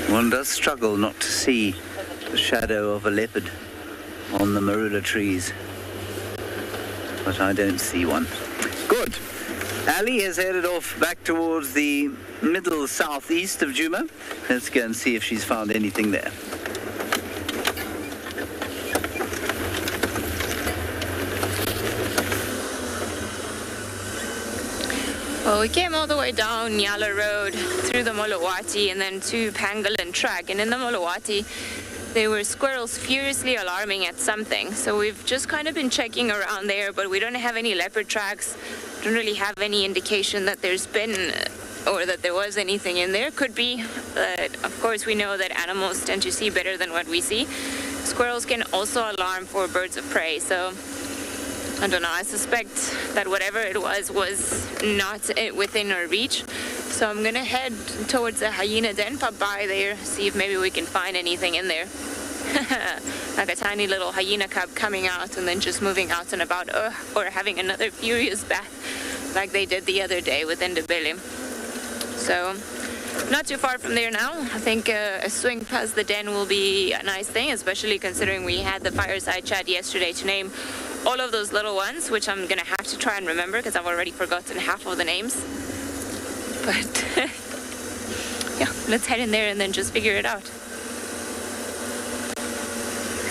One does struggle not to see the shadow of a leopard on the marula trees. But I don't see one. Good. Ali has headed off back towards the middle southeast of Djuma. Let's go and see if she's found anything there. Well, we came all the way down Nyala Road, through the Molawati, and then to Pangolin track. And in the Molawati, there were squirrels furiously alarming at something. So we've just kind of been checking around there, but we don't have any leopard tracks. Don't really have any indication that there's been or that there was anything in there. Could be, but of course we know that animals tend to see better than what we see. Squirrels can also alarm for birds of prey, so I don't know, I suspect that whatever it was not within our reach. So I'm gonna head towards the hyena den, pop by there, see if maybe we can find anything in there. Like a tiny little hyena cub coming out and then just moving out and about, or having another furious bath like they did the other day with Ndebele. So not too far from there now. I think a swing past the den will be a nice thing, especially considering we had the fireside chat yesterday to name all of those little ones, which I'm gonna have to try and remember because I've already forgotten half of the names. But yeah, let's head in there and then just figure it out.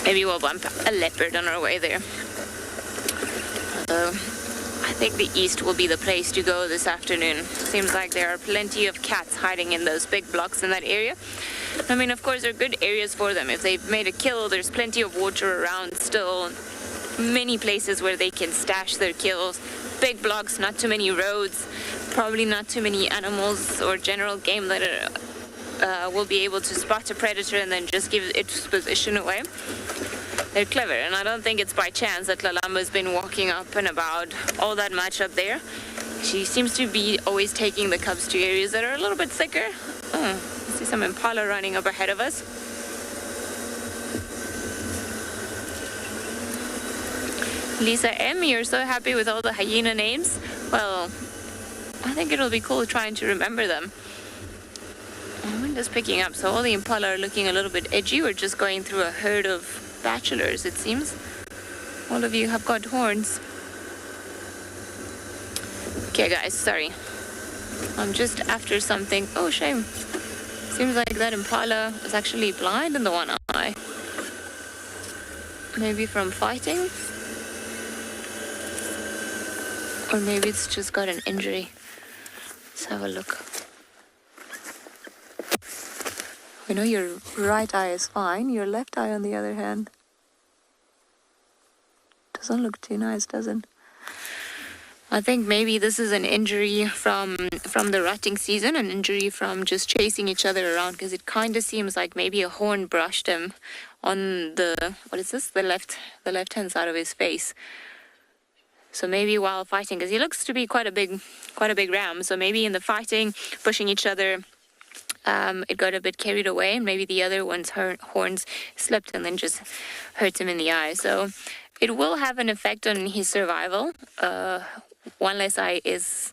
Maybe we'll bump a leopard on our way there. Although I think the east will be the place to go this afternoon. Seems like there are plenty of cats hiding in those big blocks in that area. I mean, of course, there are good areas for them. If they've made a kill, there's plenty of water around still. Many places where they can stash their kills. Big blocks, not too many roads, probably not too many animals or general game that will be able to spot a predator and then just give its position away. They're clever, and I don't think it's by chance that Lalamba's been walking up and about all that much up there. She seems to be always taking the cubs to areas that are a little bit thicker. I see some Impala running up ahead of us. Lisa M, you're so happy with all the hyena names? Well, I think it'll be cool trying to remember them. I'm just picking up, so all the Impala are looking a little bit edgy. We're just going through a herd of bachelors, it seems. All of you have got horns. Okay, guys, sorry. I'm just after something. Oh, shame. Seems like that Impala is actually blind in the one eye. Maybe from fighting? Or maybe it's just got an injury. Let's have a look. I know your right eye is fine. Your left eye, on the other hand, doesn't look too nice, does it? I think maybe this is an injury from the rutting season, an injury from just chasing each other around, because it kind of seems like maybe a horn brushed him on the, what is this? The left-hand side of his face. So maybe while fighting, because he looks to be quite a big ram. So maybe in the fighting, pushing each other, it got a bit carried away, and maybe the other one's horns slipped and then just hurt him in the eye. So it will have an effect on his survival. One less eye is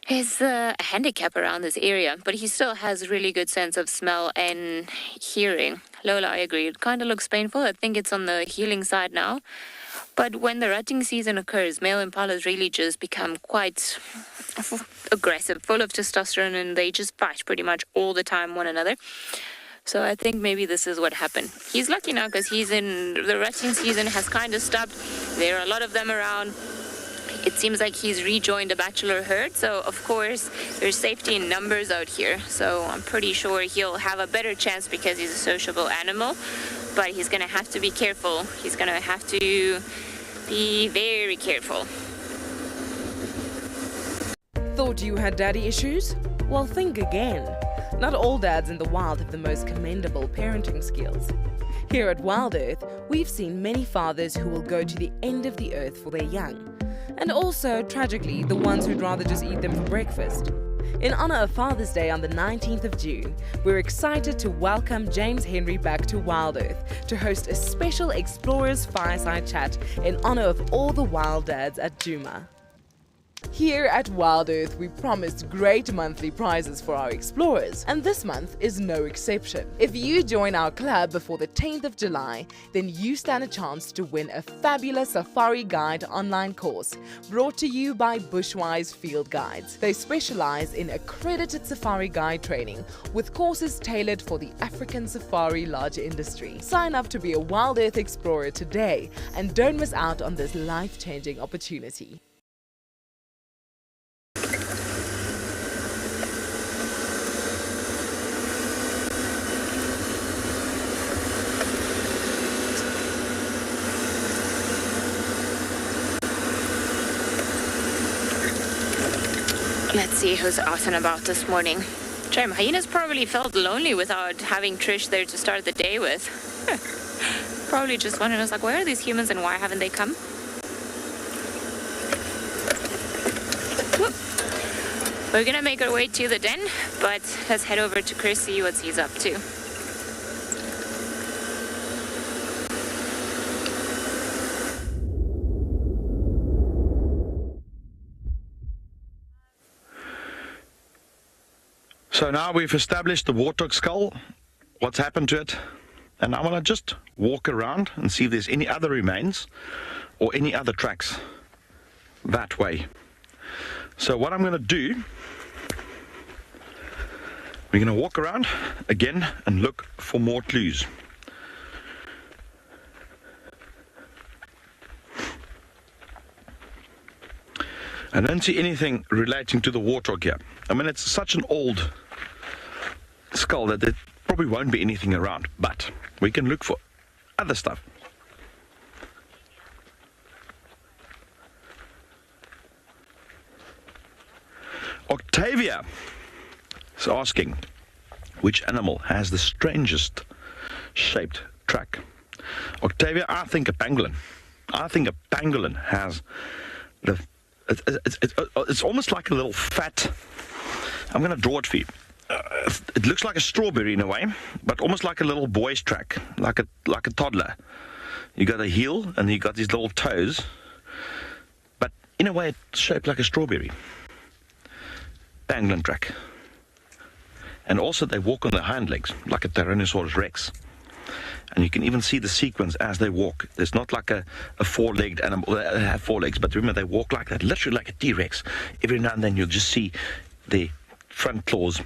a handicap around this area, but he still has really good sense of smell and hearing. Lola, I agree. It kind of looks painful. I think it's on the healing side now. But when the rutting season occurs, male impalas really just become quite aggressive, full of testosterone, and they just fight pretty much all the time one another. So I think maybe this is what happened. He's lucky now because the rutting season has kind of stopped. There are a lot of them around. It seems like he's rejoined a bachelor herd, so of course there's safety in numbers out here. So I'm pretty sure he'll have a better chance because he's a sociable animal, but he's gonna have to be careful. He's gonna have to be very careful. Thought you had daddy issues? Well, think again. Not all dads in the wild have the most commendable parenting skills. Here at WildEarth, we've seen many fathers who will go to the end of the earth for their young. And also, tragically, the ones who'd rather just eat them for breakfast. In honor of Father's Day on the 19th of June, we're excited to welcome James Henry back to WildEarth to host a special Explorers Fireside Chat in honor of all the wild dads at Djuma. Here at WildEarth, we promised great monthly prizes for our explorers, and this month is no exception. If you join our club before the 10th of July, then you stand a chance to win a fabulous Safari Guide online course brought to you by Bushwise Field Guides. They specialize in accredited safari guide training with courses tailored for the African safari lodge industry. Sign up to be a WildEarth explorer today and don't miss out on this life-changing opportunity. Let's see who's out and about this morning. Jam, hyenas probably felt lonely without having Trish there to start the day with. Probably just wondering, like, where are these humans and why haven't they come? Whoop. We're gonna make our way to the den, but let's head over to Chris, see what he's up to. So now we've established the Warthog skull, what's happened to it, and I want to just walk around and see if there's any other remains or any other tracks that way. So what I'm going to do, we're going to walk around again and look for more clues. I don't see anything relating to the Warthog here. I mean, it's such an old skull that there probably won't be anything around, but we can look for other stuff. Octavia is asking, which animal has the strangest shaped track? Octavia, I think a pangolin. I think a pangolin has the... It's almost like a little fat... I'm going to draw it for you. It looks like a strawberry in a way, but almost like a little boy's track, like a toddler. You got a heel and you got these little toes, but in a way it's shaped like a strawberry. Pangolin track. And also they walk on their hind legs, like a Tyrannosaurus Rex. And you can even see the sequence as they walk. There's not like a four-legged animal. They have four legs, but remember they walk like that, literally like a T-Rex. Every now and then you'll just see the front claws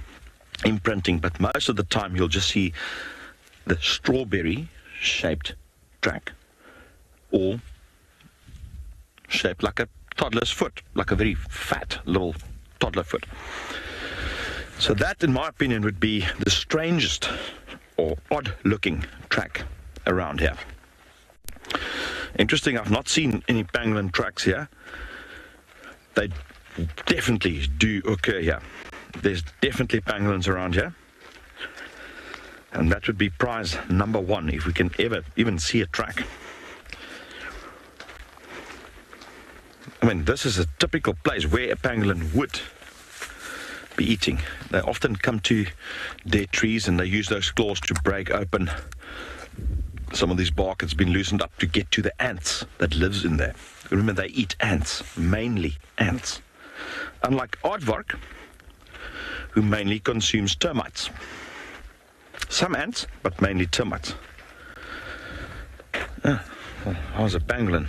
imprinting, but most of the time you'll just see the strawberry-shaped track, or shaped like a toddler's foot, like a very fat little toddler foot. So that, in my opinion, would be the strangest or odd-looking track around here. Interesting, I've not seen any pangolin tracks here. They definitely do occur here. There's definitely pangolins around here. And that would be prize number one, if we can ever even see a track. I mean, this is a typical place where a pangolin would be eating. They often come to dead trees and they use those claws to break open some of this bark that's been loosened up to get to the ants that lives in there. Remember, they eat ants, mainly ants. Unlike aardvark, who mainly consumes termites. Some ants, but mainly termites. How's a pangolin?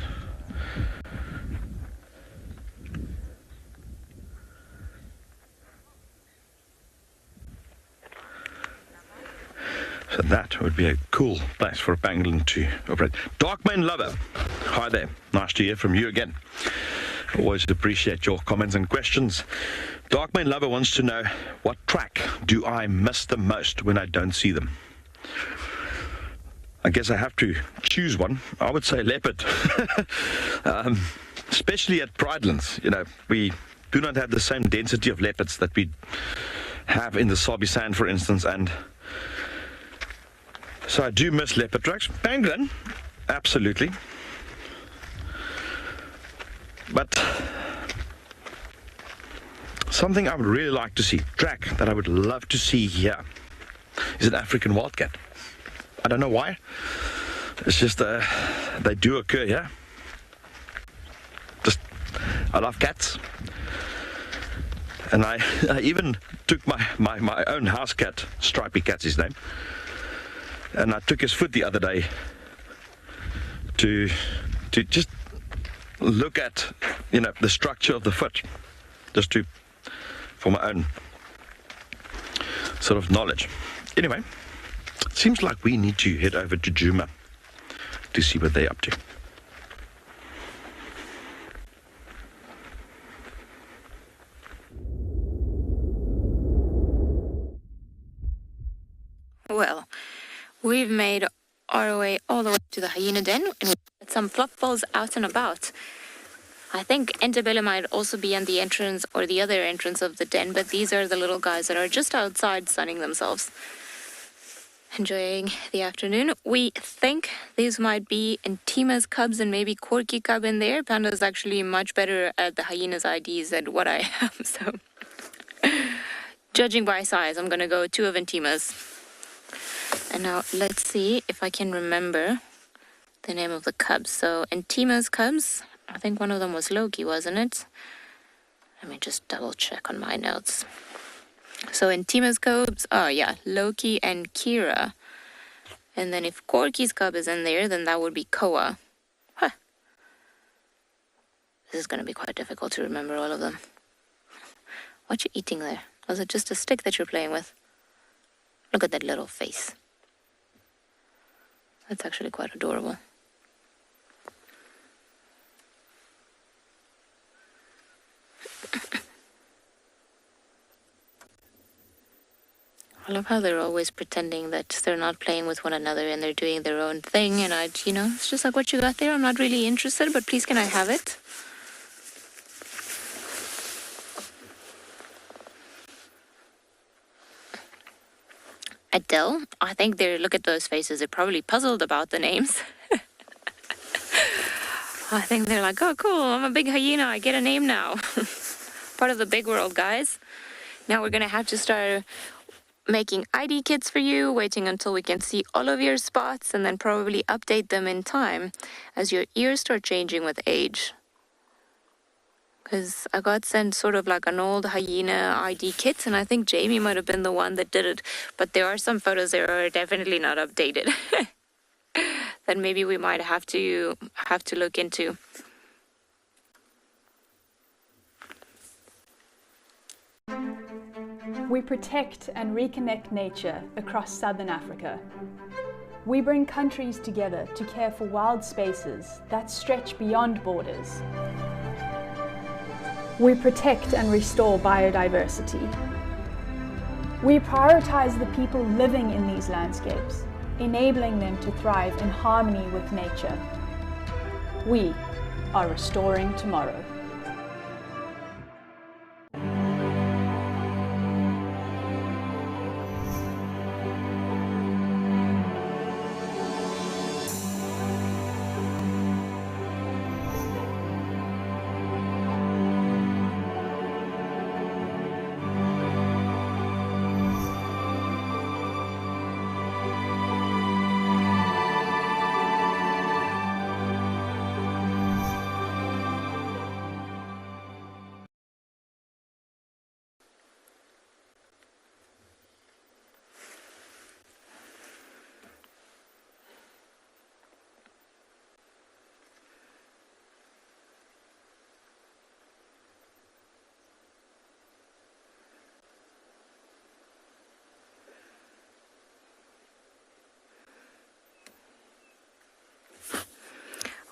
So that would be a cool place for a pangolin to operate. Darkmane Lover, hi there. Nice to hear from you again. Always appreciate your comments and questions. Darkmane Lover wants to know, what track do I miss the most when I don't see them? I guess I have to choose one. I would say leopard. Especially at Pridelands. You know, we do not have the same density of leopards that we have in the Sabi Sand, for instance, and so I do miss leopard tracks. Pangolin, absolutely. But something I would really like to see, track that I would love to see here, is an African wildcat. I don't know why. It's just they do occur here. Just, I love cats. And I even took my own house cat, Stripey Cat's his name, and I took his foot the other day to just look at, you know, the structure of the foot, just for my own sort of knowledge. Anyway, it seems like we need to head over to Juma to see what they're up to. Well, we've made our way all the way to the hyena den, and we've got some fluff balls out and about. I think Entebella might also be on the entrance or the other entrance of the den, but these are the little guys that are just outside sunning themselves, enjoying the afternoon. We think these might be Intima's cubs and maybe Corky cub in there. Panda's actually much better at the hyena's IDs than what I am, so judging by size, I'm gonna go 2 of Intima's. And now let's see if I can remember the name of the cubs. So Intima's cubs, I think one of them was Loki, wasn't it? Let me just double check on my notes. So Intima's cubs, oh yeah, Loki and Kira. And then if Corky's cub is in there, then that would be Koa. Huh. This is going to be quite difficult to remember all of them. What you eating there? Was it just a stick that you're playing with? Look at that little face. That's actually quite adorable. I love how they're always pretending that they're not playing with one another and they're doing their own thing. And it's just like, what you got there? I'm not really interested, but please can I have it? Adele, I think look at those faces. They're probably puzzled about the names. I think they're like, oh, cool, I'm a big hyena. I get a name now. Part of the big world, guys. Now we're going to have to start making ID kits for you, waiting until we can see all of your spots, and then probably update them in time as your ears start changing with age. Because I got sent sort of like an old hyena ID kit, and I think Jamie might have been the one that did it. But there are some photos that are definitely not updated. That maybe we might have to look into. We protect and reconnect nature across southern Africa. We bring countries together to care for wild spaces that stretch beyond borders. We protect and restore biodiversity. We prioritize the people living in these landscapes, enabling them to thrive in harmony with nature. We are restoring tomorrow.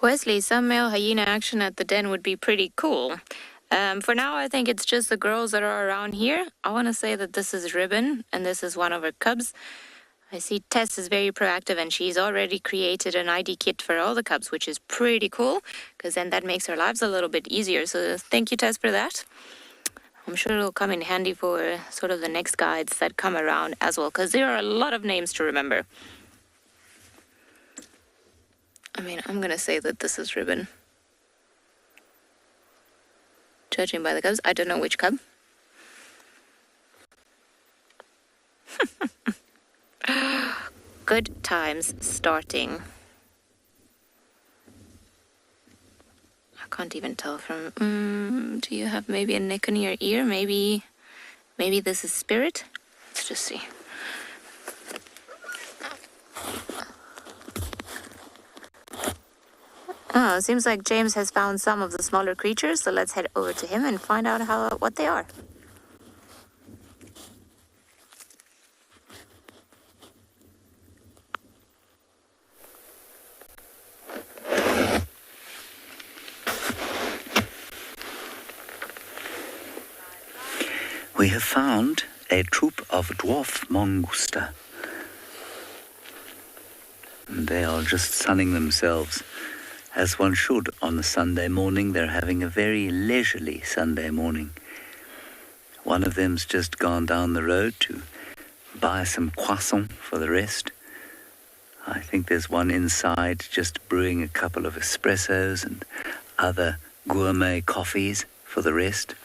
Wesley, some male hyena action at the den would be pretty cool. For now, I think it's just the girls that are around here. I want to say that this is Ribbon, and this is one of her cubs. I see Tess is very proactive, and she's already created an ID kit for all the cubs, which is pretty cool, because then that makes our lives a little bit easier. So thank you, Tess, for that. I'm sure it'll come in handy for sort of the next guides that come around as well, because there are a lot of names to remember. I mean, I'm going to say that this is Ribbon. Judging by the cubs, I don't know which cub. Good times starting. I Can't even tell from... do you have maybe a neck on your ear? Maybe this is spirit? Let's just see. Oh, it seems like James has found some of the smaller creatures, so let's head over to him and find out what they are. We have found a troop of dwarf mongoose. They are just sunning themselves, as one should on a Sunday morning. They're having a very leisurely Sunday morning. One of them's just gone down the road to buy some croissant for the rest. I think there's one inside just brewing a couple of espressos and other gourmet coffees for the rest.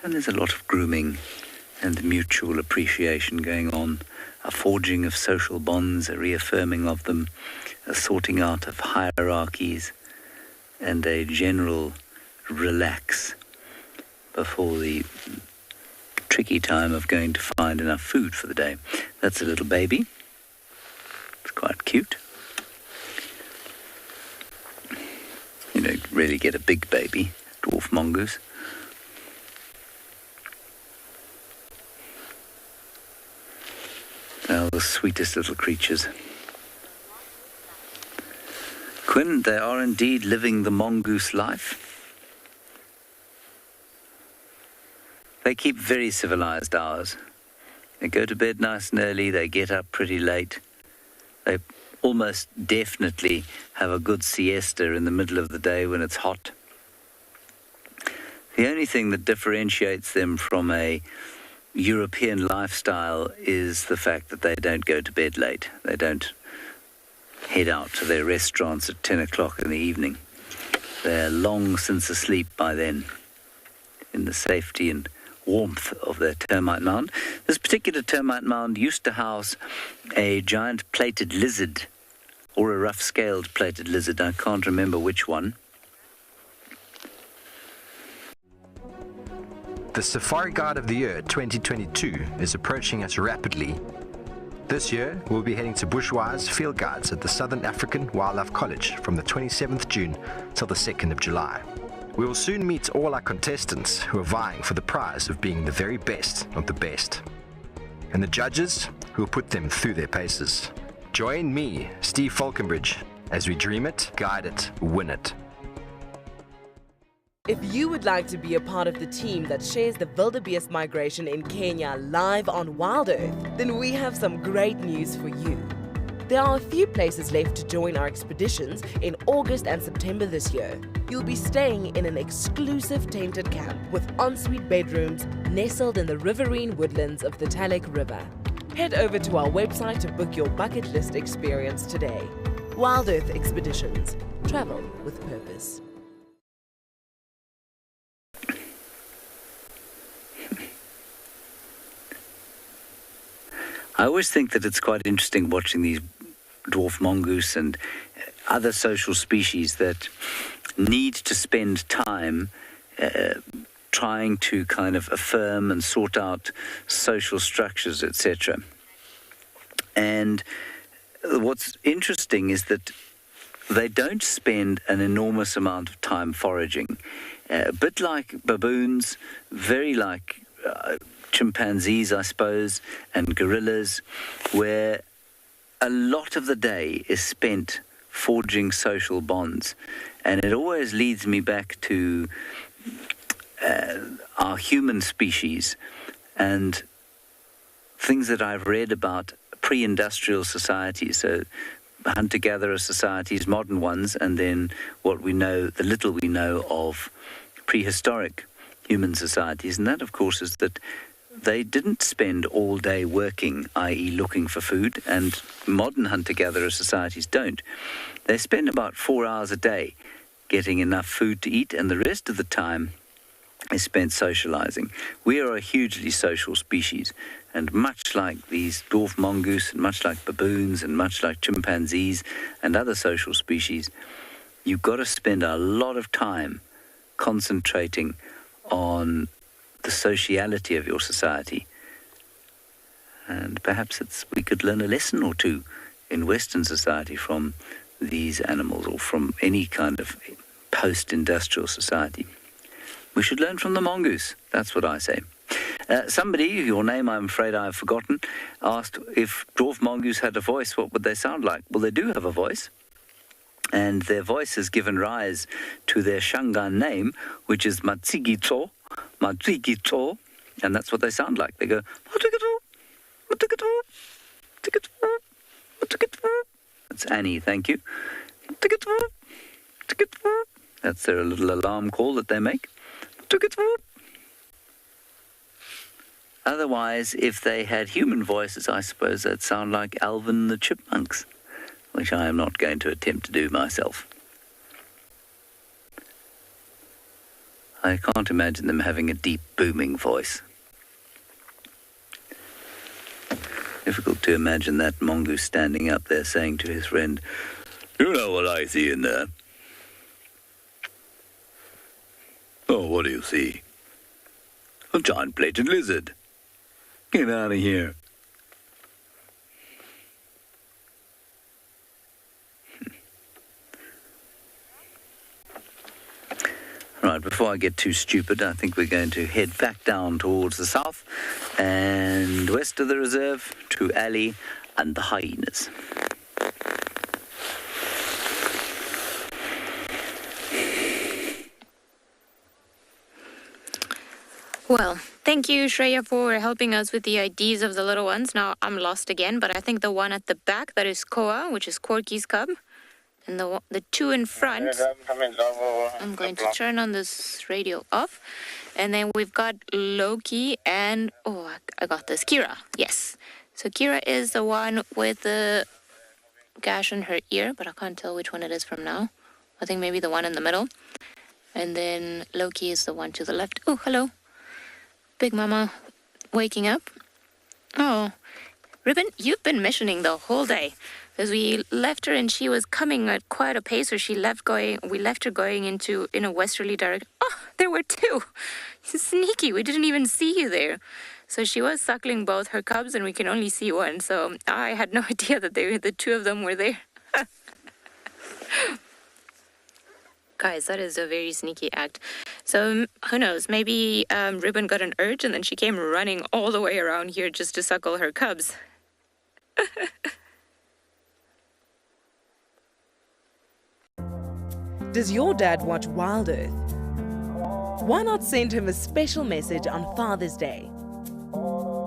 And there's a lot of grooming and mutual appreciation going on, a forging of social bonds, a reaffirming of them, a sorting out of hierarchies, and a general relax before the tricky time of going to find enough food for the day. That's a little baby. It's quite cute. You don't really get a big baby, dwarf mongoose. Oh, the sweetest little creatures. Quinn, they are indeed living the mongoose life. They keep very civilized hours. They go to bed nice and early, they get up pretty late. They almost definitely have a good siesta in the middle of the day when it's hot. The only thing that differentiates them from a European lifestyle is the fact that they don't go to bed late. They don't head out to their restaurants at 10 o'clock in the evening. They're long since asleep by then, in the safety and warmth of their termite mound. This particular termite mound used to house a giant plated lizard, or a rough-scaled plated lizard. I can't remember which one. The Safari Guide of the Year 2022 is approaching us rapidly. This year, we'll be heading to Bushwise Field Guides at the Southern African Wildlife College from the 27th June till the 2nd of July. We will soon meet all our contestants who are vying for the prize of being the very best of the best, and the judges who will put them through their paces. Join me, Steve Falconbridge, as we dream it, guide it, win it. If you would like to be a part of the team that shares the wildebeest migration in Kenya live on WildEarth, then we have some great news for you. There are a few places left to join our expeditions in August and September this year. You'll be staying in an exclusive tented camp with ensuite bedrooms nestled in the riverine woodlands of the Telepathic River. Head over to our website to book your bucket list experience today. WildEarth Expeditions. Travel with purpose. I always think that it's quite interesting watching these dwarf mongoose and other social species that need to spend time trying to kind of affirm and sort out social structures, etc. And what's interesting is that they don't spend an enormous amount of time foraging. A bit like baboons, very like chimpanzees, I suppose, and gorillas, where a lot of the day is spent forging social bonds. And it always leads me back to our human species and things that I've read about pre-industrial societies, so hunter-gatherer societies, modern ones, and then what we know, the little we know of prehistoric human societies. And that, of course, is that they didn't spend all day working, i.e. looking for food, and modern hunter-gatherer societies don't. They spend about 4 hours a day getting enough food to eat, and the rest of the time is spent socializing. We are a hugely social species, and much like these dwarf mongoose, and much like baboons, and much like chimpanzees and other social species, you've got to spend a lot of time concentrating on the sociality of your society. And perhaps we could learn a lesson or two in Western society from these animals, or from any kind of post-industrial society. We should learn from the mongoose. That's what I say. Somebody, your name I'm afraid I've forgotten, asked if dwarf mongoose had a voice, what would they sound like? Well, they do have a voice. And their voice has given rise to their Shangaan name, which is Matsigito, and that's what they sound like. They go, Matsigito, Matsigito, Matsigito, Matsigito. That's Annie, thank you. Matsigito, Matsigito. That's their little alarm call that they make. Otherwise, if they had human voices, I suppose they'd sound like Alvin the Chipmunks, which I am not going to attempt to do myself. I can't imagine them having a deep, booming voice. Difficult to imagine that mongoose standing up there saying to his friend, "You know what I see in there?" "Oh, what do you see?" "A giant-plated lizard." "Get out of here." Right, before I get too stupid, I think we're going to head back down towards the south and west of the reserve to Ali and the hyenas. Well, thank you, Shreya, for helping us with the IDs of the little ones. Now, I'm lost again, but I think the one at the back, that is Koa, which is Corky's cub. And the two in front, I'm going to turn on this radio off. And then we've got Loki and, oh, I got this, Kira. Yes. So Kira is the one with the gash in her ear, but I can't tell which one it is from now. I think maybe the one in the middle. And then Loki is the one to the left. Oh, hello. Big Mama waking up. Oh, Ribbon, you've been missioning the whole day. Because we left her and she was coming at quite a pace, so we left her going in a westerly direction. Oh, there were two. Sneaky, we didn't even see you there. So she was suckling both her cubs and we can only see one. So I had no idea that the two of them were there. Guys, that is a very sneaky act. So who knows, maybe Ribbon got an urge and then she came running all the way around here just to suckle her cubs. Does your dad watch WildEarth? Why not send him a special message on Father's Day?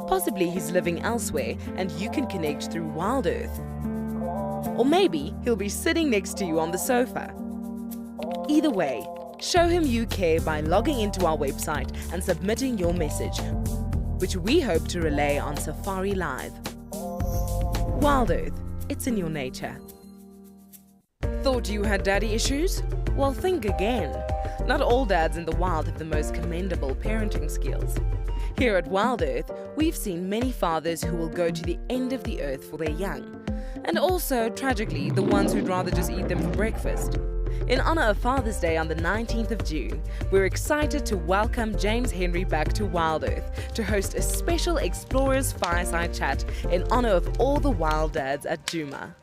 Possibly he's living elsewhere and you can connect through WildEarth. Or maybe he'll be sitting next to you on the sofa. Either way, show him you care by logging into our website and submitting your message, which we hope to relay on Safari Live. WildEarth, it's in your nature. Thought you had daddy issues? Well, think again. Not all dads in the wild have the most commendable parenting skills. Here at WildEarth, we've seen many fathers who will go to the end of the earth for their young. And also, tragically, the ones who'd rather just eat them for breakfast. In honor of Father's Day on the 19th of June, we're excited to welcome James Henry back to WildEarth to host a special Explorers Fireside Chat in honor of all the wild dads at Juma.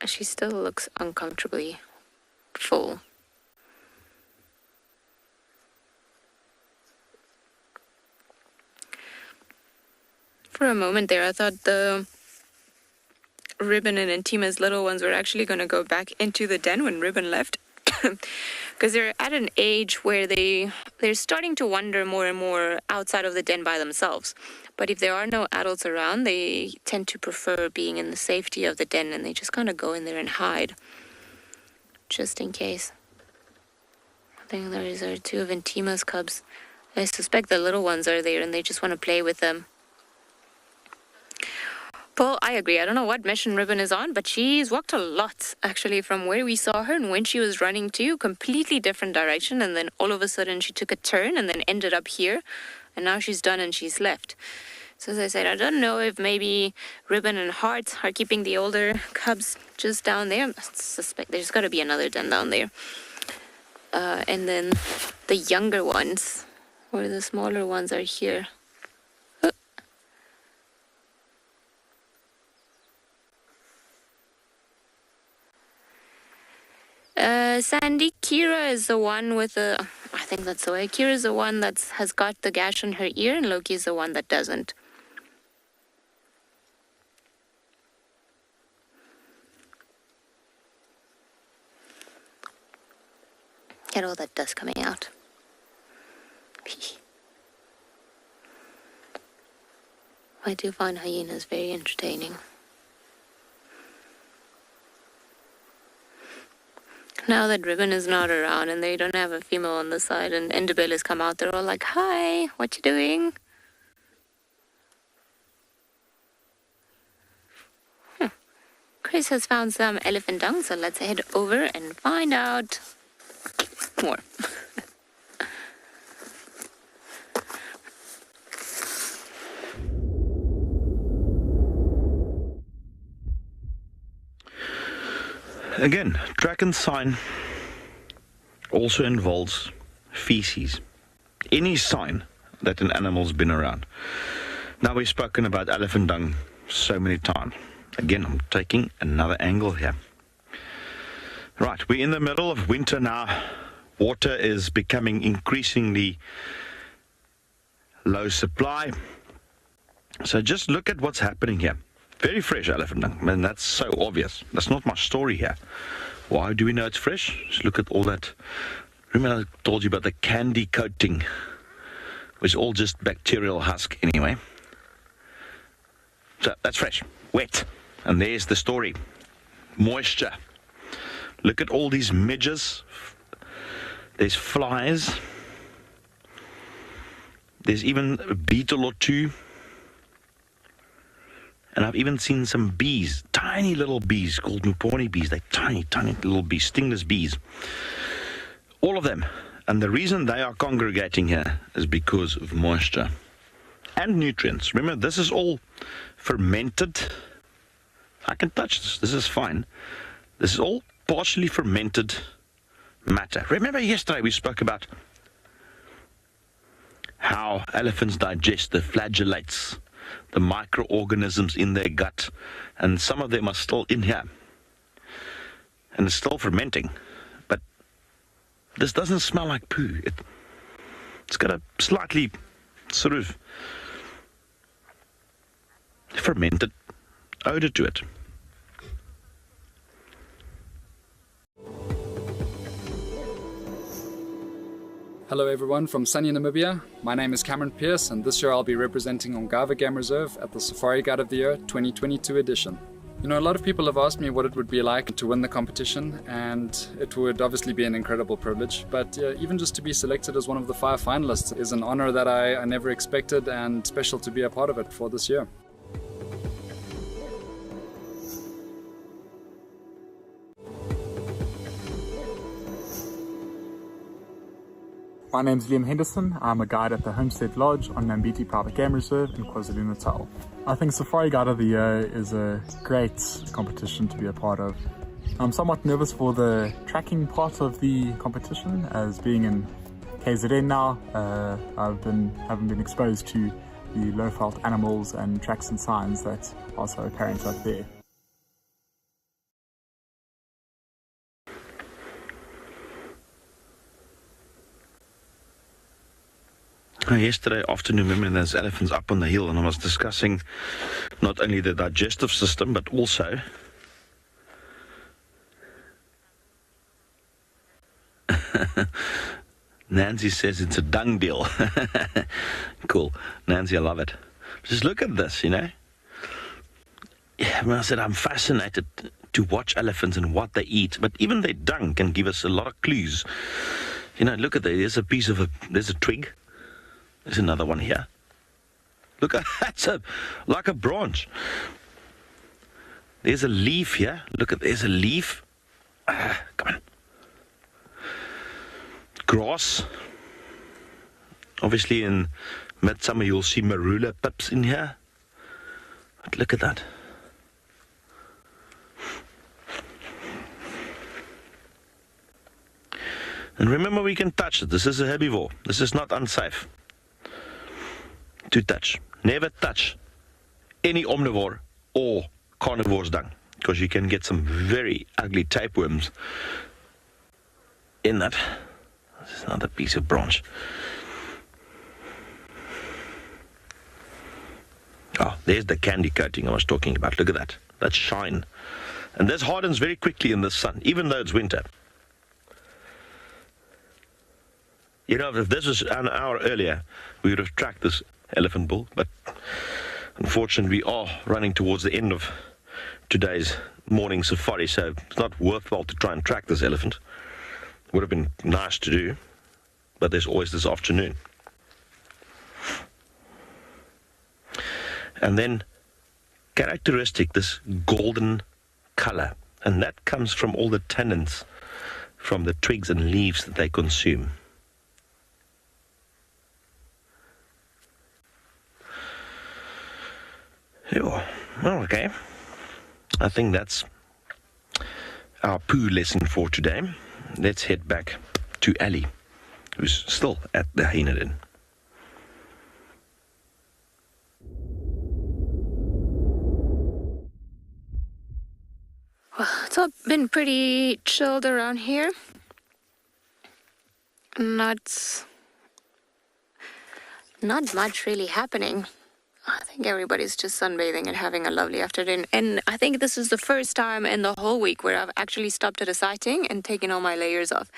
She still looks uncomfortably full. For a moment there, I thought the Ribbon and Intima's little ones were actually going to go back into the den when Ribbon left. Because they're at an age where they're starting to wander more and more outside of the den by themselves. But if there are no adults around, they tend to prefer being in the safety of the den, and they just kind of go in there and hide, just in case. I think these are two of Intima's cubs. I suspect the little ones are there, and they just want to play with them. Well, I agree. I don't know what mission Ribbon is on, but she's walked a lot, actually, from where we saw her and when she was running to, completely different direction, and then all of a sudden she took a turn and then ended up here, and now she's done and she's left. So as I said, I don't know if maybe Ribbon and Heart are keeping the older cubs just down there. I suspect there's got to be another den down there. And then the younger ones, or the smaller ones, are here. Sandy, Kira is the one with the... I think that's the way. Kira is the one that has got the gash in her ear, and Loki is the one that doesn't. Get all that dust coming out. I do find hyenas very entertaining. Now that Ribbon is not around and they don't have a female on the side and Endabel has come out, they're all like, hi, what you doing? Chris has found some elephant dung, so let's head over and find out more. Again, track and sign also involves feces. Any sign that an animal's been around. Now, we've spoken about elephant dung so many times. Again, I'm taking another angle here. Right, we're in the middle of winter now. Water is becoming increasingly low supply. So just look at what's happening here. Very fresh elephant dung, and that's so obvious. That's not my story here. Why do we know it's fresh? Just look at all that. Remember I told you about the candy coating, which is all just bacterial husk anyway. So that's fresh, wet. And there's the story. Moisture. Look at all these midges. There's flies. There's even a beetle or two. And I've even seen some bees, tiny little bees called Muponi bees. They're tiny, tiny little bees, stingless bees. All of them. And the reason they are congregating here is because of moisture and nutrients. Remember, this is all fermented. I can touch this. This is fine. This is all partially fermented matter. Remember yesterday we spoke about how elephants digest the flagellates, the microorganisms in their gut, and some of them are still in here and it's still fermenting. But this doesn't smell like poo. It's got a slightly sort of fermented odor to it. Hello everyone from sunny Namibia. My name is Cameron Pierce, and this year I'll be representing Ongava Game Reserve at the Safari Guide of the Year 2022 edition. You know, a lot of people have asked me what it would be like to win the competition, and it would obviously be an incredible privilege, but even just to be selected as one of the 5 finalists is an honor that I never expected, and special to be a part of it for this year. My name's Liam Henderson. I'm a guide at the Homestead Lodge on Nambiti Private Game Reserve in KwaZulu-Natal. I think Safari Guide of the Year is a great competition to be a part of. I'm somewhat nervous for the tracking part of the competition, as being in KZN now, haven't been exposed to the low-felt animals and tracks and signs that are so apparent up there. Yesterday afternoon, remember, there's elephants up on the hill, and I was discussing not only the digestive system, but also Nancy says it's a dung deal. Cool. Nancy, I love it. Just look at this, you know. Yeah, I said I'm fascinated to watch elephants and what they eat, but even their dung can give us a lot of clues. You know, look at that. There's a twig. There's another one here. Look at that's like a branch. There's a leaf here. Look at, there's a leaf. Come on. Grass. Obviously in midsummer you'll see marula pips in here. But look at that. And remember, we can touch it. This is a herbivore. This is not unsafe to touch. Never touch any omnivore or carnivore's dung, because you can get some very ugly tapeworms in that. This is another piece of branch. Oh, there's the candy coating I was talking about. Look at that. That's shine. And this hardens very quickly in the sun, even though it's winter. You know, if this was an hour earlier, we would have tracked this elephant bull, but unfortunately we are running towards the end of today's morning safari, so it's not worthwhile to try and track this elephant. Would have been nice to do, but there's always this afternoon. And then characteristic, this golden color, and that comes from all the tannins from the twigs and leaves that they consume. Okay, I think that's our poo lesson for today. Let's head back to Ali, who's still at the Hyena Den. Well, it's all been pretty chilled around here. Not much really happening. I think everybody's just sunbathing and having a lovely afternoon. And I think this is the first time in the whole week where I've actually stopped at a sighting and taken all my layers off.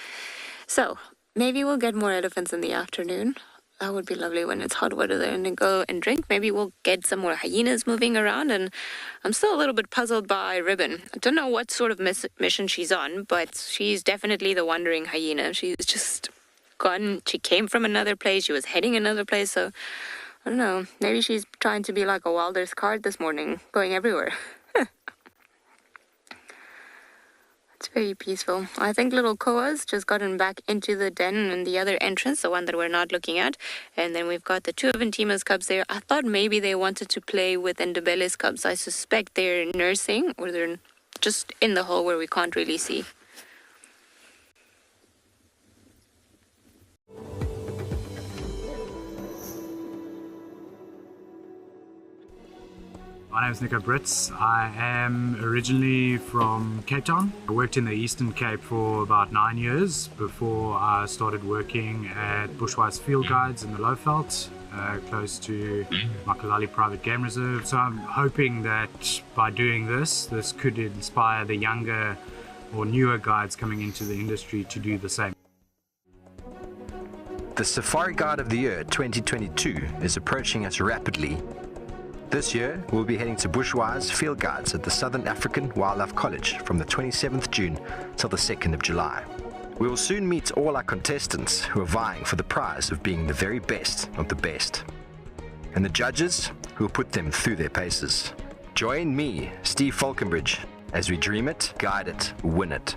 So maybe we'll get more elephants in the afternoon. That would be lovely when it's hot weather there, and then go and drink. Maybe we'll get some more hyenas moving around. And I'm still a little bit puzzled by Ribbon. I don't know what sort of mission she's on, but she's definitely the wandering hyena. She's just gone. She came from another place. She was heading another place. So I don't know, maybe she's trying to be like a WildEarth card this morning, going everywhere. It's very peaceful. I think little Koa's just gotten back into the den and the other entrance, the one that we're not looking at. And then we've got the two of Intima's cubs there. I thought maybe they wanted to play with Ndebele's cubs. I suspect they're nursing, or they're just in the hole where we can't really see. My name is Nico Brits. I am originally from Cape Town. I worked in the Eastern Cape for about 9 years before I started working at Bushwise Field Guides in the Lowveld, close to Makalali Private Game Reserve. So I'm hoping that by doing this could inspire the younger or newer guides coming into the industry to do the same. The Safari Guide of the Year 2022 is approaching us rapidly. This year, we'll be heading to Bushwise Field Guides at the Southern African Wildlife College from the 27th June till the 2nd of July. We will soon meet all our contestants who are vying for the prize of being the very best of the best, and the judges who will put them through their paces. Join me, Steve Falconbridge, as we dream it, guide it, win it.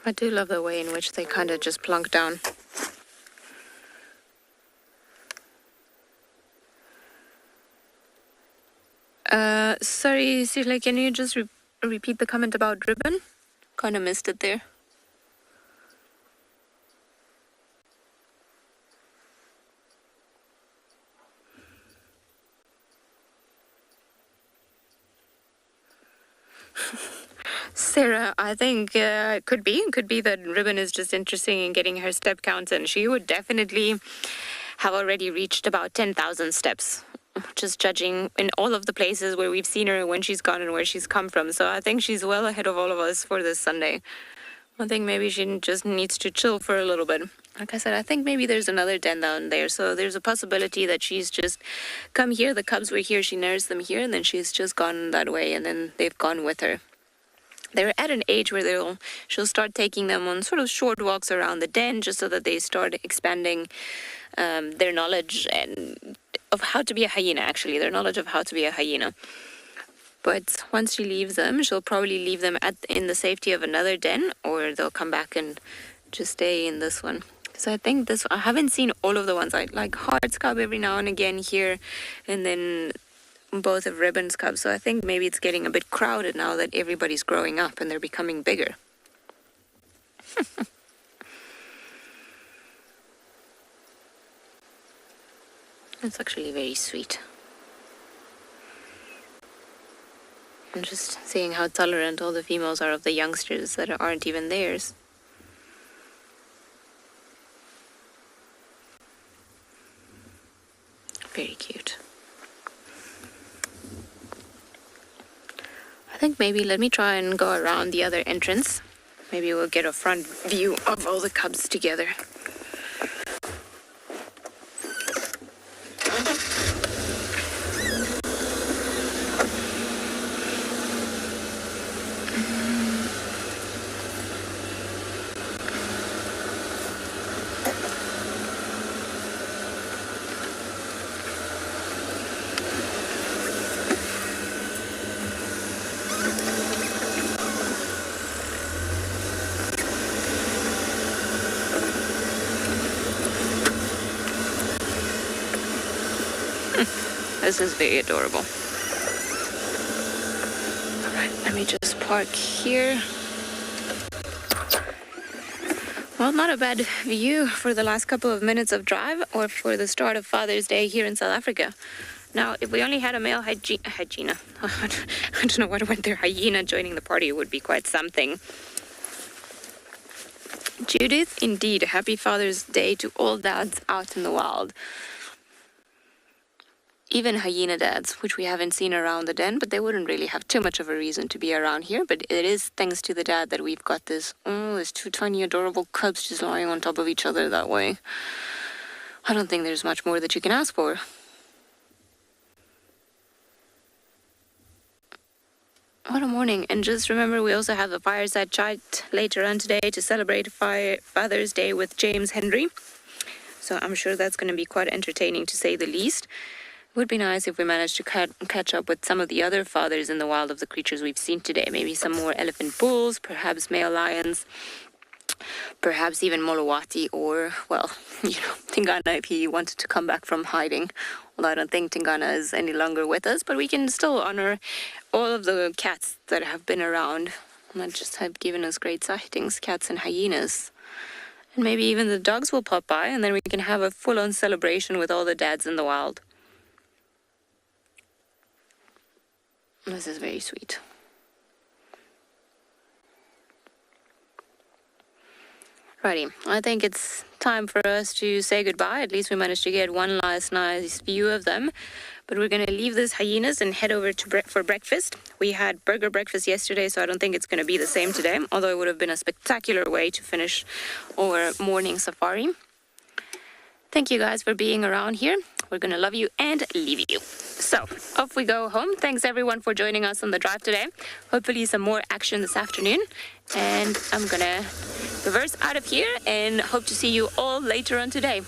I do love the way in which they kind of just plunk down. Sorry, Sirle, can you just repeat the comment about Ribbon? Kind of missed it there. Sarah, I think it could be that Ribbon is just interested in getting her step counts, and she would definitely have already reached about 10,000 steps, just judging in all of the places where we've seen her, when she's gone and where she's come from. So I think she's well ahead of all of us for this Sunday. I think maybe she just needs to chill for a little bit. Like I said, I think maybe there's another den down there. So there's a possibility that she's just come here. The cubs were here. She nursed them here, and then she's just gone that way, and then they've gone with her. they're at an age where she'll start taking them on sort of short walks around the den, just so that they start expanding their knowledge of how to be a hyena, actually, their knowledge of how to be a hyena. But once she leaves them, she'll probably leave them in the safety of another den, or they'll come back and just stay in this one. So I think I haven't seen all of the ones. I like Heart's cub every now and again here, and then both of Ribbon's cubs. So I think maybe it's getting a bit crowded now that everybody's growing up and they're becoming bigger. It's actually very sweet. I'm just seeing how tolerant all the females are of the youngsters that aren't even theirs. Very cute. I think maybe let me try and go around the other entrance. Maybe we'll get a front view of all the cubs together. This is very adorable. Alright, let me just park here. Well, not a bad view for the last couple of minutes of drive, or for the start of Father's Day here in South Africa. Now, if we only had a male hyena, I don't know what went there, hyena joining the party, it would be quite something. Judith, indeed, happy Father's Day to all dads out in the wild. Even hyena dads, which we haven't seen around the den, but they wouldn't really have too much of a reason to be around here. But it is thanks to the dad that we've got this. Oh, there's two tiny adorable cubs just lying on top of each other that way. I don't think there's much more that you can ask for. What a morning. And just remember, we also have a fireside chat later on today to celebrate Father's Day with James Henry. So I'm sure that's going to be quite entertaining, to say the least. It would be nice if we managed to catch up with some of the other fathers in the wild of the creatures we've seen today. Maybe some more elephant bulls, perhaps male lions, perhaps even Molowati, or, well, Tingana if he wanted to come back from hiding. Although I don't think Tingana is any longer with us, but we can still honor all of the cats that have been around and that just have given us great sightings, cats and hyenas. And maybe even the dogs will pop by, and then we can have a full-on celebration with all the dads in the wild. This is very sweet. Righty, I think it's time for us to say goodbye. At least we managed to get one last nice view of them. But we're going to leave these hyenas and head over to for breakfast. We had burger breakfast yesterday, so I don't think it's going to be the same today, although it would have been a spectacular way to finish our morning safari. Thank you guys for being around here. We're going to love you and leave you. So, off we go home. Thanks everyone for joining us on the drive today. Hopefully some more action this afternoon. And I'm going to reverse out of here and hope to see you all later on today.